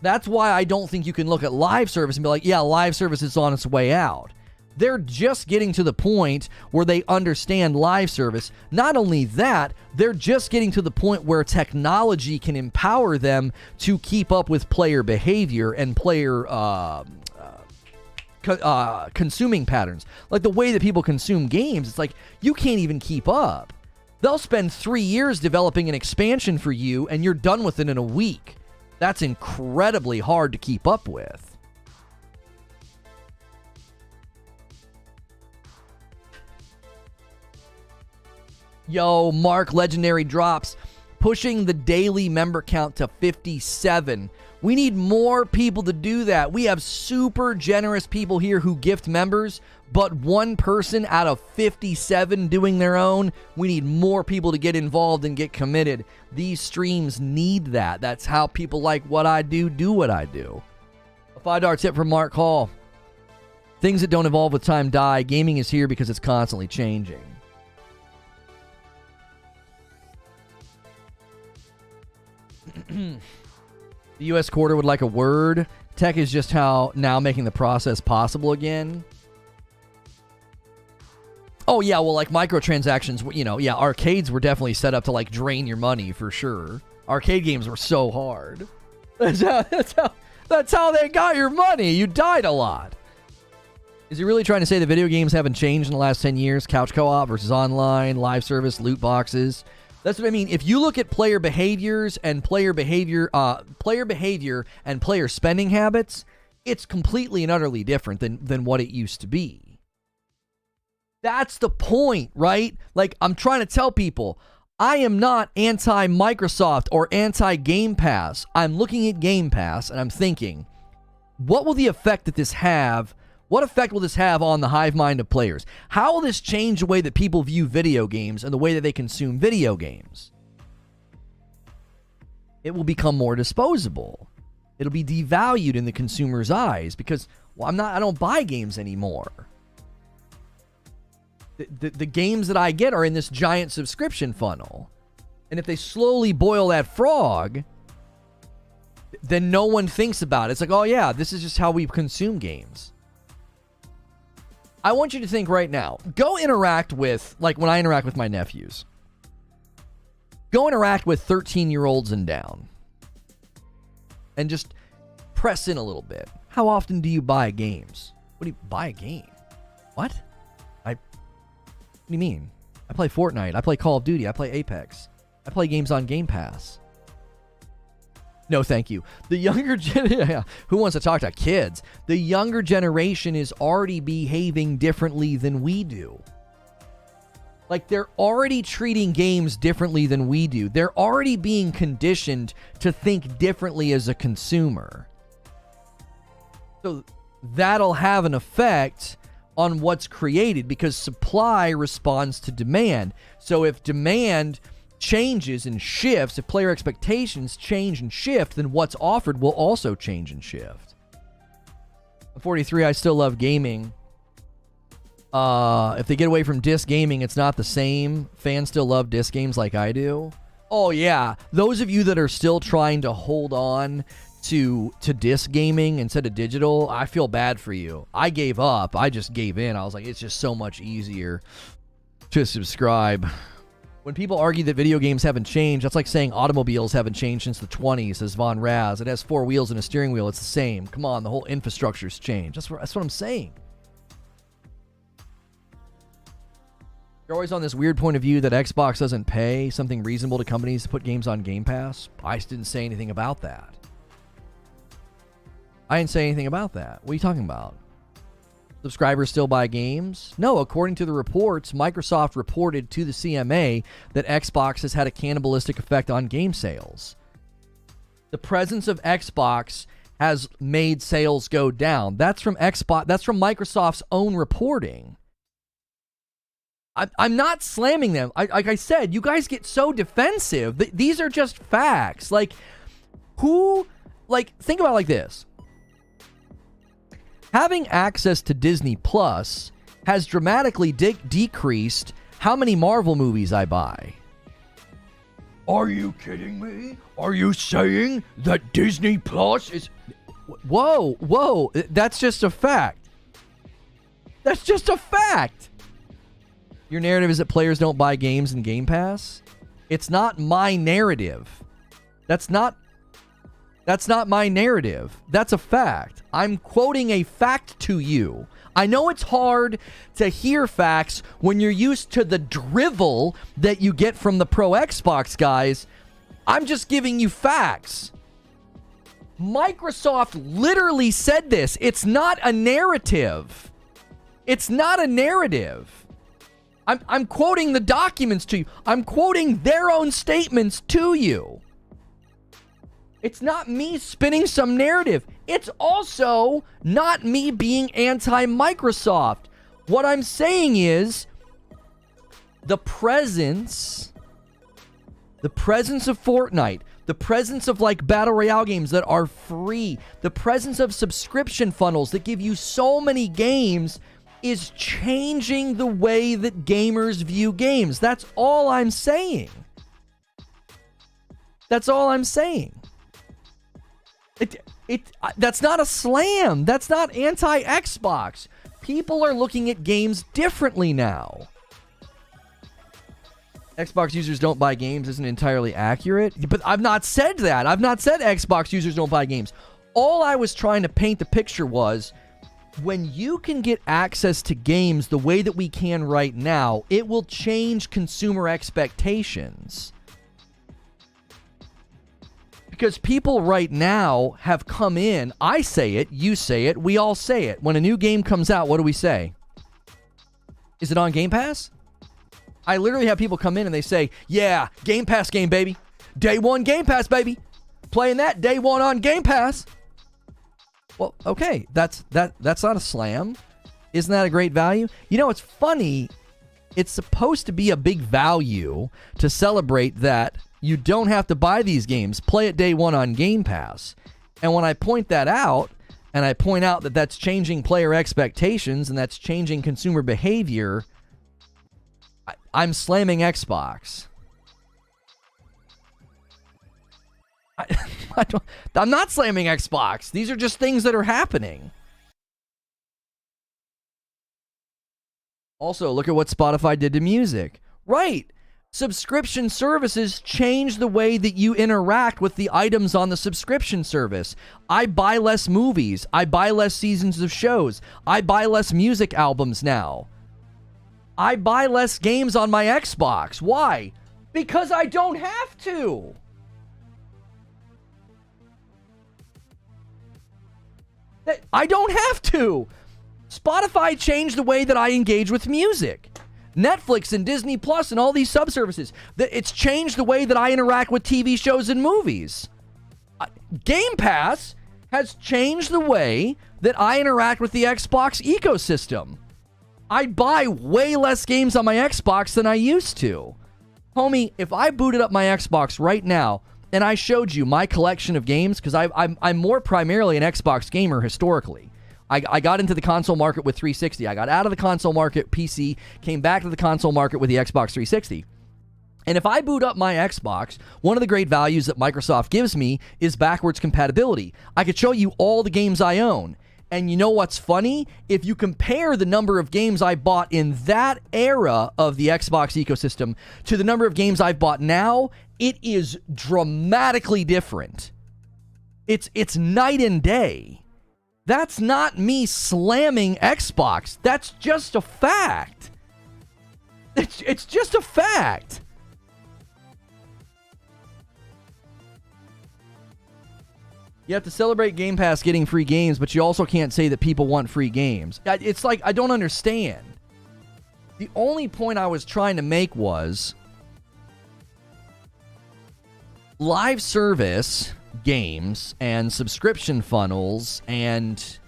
That's why I don't think you can look at live service and be like, yeah, live service is on its way out. They're just getting to the point where they understand live service. Not only that, they're just getting to the point where technology can empower them to keep up with player behavior and player consuming patterns. Like the way that people consume games, it's like you can't even keep up. They'll spend 3 years developing an expansion for you, and you're done with it in a week. That's incredibly hard to keep up with. Yo, Mark, legendary drops. pushing the daily member count to 57. We need more people to do that. We have super generous people here who gift members, but one person out of 57 doing their own. We need more people to get involved and get committed. These streams need that. That's how people like what I do what I do. A $5 tip from Mark Hall. Things that don't evolve with time die. Gaming is here because it's constantly changing. The U.S. quarter would like a word. Tech is just how now making the process possible again. Oh, yeah, well, like microtransactions, you know, yeah, arcades were definitely set up to, like, drain your money for sure. Arcade games were so hard. That's how they got your money. You died a lot. Is he really trying to say that video games haven't changed in the last 10 years? Couch co-op versus online, live service, loot boxes. That's what I mean. If you look at player behaviors and player behavior and player spending habits, it's completely and utterly different than what it used to be. That's the point, right? Like, I'm trying to tell people, I am not anti-Microsoft or anti-Game Pass. I'm looking at Game Pass and I'm thinking, what will the effect that this have? What effect will this have on the hive mind of players? How will this change the way that people view video games and the way that they consume video games? It will become more disposable. It'll be devalued in the consumer's eyes because, well, I don't buy games anymore. The games that I get are in this giant subscription funnel. And if they slowly boil that frog, then no one thinks about it. It's like, oh yeah, this is just how we consume games. I want you to think right now. Go interact with, like when I interact with my nephews. Go interact with 13-year-olds and down. And just press in a little bit. How often do you buy games? What do you buy a game? What? What do you mean? I play Fortnite. I play Call of Duty. I play Apex. I play games on Game Pass. No, thank you. The younger who wants to talk to kids? The younger generation is already behaving differently than we do. Like, they're already treating games differently than we do. They're already being conditioned to think differently as a consumer. So that'll have an effect on what's created because supply responds to demand. So if demand changes and shifts, if player expectations change and shift, then what's offered will also change and shift. I'm 43, I still love gaming. If they get away from disc gaming, it's not the same. Fans still love disc games like I do. Oh yeah, those of you that are still trying to hold on to disc gaming instead of digital, I feel bad for you. I gave up. I just gave in. I was like, it's just so much easier to subscribe. When people argue that video games haven't changed, that's like saying automobiles haven't changed since the 20s, says Von Raz. It has 4 wheels and a steering wheel. It's the same. Come on, the whole infrastructure's changed. That's what I'm saying. You're always on this weird point of view that Xbox doesn't pay something reasonable to companies to put games on Game Pass. I just didn't say anything about that. I didn't say anything about that. What are you talking about? Subscribers still buy games? No, according to the reports, Microsoft reported to the CMA that Xbox has had a cannibalistic effect on game sales. The presence of Xbox has made sales go down. That's from Xbox. That's from Microsoft's own reporting. I'm not slamming them. Like I said, you guys get so defensive. These are just facts. Like, think about it like this. Having access to Disney Plus has dramatically decreased how many Marvel movies I buy. Are you kidding me? Are you saying that Disney Plus is... Whoa. That's just a fact. That's just a fact. Your narrative is that players don't buy games in Game Pass? It's not my narrative. That's not my narrative. That's a fact. I'm quoting a fact to you. I know it's hard to hear facts when you're used to the drivel that you get from the pro Xbox guys. I'm just giving you facts. Microsoft literally said this. It's not a narrative. It's not a narrative. I'm quoting the documents to you. I'm quoting their own statements to you. It's not me spinning some narrative. It's also not me being anti-Microsoft. What I'm saying is the presence of Fortnite, the presence of like battle royale games that are free, the presence of subscription funnels that give you so many games is changing the way that gamers view games. That's all I'm saying. That's all I'm saying. That's not a slam. That's not anti-Xbox. People are looking at games differently now. Xbox users don't buy games isn't entirely accurate, but I've not said that. I've not said Xbox users don't buy games. All I was trying to paint the picture was when you can get access to games the way that we can right now, it will change consumer expectations. Because people right now have come in, I say it, you say it, we all say it. When a new game comes out, what do we say? Is it on Game Pass? I literally have people come in and they say, yeah, Game Pass game, baby. Day one Game Pass, baby. Playing that day one on Game Pass. Well, okay, that's not a slam. Isn't that a great value? You know, it's funny. It's supposed to be a big value to celebrate that you don't have to buy these games. Play it day one on Game Pass. And when I point that out, and I point out that that's changing player expectations and that's changing consumer behavior, I'm slamming Xbox. I'm not slamming Xbox. These are just things that are happening. Also, look at what Spotify did to music. Right. Subscription services change the way that you interact with the items on the subscription service. I buy less movies. I buy less seasons of shows. I buy less music albums now. I buy less games on my Xbox. Why? Because I don't have to. I don't have to. Spotify changed the way that I engage with music. Netflix and Disney Plus and all these subservices. It's changed the way that I interact with TV shows and movies. Game Pass has changed the way that I interact with the Xbox ecosystem. I buy way less games on my Xbox than I used to. Homie, if I booted up my Xbox right now and I showed you my collection of games, because I'm more primarily an Xbox gamer historically. I got into the console market with 360. I got out of the console market PC, came back to the console market with the Xbox 360. And if I boot up my Xbox, one of the great values that Microsoft gives me is backwards compatibility. I could show you all the games I own. And you know what's funny? If you compare the number of games I bought in that era of the Xbox ecosystem to the number of games I've bought now, it is dramatically different. It's night and day. That's not me slamming Xbox. That's just a fact. It's just a fact. You have to celebrate Game Pass getting free games, but you also can't say that people want free games. It's like, I don't understand. The only point I was trying to make was live service games and subscription funnels and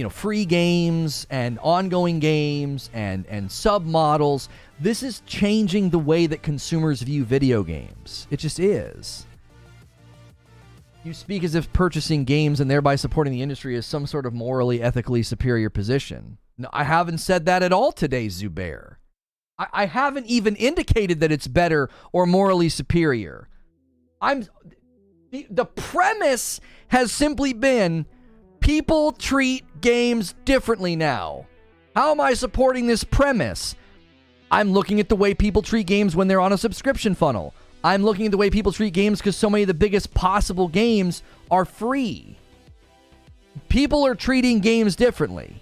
free games and ongoing games and sub models. This is changing the way that consumers view video games. It just is. You speak as if purchasing games and thereby supporting the industry is some sort of morally, ethically superior position. No, I haven't said that at all today, Zubair. I haven't even indicated that it's better or morally superior. The premise has simply been people treat games differently now. How am I supporting this premise? I'm looking at the way people treat games when they're on a subscription funnel. I'm looking at the way people treat games because so many of the biggest possible games are free. People are treating games differently.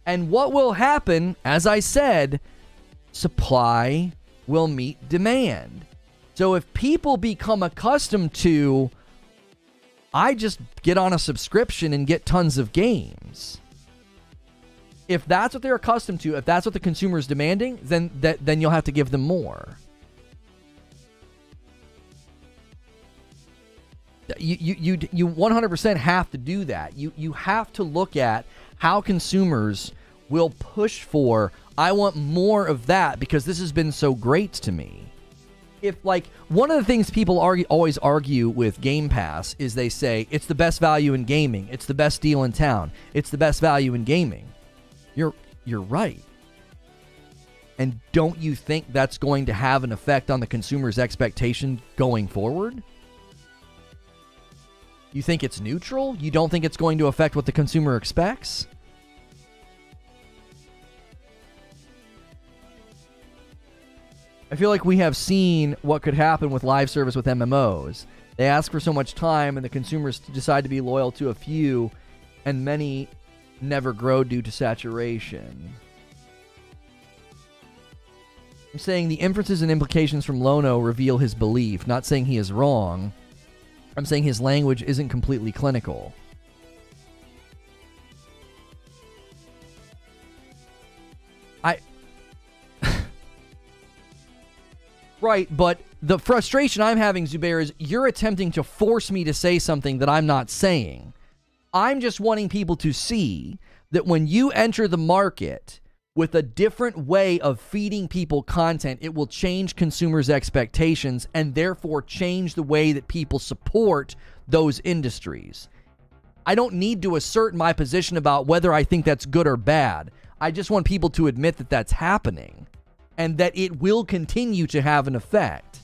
And what will happen, as I said, supply will meet demand. So if people become accustomed to, I just get on a subscription and get tons of games, If that's what they're accustomed to, if that's what the consumer is demanding, then you'll have to give them more. You 100% have to do that. You have to look at how consumers will push for, I want more of that because this has been so great to me. If, like, one of the things people always argue with Game Pass is they say it's the best value in gaming, it's the best deal in town, it's the best value in gaming. You're right. And don't you think that's going to have an effect on the consumer's expectation going forward? You think it's neutral? You don't think it's going to affect what the consumer expects? I feel like we have seen what could happen with live service with MMOs. They ask for so much time and the consumers decide to be loyal to a few, and many never grow due to saturation. I'm saying the inferences and implications from Lono reveal his belief, not saying he is wrong. I'm saying his language isn't completely clinical. Right, but the frustration I'm having, Zubair, is you're attempting to force me to say something that I'm not saying. I'm just wanting people to see that when you enter the market with a different way of feeding people content, it will change consumers' expectations and therefore change the way that people support those industries. I don't need to assert my position about whether I think that's good or bad. I just want people to admit that that's happening and that it will continue to have an effect.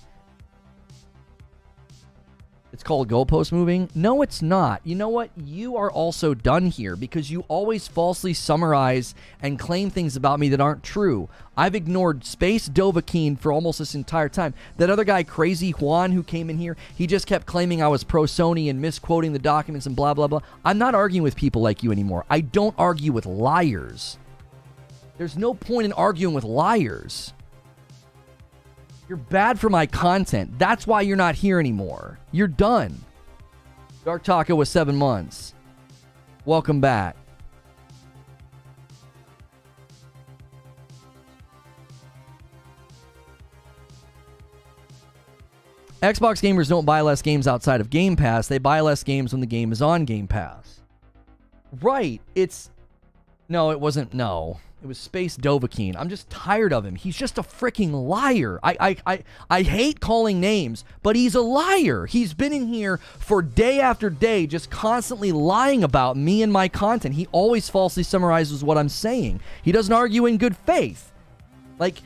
It's called goalpost moving? No, it's not. You know what? You are also done here because you always falsely summarize and claim things about me that aren't true. I've ignored Space Dovahkiin for almost this entire time. That other guy, Crazy Juan, who came in here, he just kept claiming I was pro-Sony and misquoting the documents and blah, blah, blah. I'm not arguing with people like you anymore. I don't argue with liars. There's no point in arguing with liars. You're bad for my content. That's why you're not here anymore. You're done. Dark Taco was 7 months. Welcome back. Xbox gamers don't buy less games outside of Game Pass. They buy less games when the game is on Game Pass. Right. No, it wasn't. No. It was Space Dovahkiin. I'm just tired of him. He's just a freaking liar. I hate calling names, but he's a liar. He's been in here for day after day just constantly lying about me and my content. He always falsely summarizes what I'm saying. He doesn't argue in good faith. Like,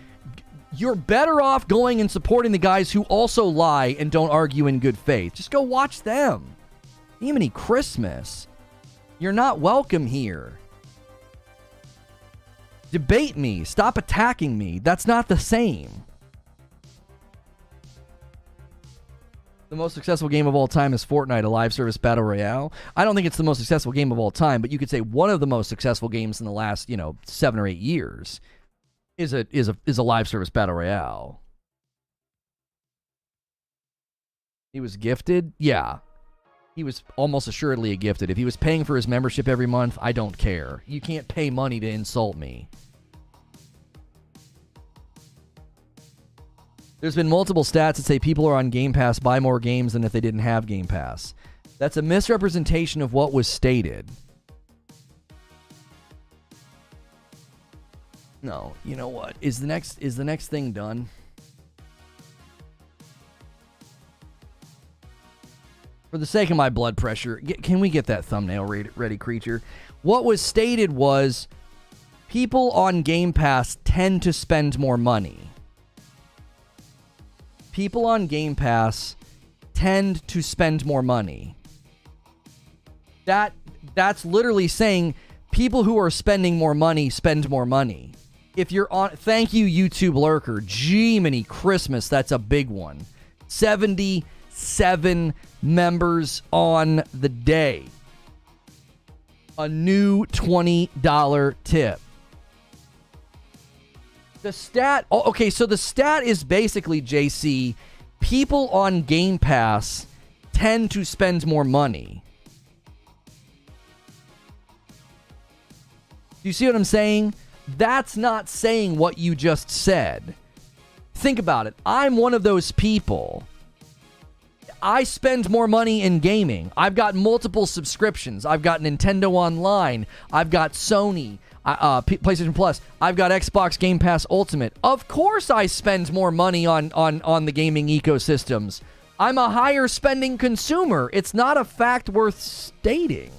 you're better off going and supporting the guys who also lie and don't argue in good faith. Just go watch them. Jiminy Christmas. You're not welcome here. Debate me. Stop attacking me. That's not the same. The most successful game of all time is Fortnite, a live service battle royale. I don't think it's the most successful game of all time, but you could say one of the most successful games in the last, 7 or 8 years is a live service battle royale. He was gifted? Yeah. He was almost assuredly a gifted. If he was paying for his membership every month, I don't care. You can't pay money to insult me. There's been multiple stats that say people who are on Game Pass buy more games than if they didn't have Game Pass. That's a misrepresentation of what was stated. No, you know what? Is the next thing done? For the sake of my blood pressure, can we get that thumbnail ready, creature? What was stated was people on Game Pass tend to spend more money. People on Game Pass tend to spend more money. That's literally saying people who are spending more money spend more money. If you're on, thank you, YouTube lurker. Jiminy Christmas, that's a big one. 77 members on the day. A new $20 tip. The stat, okay, so the stat is basically, JC, people on Game Pass tend to spend more money. Do you see what I'm saying? That's not saying what you just said. Think about it. I'm one of those people. I spend more money in gaming. I've got multiple subscriptions. I've got Nintendo Online. I've got Sony, PlayStation Plus. I've got Xbox Game Pass Ultimate. Of course I spend more money on the gaming ecosystems. I'm a higher spending consumer. It's not a fact worth stating.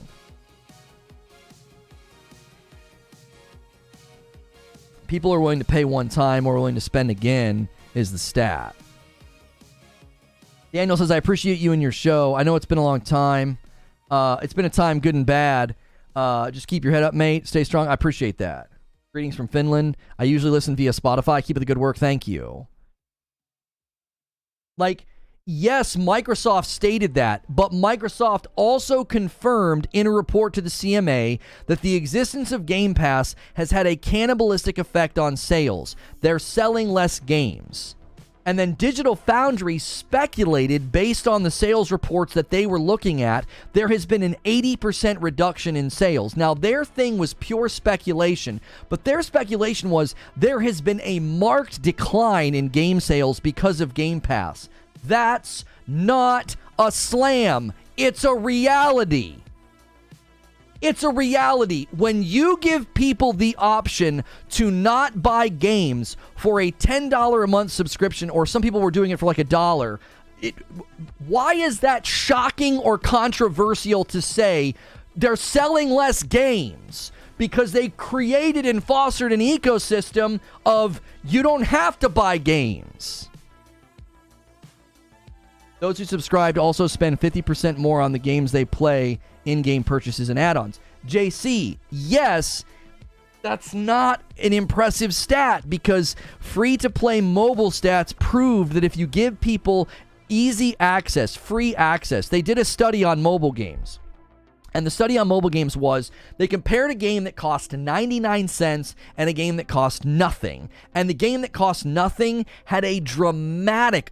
People are willing to pay one time or willing to spend again is the stat. Daniel says, I appreciate you and your show. I know it's been a long time. It's been a time, good and bad. Just keep your head up, mate. Stay strong. I appreciate that. Greetings from Finland. I usually listen via Spotify. Keep up the good work. Thank you. Like, yes, Microsoft stated that, but Microsoft also confirmed in a report to the CMA that the existence of Game Pass has had a cannibalistic effect on sales. They're selling less games. And then Digital Foundry speculated, based on the sales reports that they were looking at, there has been an 80% reduction in sales. Now, their thing was pure speculation, but their speculation was there has been a marked decline in game sales because of Game Pass. That's not a slam. It's a reality. It's a reality. When you give people the option to not buy games for a $10 a month subscription, or some people were doing it for like $1, why is that shocking or controversial to say they're selling less games? Because they created and fostered an ecosystem of you don't have to buy games. Those who subscribed also spend 50% more on the games they play, in-game purchases and add-ons. JC, yes, that's not an impressive stat, because free-to-play mobile stats prove that if you give people easy access, free access, they did a study on mobile games. And the study on mobile games was they compared a game that cost 99 cents and a game that cost nothing. And the game that cost nothing had a dramatic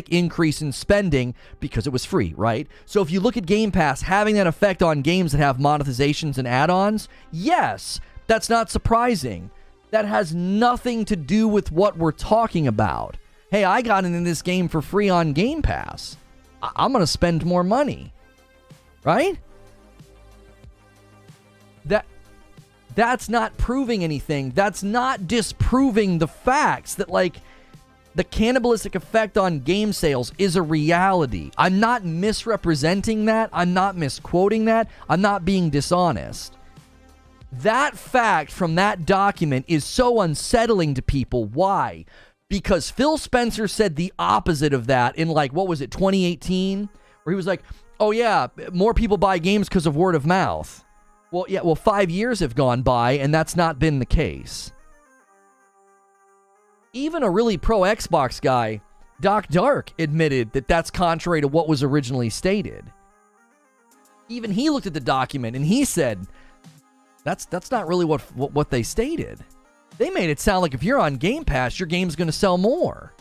increase in spending because it was free, right? So if you look at Game Pass having that effect on games that have monetizations and add-ons, yes, that's not surprising. That has nothing to do with what we're talking about. Hey, I got into this game for free on Game Pass. I'm going to spend more money, right? That's not proving anything. That's not disproving the facts that, like, the cannibalistic effect on game sales is a reality. I'm not misrepresenting that. I'm not misquoting that. I'm not being dishonest. That fact from that document is so unsettling to people. Why? Because Phil Spencer said the opposite of that in, like, what was it, 2018? Where he was like, oh yeah, more people buy games because of word of mouth. Well, yeah, 5 years have gone by, and that's not been the case. Even a really pro-Xbox guy, Doc Dark, admitted that that's contrary to what was originally stated. Even he looked at the document, and he said, that's not really what they stated. They made it sound like if you're on Game Pass, your game's going to sell more.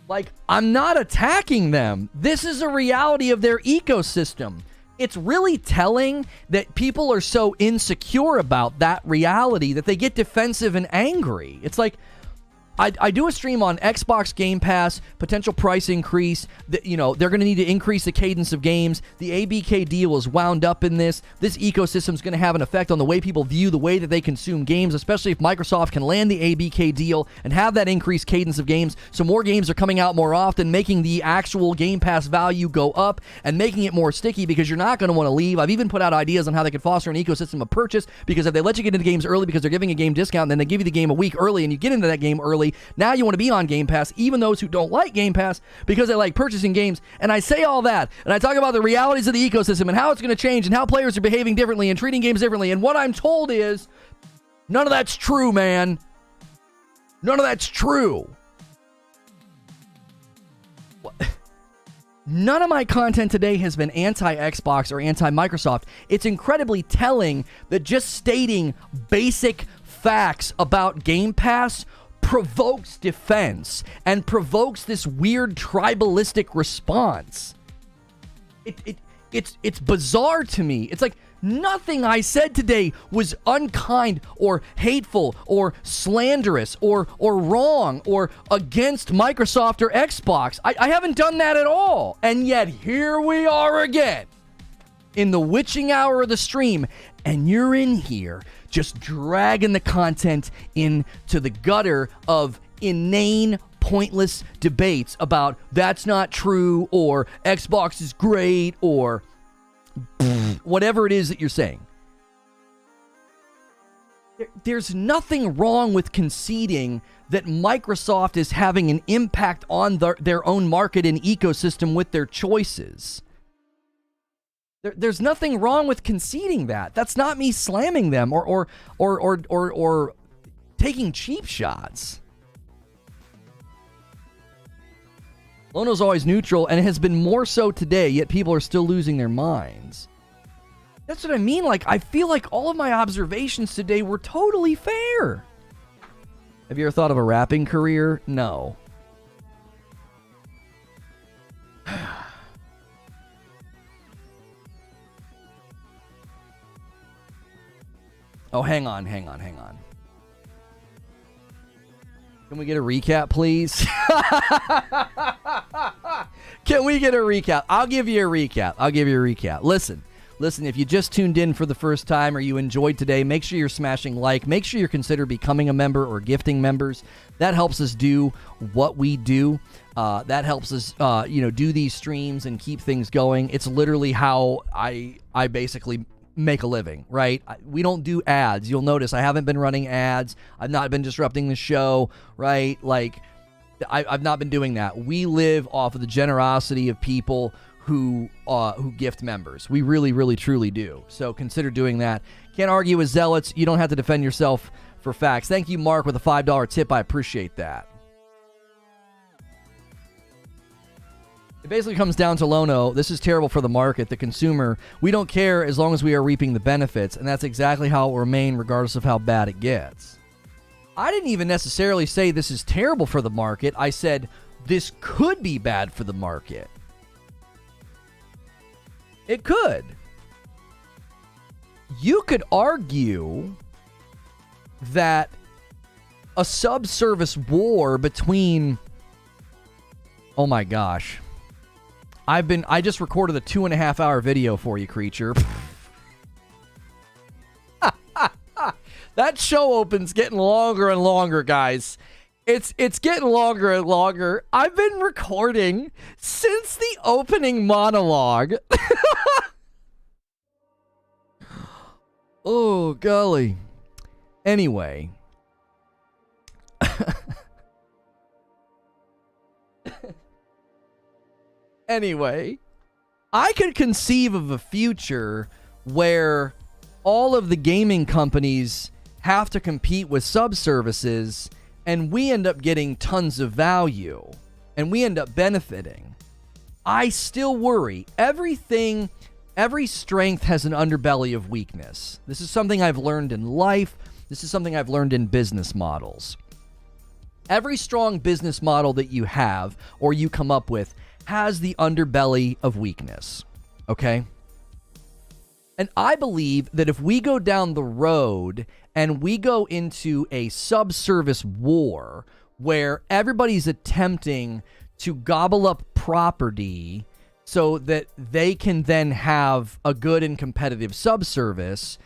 Like, I'm not attacking them. This is a reality of their ecosystem. It's really telling that people are so insecure about that reality that they get defensive and angry. It's like, I do a stream on Xbox Game Pass, potential price increase. They're going to need to increase the cadence of games. The ABK deal is wound up in this. This ecosystem is going to have an effect on the way people view the way that they consume games, especially if Microsoft can land the ABK deal and have that increased cadence of games. So more games are coming out more often, making the actual Game Pass value go up and making it more sticky because you're not going to want to leave. I've even put out ideas on how they could foster an ecosystem of purchase, because if they let you get into games early because they're giving a game discount, and then they give you the game a week early and you get into that game early, now you want to be on Game Pass, even those who don't like Game Pass, because they like purchasing games. And I say all that, and I talk about the realities of the ecosystem and how it's going to change and how players are behaving differently and treating games differently. And what I'm told is, none of that's true, man. None of that's true. None of my content today has been anti-Xbox or anti-Microsoft. It's incredibly telling that just stating basic facts about Game Pass provokes defense and provokes this weird tribalistic response. It's bizarre to me. It's like nothing I said today was unkind or hateful or slanderous or wrong or against Microsoft or Xbox. I haven't done that at all. And yet here we are again in the witching hour of the stream, and you're in here just dragging the content into the gutter of inane, pointless debates about that's not true or Xbox is great or whatever it is that you're saying. There's nothing wrong with conceding that Microsoft is having an impact on their own market and ecosystem with their choices. There's nothing wrong with conceding that. That's not me slamming them or taking cheap shots. Lono's always neutral and has been more so today, yet people are still losing their minds. That's what I mean. Like, I feel like all of my observations today were totally fair. Have you ever thought of a rapping career? No. Oh, hang on. Can we get a recap, please? Can we get a recap? I'll give you a recap. Listen, if you just tuned in for the first time or you enjoyed today, make sure you're smashing like. Make sure you consider becoming a member or gifting members. That helps us do what we do. That helps us, do these streams and keep things going. It's literally how I basically make a living, right? We don't do ads. You'll notice I haven't been running ads. I've not been disrupting the show, right? Like, I've not been doing that. We live off of the generosity of people who gift members. We really, really, truly do. So consider doing that. Can't argue with zealots. You don't have to defend yourself for facts. Thank you, Mark, with a $5 tip. I appreciate that. It basically comes down to Lono. This is terrible for the market, the consumer. We don't care as long as we are reaping the benefits, and that's exactly how it will remain regardless of how bad it gets. I didn't even necessarily say this is terrible for the market. I said this could be bad for the market. It could. You could argue that a subservice war between... Oh my gosh. I just recorded a 2.5 hour video for you, creature. That show open's getting longer and longer, guys. It's getting longer and longer. I've been recording since the opening monologue. Oh, golly. Anyway. Anyway, I could conceive of a future where all of the gaming companies have to compete with subservices and we end up getting tons of value and we end up benefiting. I still worry. Every strength has an underbelly of weakness. This is something I've learned in life. This is something I've learned in business models. Every strong business model that you have or you come up with has the underbelly of weakness, okay? And I believe that if we go down the road and we go into a subservice war where everybody's attempting to gobble up property so that they can then have a good and competitive subservice,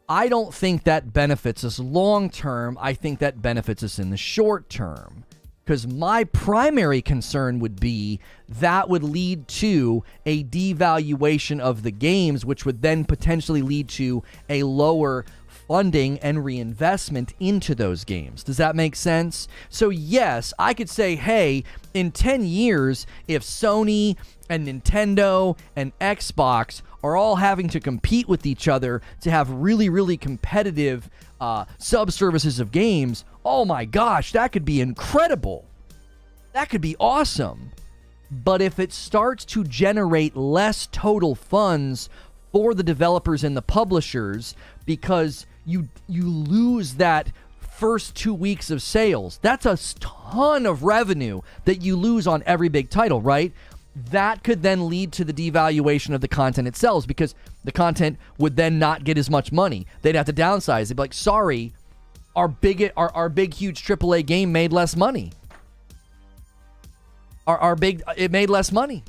I don't think that benefits us long term. I think that benefits us in the short term. Because my primary concern would be that would lead to a devaluation of the games, which would then potentially lead to a lower funding and reinvestment into those games. Does that make sense? So yes, I could say, hey, in 10 years, if Sony and Nintendo and Xbox are all having to compete with each other to have really, really competitive sub-services of games, oh my gosh, that could be incredible. That could be awesome. But if it starts to generate less total funds for the developers and the publishers because you lose that first 2 weeks of sales. That's a ton of revenue that you lose on every big title, right? That could then lead to the devaluation of the content itself, because the content would then not get as much money. They'd have to downsize. They'd be like, sorry, our big huge AAA game made less money. It made less money.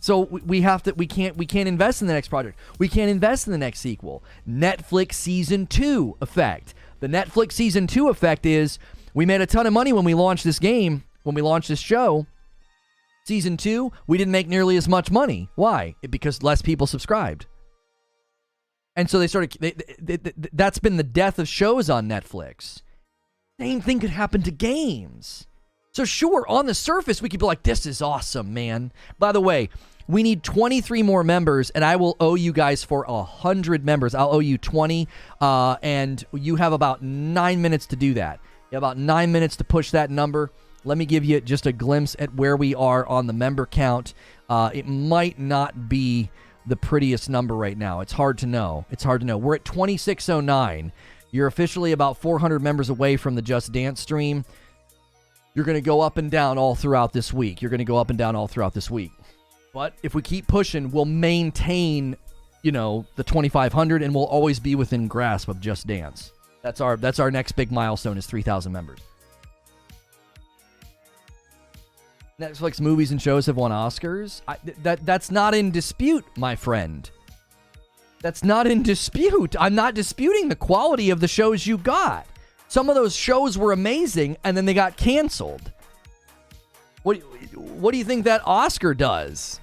So we can't invest in the next project. We can't invest in the next sequel. Netflix Season 2 effect. The Netflix Season 2 effect is we made a ton of money when we launched this game, when we launched this show. Season 2, we didn't make nearly as much money. Why? Because less people subscribed. And so that's been the death of shows on Netflix. Same thing could happen to games. So sure, on the surface, we could be like, this is awesome, man. By the way, we need 23 more members, and I will owe you guys for 100 members. I'll owe you 20, and you have about 9 minutes to do that. You have about 9 minutes to push that number. Let me give you just a glimpse at where we are on the member count. It might not be the prettiest number right now. It's hard to know. We're at 2609. You're officially about 400 members away from the Just Dance stream. You're going to go up and down all throughout this week. But if we keep pushing, we'll maintain, the 2,500, and we'll always be within grasp of Just Dance. That's our next big milestone, is 3,000 members. Netflix movies and shows have won Oscars. That's not in dispute, my friend. That's not in dispute. I'm not disputing the quality of the shows you got. Some of those shows were amazing, and then they got canceled. What do you think that Oscar does?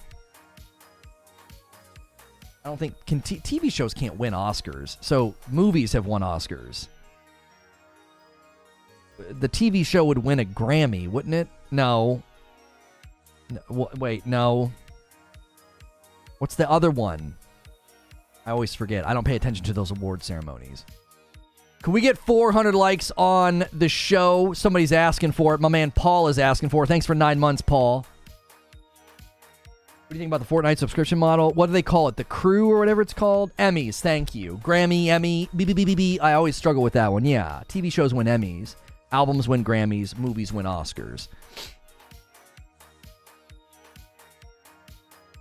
I don't think TV shows can't win Oscars. So movies have won Oscars. The TV show would win a Grammy, wouldn't it? No. Wait, no. What's the other one? I always forget. I don't pay attention to those award ceremonies. Can we get 400 likes on the show? Somebody's asking for it. My man Paul is asking for it. Thanks for 9 months, Paul. What do you think about the Fortnite subscription model? What do they call it? The Crew or whatever it's called? Emmys, thank you. Grammy, Emmy, B. I always struggle with that one. Yeah, TV shows win Emmys. Albums win Grammys. Movies win Oscars.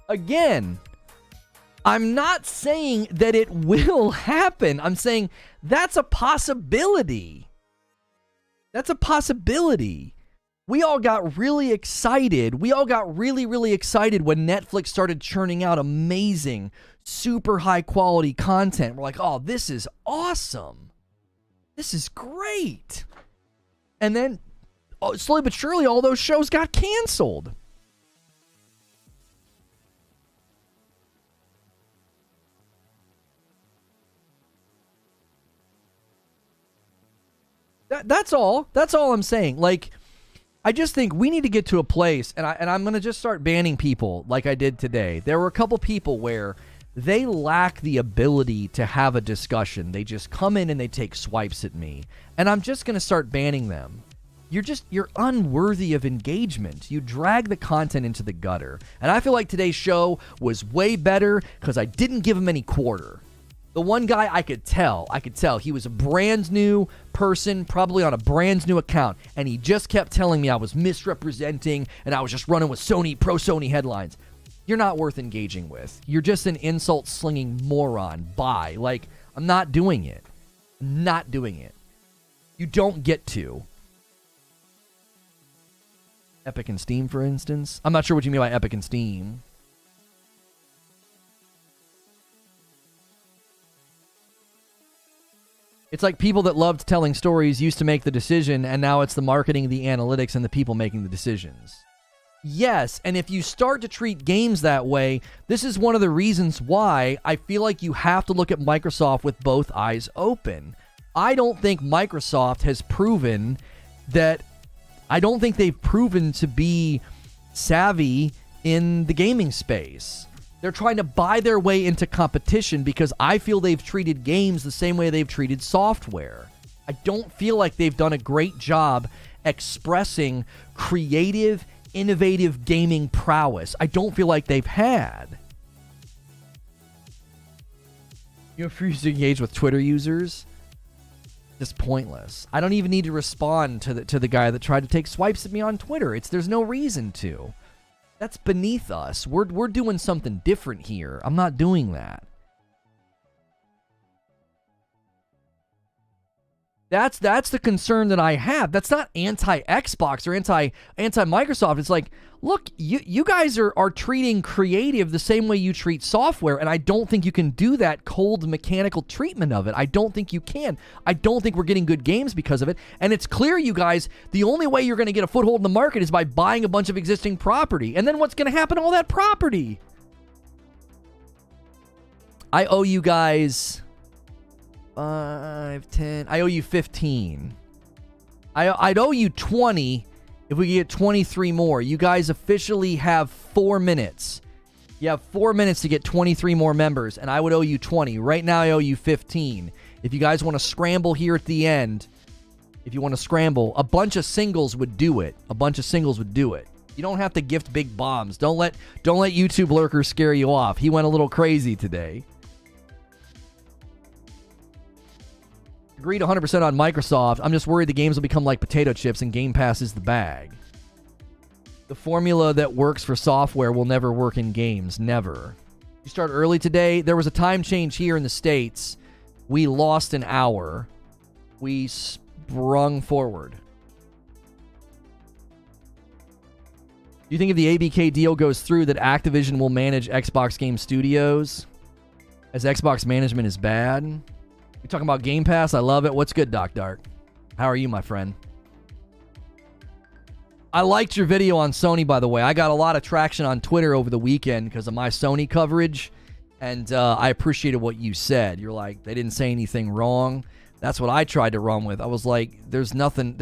Again, I'm not saying that it will happen. I'm saying that's a possibility. We all got really excited. We all got really, really excited when Netflix started churning out amazing, super high quality content. We're like, oh, this is awesome. This is great. And then slowly but surely, all those shows got canceled. That's all I'm saying. Like, I just think we need to get to a place, and I'm going to just start banning people like I did today. There were a couple people where they lack the ability to have a discussion. They just come in and they take swipes at me, and I'm just going to start banning them. You're unworthy of engagement. You drag the content into the gutter. And I feel like today's show was way better because I didn't give him any quarter. The one guy I could tell he was a brand new person, probably on a brand new account, and he just kept telling me I was misrepresenting and I was just running with pro Sony headlines. You're not worth engaging with. You're just an insult-slinging moron. Bye. Like, I'm not doing it. You don't get to. Epic and Steam, for instance. I'm not sure what you mean by Epic and Steam. It's like people that loved telling stories used to make the decision, and now it's the marketing, the analytics, and the people making the decisions. Yes, and if you start to treat games that way, this is one of the reasons why I feel like you have to look at Microsoft with both eyes open. I don't think Microsoft has proven that... I don't think they've proven to be savvy in the gaming space. They're trying to buy their way into competition because I feel they've treated games the same way they've treated software. I don't feel like they've done a great job expressing creative, innovative gaming prowess. I don't feel like they've had. You refuse to engage with Twitter users? just pointless. I don't even need to respond to the guy that tried to take swipes at me on Twitter. There's no reason to. That's beneath us. We're doing something different here. I'm not doing that. That's the concern that I have. That's not anti-Xbox or anti-Microsoft. It's like, look, you guys are treating creative the same way you treat software, and I don't think you can do that cold mechanical treatment of it. I don't think you can. I don't think we're getting good games because of it. And it's clear, you guys, the only way you're going to get a foothold in the market is by buying a bunch of existing property. And then what's going to happen to all that property? I owe you guys 5, 10. I owe you 15. I'd owe you 20 if we get 23 more. You guys officially have 4 minutes. You have 4 minutes to get 23 more members, and I would owe you 20. Right now, I owe you 15. If you guys want to scramble here at the end, if you want to scramble, a bunch of singles would do it. A bunch of singles would do it. You don't have to gift big bombs. Don't let YouTube lurkers scare you off. He went a little crazy today. Agreed 100% on Microsoft. I'm just worried the games will become like potato chips and Game Pass is the bag. The formula that works for software will never work in games. Never. You start early today. There was a time change here in the States. We lost an hour. We sprung forward. Do you think if the ABK deal goes through that Activision will manage Xbox Game Studios? As Xbox management is bad? You talking about Game Pass? I love it. What's good, Doc Dark? How are you, my friend? I liked your video on Sony, by the way. I got a lot of traction on Twitter over the weekend because of my Sony coverage, and I appreciated what you said. You're like, they didn't say anything wrong. That's what I tried to run with. I was like, there's nothing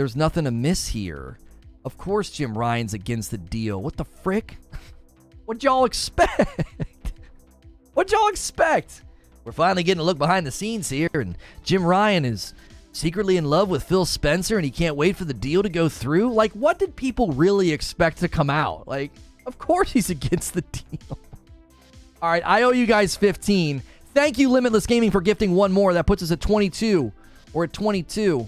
amiss here. Of course Jim Ryan's against the deal. What the frick? What'd y'all expect? What'd y'all expect? We're finally getting a look behind the scenes here, and Jim Ryan is secretly in love with Phil Spencer, and he can't wait for the deal to go through. Like, what did people really expect to come out? Like, of course he's against the deal. All right, I owe you guys 15. Thank you, Limitless Gaming, for gifting one more. That puts us at 22, or at 22.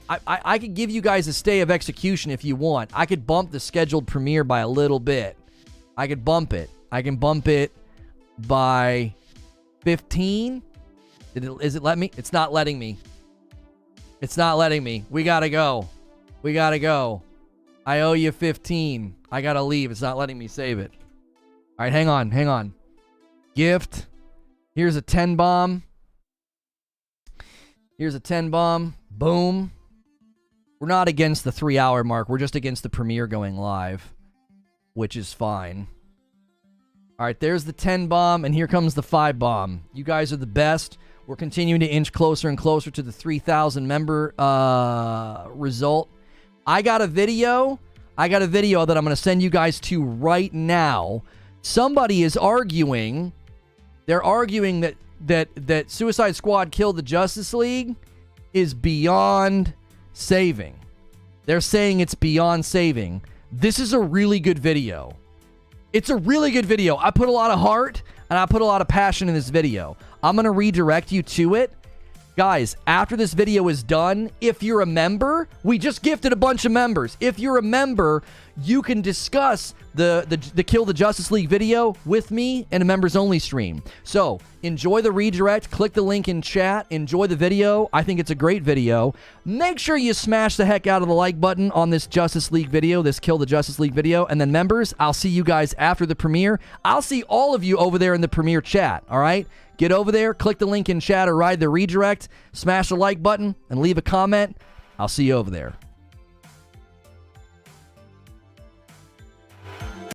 I could give you guys a stay of execution if you want. I could bump the scheduled premiere by a little bit. I could bump it. I can bump it by 15. Is it let me? It's not letting me. It's not letting me. We gotta go. We gotta go. I owe you 15. I gotta leave. It's not letting me save it. All right, hang on. Gift. Here's a 10 bomb. Here's a 10 bomb. Boom. We're not against the 3-hour mark. We're just against the premiere going live, which is fine. All right, there's the 10 bomb, and here comes the 5 bomb. You guys are the best. We're continuing to inch closer and closer to the 3,000 member result. I got a video that I'm going to send you guys to right now. Somebody is arguing. They're arguing that Suicide Squad Killed the Justice League is beyond saving. They're saying it's beyond saving. This is a really good video. It's a really good video. I put a lot of heart and I put a lot of passion in this video. I'm going to redirect you to it. Guys, after this video is done, if you're a member, we just gifted a bunch of members. If you're a member, you can discuss the Kill the Justice League video with me in a members only stream. So enjoy the redirect, click the link in chat, enjoy the video. I think it's a great video. Make sure you smash the heck out of the like button on this Justice League video, this Kill the Justice League video. And then members, I'll see you guys after the premiere. I'll see all of you over there in the premiere chat, all right? Get over there, click the link in chat or ride the redirect, smash the like button, and leave a comment. I'll see you over there.